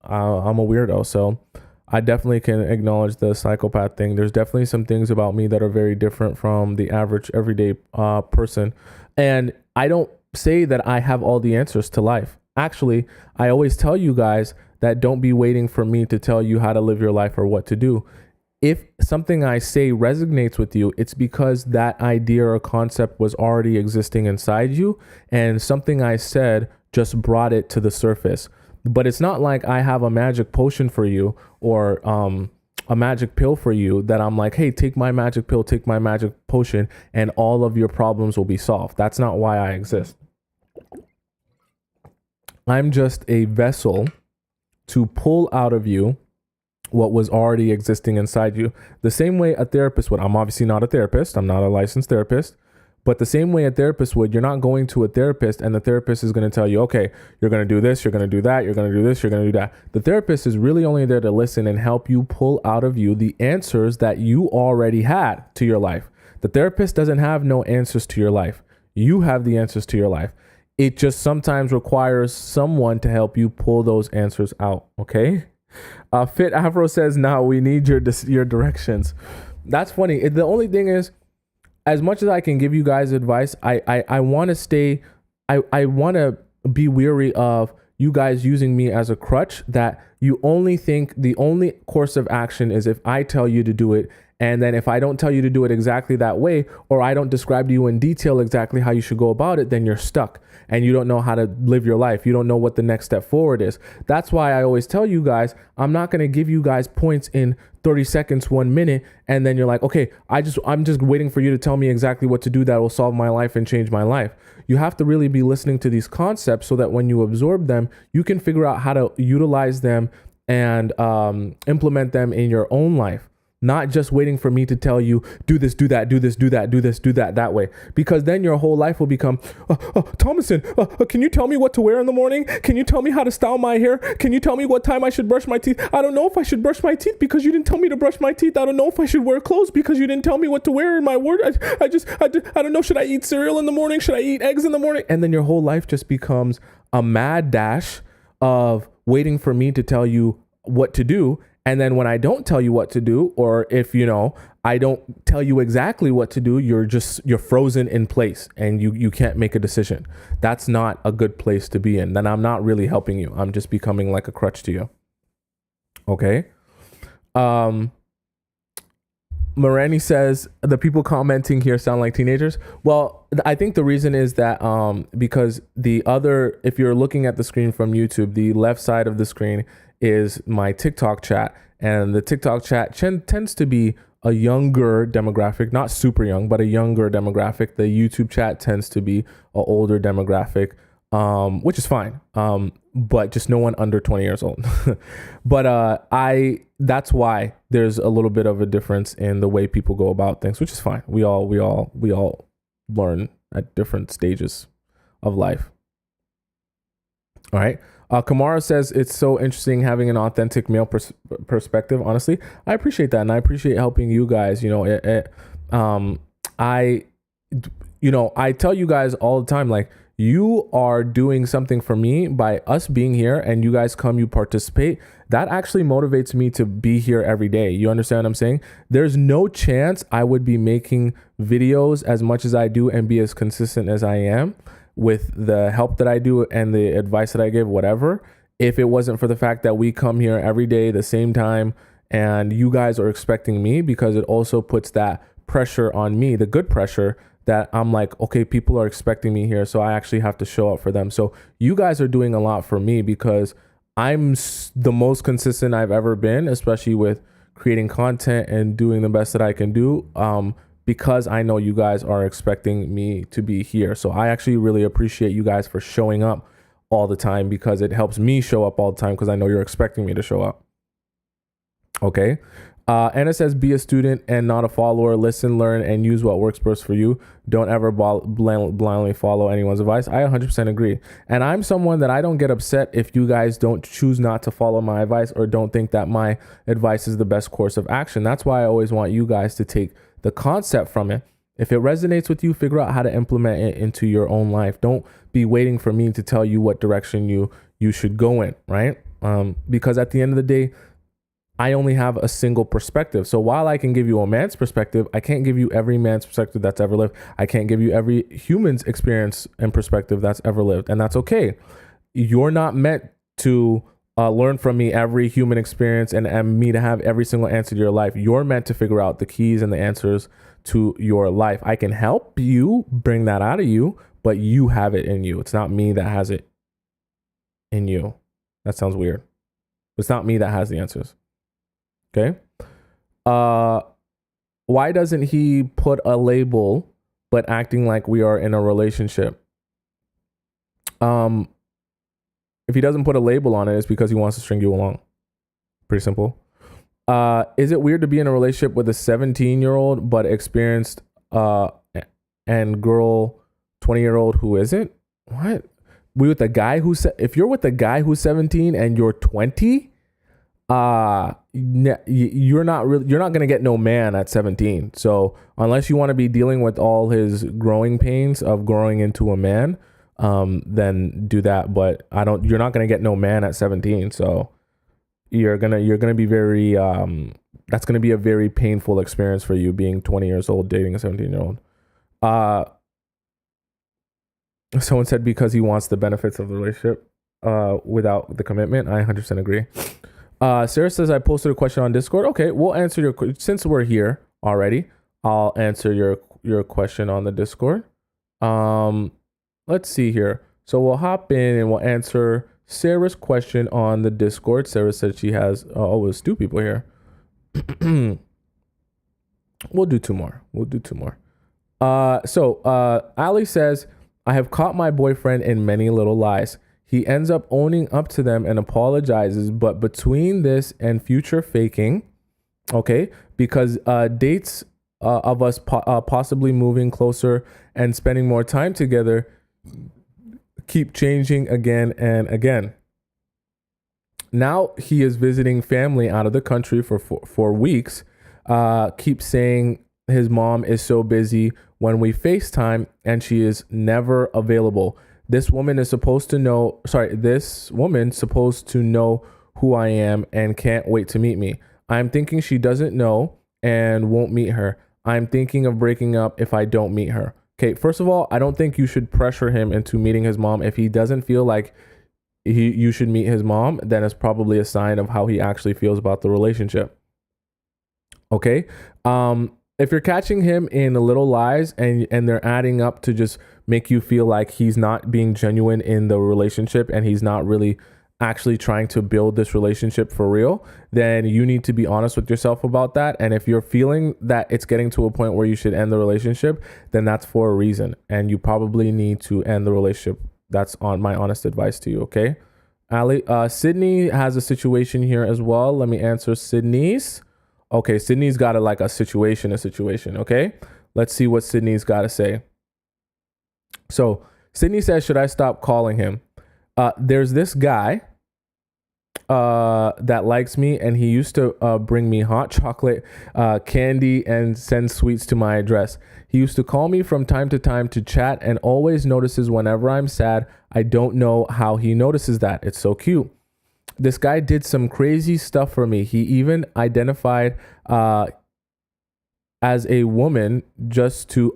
[SPEAKER 1] I'm a weirdo. So I definitely can acknowledge the psychopath thing. There's definitely some things about me that are very different from the average everyday person. And I don't say that I have all the answers to life. Actually, I always tell you guys that don't be waiting for me to tell you how to live your life or what to do. If something I say resonates with you, it's because that idea or concept was already existing inside you, and something I said just brought it to the surface. But it's not like I have a magic potion for you or a magic pill for you that I'm like, hey, take my magic pill, take my magic potion, and all of your problems will be solved. That's not why I exist. I'm just a vessel to pull out of you what was already existing inside you. The same way a therapist would. I'm obviously not a therapist. I'm not a licensed therapist. But the same way a therapist would, you're not going to a therapist and the therapist is going to tell you, okay, you're going to do this, you're going to do that, you're going to do this, you're going to do that. The therapist is really only there to listen and help you pull out of you the answers that you already had to your life. The therapist doesn't have no answers to your life. You have the answers to your life. It just sometimes requires someone to help you pull those answers out. Okay. Fit Afro says, "Now we need your directions." That's funny. The only thing is, as much as I can give you guys advice, I want to stay. I want to be weary of you guys using me as a crutch. That you only think the only course of action is if I tell you to do it. And then if I don't tell you to do it exactly that way, or I don't describe to you in detail exactly how you should go about it, then you're stuck and you don't know how to live your life. You don't know what the next step forward is. That's why I always tell you guys, I'm not going to give you guys points in 30 seconds, 1 minute. And then you're like, okay, I'm just waiting for you to tell me exactly what to do that will solve my life and change my life. You have to really be listening to these concepts so that when you absorb them, you can figure out how to utilize them and implement them in your own life. Not just waiting for me to tell you, do this, do that, do this, do that, do this, do that way. Because then your whole life will become, Tomisin, can you tell me what to wear in the morning? Can you tell me how to style my hair? Can you tell me what time I should brush my teeth? I don't know if I should brush my teeth because you didn't tell me to brush my teeth. I don't know if I should wear clothes because you didn't tell me what to wear in my word. I don't know. Should I eat cereal in the morning? Should I eat eggs in the morning? And then your whole life just becomes a mad dash of waiting for me to tell you what to do. And then when I don't tell you what to do, or if, I don't tell you exactly what to do, you're frozen in place and you can't make a decision. That's not a good place to be in. Then I'm not really helping you. I'm just becoming like a crutch to you. Okay. Morani says the people commenting here sound like teenagers. Well, I think the reason is that because if you're looking at the screen from YouTube, the left side of the screen is my TikTok chat, and the TikTok chat tends to be a younger demographic, not super young, but a younger demographic. The YouTube chat tends to be an older demographic, which is fine. But just no one under 20 years old. But that's why there's a little bit of a difference in the way people go about things, which is fine. We all learn at different stages of life. All right. Kamara says it's so interesting having an authentic male perspective. Honestly, I appreciate that, and I appreciate helping you guys. I tell you guys all the time, like, you are doing something for me by us being here, and you guys you participate. That actually motivates me to be here every day. You understand what I'm saying? There's no chance I would be making videos as much as I do and be as consistent as I am with the help that I do and the advice that I give, whatever, if it wasn't for the fact that we come here every day, the same time, and you guys are expecting me, because it also puts that pressure on me, the good pressure, that I'm like, okay, people are expecting me here, so I actually have to show up for them. So you guys are doing a lot for me, because I'm the most consistent I've ever been, especially with creating content and doing the best that I can do, because I know you guys are expecting me to be here. So I actually really appreciate you guys for showing up all the time, because it helps me show up all the time, because I know you're expecting me to show up. Okay. Anna says, be a student and not a follower. Listen, learn, and use what works best for you. Don't ever blindly follow anyone's advice. I 100% agree. And I'm someone that I don't get upset if you guys don't choose not to follow my advice or don't think that my advice is the best course of action. That's why I always want you guys to take the concept from it. If it resonates with you, figure out how to implement it into your own life. Don't be waiting for me to tell you what direction you should go in, right? Because at the end of the day, I only have a single perspective. So while I can give you a man's perspective, I can't give you every man's perspective that's ever lived. I can't give you every human's experience and perspective that's ever lived. And that's okay. You're not meant to learn from me every human experience and me to have every single answer to your life. You're meant to figure out the keys and the answers to your life. I can help you bring that out of you, but you have it in you. It's not me that has it in you. That sounds weird. It's not me that has the answers. Okay. Why doesn't he put a label but acting like we are in a relationship? If he doesn't put a label on it, it's because he wants to string you along. Pretty simple. Is it weird to be in a relationship with a 17-year-old but experienced and girl 20-year-old who isn't? What? If you're with a guy who's 17 and you're 20, you're not gonna get no man at 17. So unless you want to be dealing with all his growing pains of growing into a man, then do that. But you're not gonna get no man at 17. So you're gonna be very that's gonna be a very painful experience for you, being 20 years old dating a 17-year-old. Someone said because he wants the benefits of the relationship without the commitment. I 100% agree. Sarah says, I posted a question on Discord. Okay, we'll answer your question. Since we're here already, I'll answer your question on the Discord. Let's see here. So we'll hop in and we'll answer Sarah's question on the Discord. Sarah said she has, there's 2 people here. We'll do 2 more. Ali says, I have caught my boyfriend in many little lies. He ends up owning up to them and apologizes, but between this and future faking, okay, because dates of us possibly moving closer and spending more time together keep changing again and again. Now he is visiting family out of the country for weeks, keeps saying his mom is so busy when we FaceTime and she is never available. This woman supposed to know who I am and can't wait to meet me. I'm thinking she doesn't know and won't meet her. I'm thinking of breaking up if I don't meet her. Okay, first of all, I don't think you should pressure him into meeting his mom. If he doesn't feel like you should meet his mom, then it's probably a sign of how he actually feels about the relationship. Okay? If you're catching him in little lies and they're adding up to just make you feel like he's not being genuine in the relationship and he's not really actually trying to build this relationship for real, then you need to be honest with yourself about that. And if you're feeling that it's getting to a point where you should end the relationship, then that's for a reason. And you probably need to end the relationship. That's on my honest advice to you, okay? Ali, Sydney has a situation here as well. Let me answer Sydney's. Okay, Sydney's got a situation, okay? Let's see what Sydney's got to say. So Sydney says, should I stop calling him? There's this guy that likes me, and he used to bring me hot chocolate, candy, and send sweets to my address. He used to call me from time to time to chat and always notices whenever I'm sad. I don't know how he notices that. It's so cute. This guy did some crazy stuff for me. He even identified as a woman just to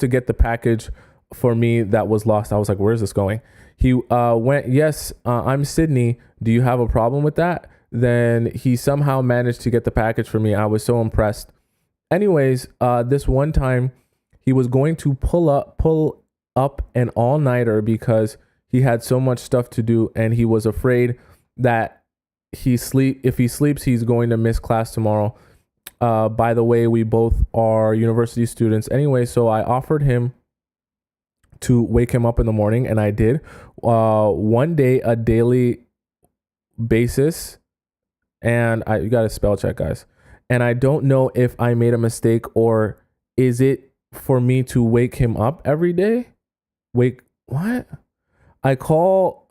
[SPEAKER 1] get the package for me that was lost. I was like, where's this going? He went, yes, I'm Sydney. Do you have a problem with that? Then he somehow managed to get the package for me. I was so impressed. Anyways, this one time he was going to pull up an all-nighter because he had so much stuff to do, and he was afraid that if he sleeps, he's going to miss class tomorrow. By the way, we both are university students. Anyway, so I offered him to wake him up in the morning, and I did. One day, a daily basis, and you got to spell check, guys. And I don't know if I made a mistake, or is it for me to wake him up every day? What? I call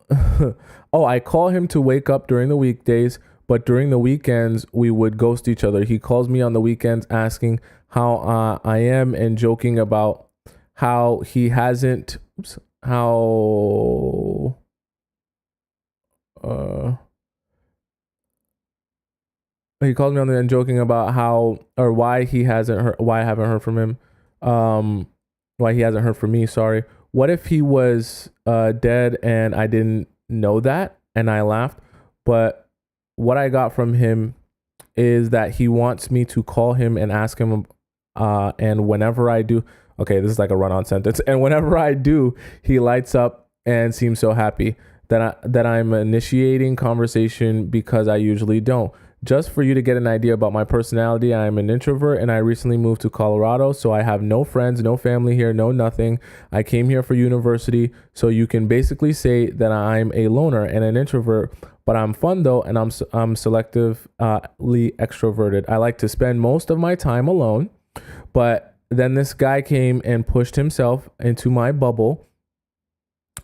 [SPEAKER 1] him to wake up during the weekdays, but during the weekends, we would ghost each other. He calls me on the weekends asking how I am and joking about how he hasn't, he called me on the end joking about how or why he hasn't heard, why I haven't heard from him, why he hasn't heard from me. Sorry. What if he was dead and I didn't know that? And I laughed. But what I got from him is that he wants me to call him and ask him. And whenever I do, okay, this is like a run-on sentence. And whenever I do, he lights up and seems so happy that I'm initiating conversation because I usually don't. Just for you to get an idea about my personality, I am an introvert and I recently moved to Colorado, so I have no friends, no family here, no nothing. I came here for university, so you can basically say that I'm a loner and an introvert, but I'm fun though, and I'm selectively extroverted. I like to spend most of my time alone, but then this guy came and pushed himself into my bubble.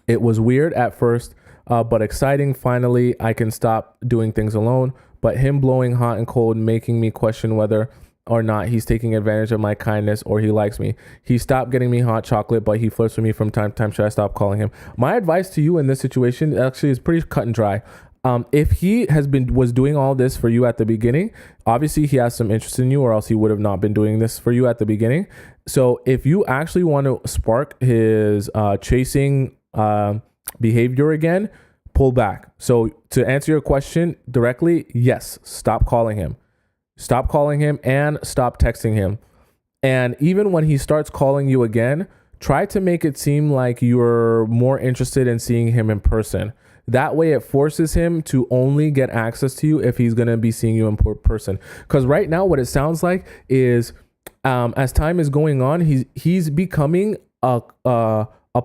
[SPEAKER 1] It was weird at first, but exciting. Finally, I can stop doing things alone. But him blowing hot and cold, making me question whether or not he's taking advantage of my kindness or he likes me. He stopped getting me hot chocolate, but he flirts with me from time to time. Should I stop calling him? My advice to you in this situation actually is pretty cut and dry. If he was doing all this for you at the beginning, obviously he has some interest in you, or else he would have not been doing this for you at the beginning. So if you actually want to spark his chasing behavior again, pull back. So to answer your question directly, yes, stop calling him. Stop calling him and stop texting him. And even when he starts calling you again, try to make it seem like you're more interested in seeing him in person. That way it forces him to only get access to you if he's going to be seeing you in person. Because right now what it sounds like is as time is going on, he's becoming a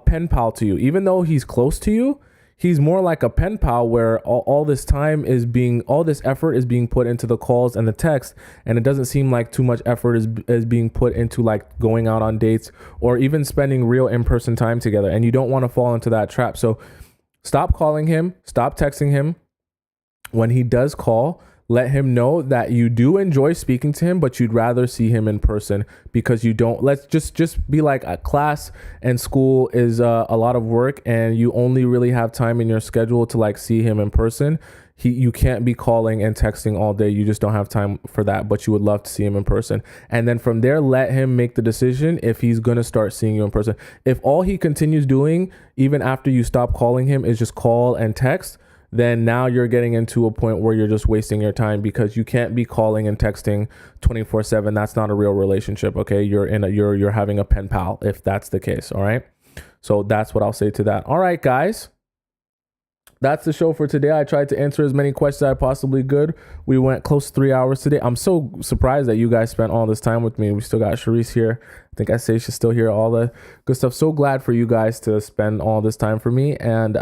[SPEAKER 1] pen pal to you. Even though he's close to you, he's more like a pen pal where all this effort is being put into the calls and the text, and it doesn't seem like too much effort is being put into like going out on dates or even spending real in-person time together. And you don't want to fall into that trap. So stop calling him, stop texting him. When he does call, let him know that you do enjoy speaking to him, but you'd rather see him in person because you don't. Let's just be like a class and school is a lot of work, and you only really have time in your schedule to like see him in person. You can't be calling and texting all day. You just don't have time for that, but you would love to see him in person. And then from there, let him make the decision if he's going to start seeing you in person. If all he continues doing, even after you stop calling him, is just call and text, then now you're getting into a point where you're just wasting your time because you can't be calling and texting 24/7. That's not a real relationship. Okay. You're having a pen pal if that's the case. All right. So that's what I'll say to that. All right, guys. That's the show for today. I tried to answer as many questions as I possibly could. We went close to 3 hours today. I'm so surprised that you guys spent all this time with me. We still got Sharice here. I think I say she's still here. All the good stuff. So glad for you guys to spend all this time for me and,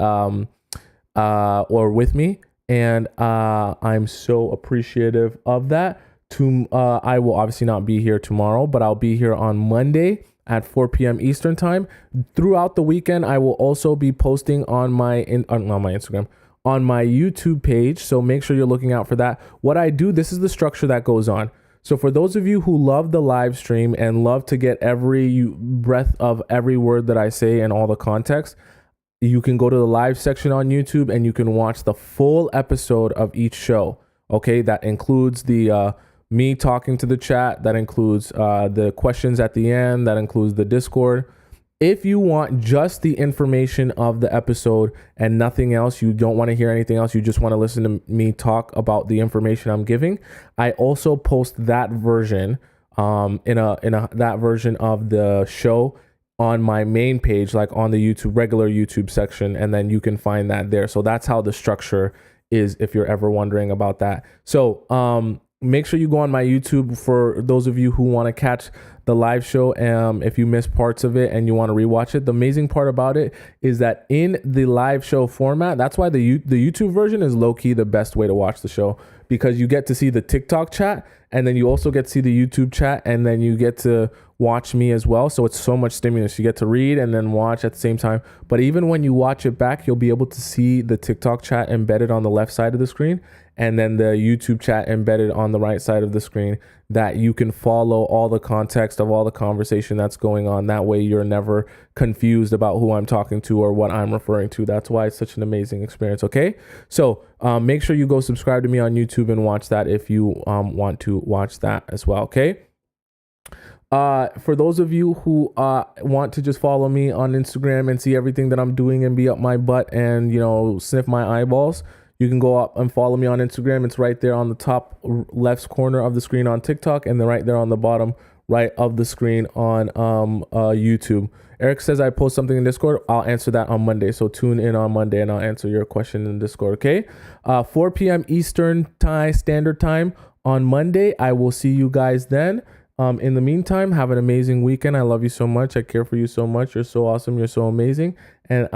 [SPEAKER 1] or with me, and I'm so appreciative of that. I will obviously not be here tomorrow, but I'll be here on Monday at 4 p.m. Eastern time. Throughout the weekend, I will also be posting on my Instagram, on my YouTube page, so make sure you're looking out for that. What I do, this is the structure that goes on. So for those of you who love the live stream and love to get every breath of every word that I say and all the context, you can go to the live section on YouTube and you can watch the full episode of each show. Okay, that includes the me talking to the chat, that includes the questions at the end, that includes the Discord. If you want just the information of the episode and nothing else, you don't want to hear anything else, you just want to listen to me talk about the information I'm giving, I also post that version that version of the show on my main page, like on the regular YouTube section, and then you can find that there. So that's how the structure is, if you're ever wondering about that. So make sure you go on my YouTube for those of you who want to catch the live show. If you miss parts of it and you want to rewatch it, the amazing part about it is that in the live show format, that's why the YouTube version is low key the best way to watch the show, because you get to see the TikTok chat, and then you also get to see the YouTube chat, and then you get to watch me as well. So it's so much stimulus. You get to read and then watch at the same time. But even when you watch it back, you'll be able to see the TikTok chat embedded on the left side of the screen. and then the YouTube chat embedded on the right side of the screen, that you can follow all the context of all the conversation that's going on. That way you're never confused about who I'm talking to or what I'm referring to. That's why it's such an amazing experience. Okay. So make sure you go subscribe to me on YouTube and watch that if you want to watch that as well. Okay. For those of you who want to just follow me on Instagram and see everything that I'm doing and be up my butt and, sniff my eyeballs, you can go up and follow me on Instagram. It's right there on the top left corner of the screen on TikTok, and then right there on the bottom right of the screen on YouTube. Eric says I post something in Discord. I'll answer that on Monday. So tune in on Monday and I'll answer your question in Discord. Okay. 4 p.m. Eastern Standard Time on Monday. I will see you guys then. In the meantime, have an amazing weekend. I love you so much. I care for you so much. You're so awesome. You're so amazing. And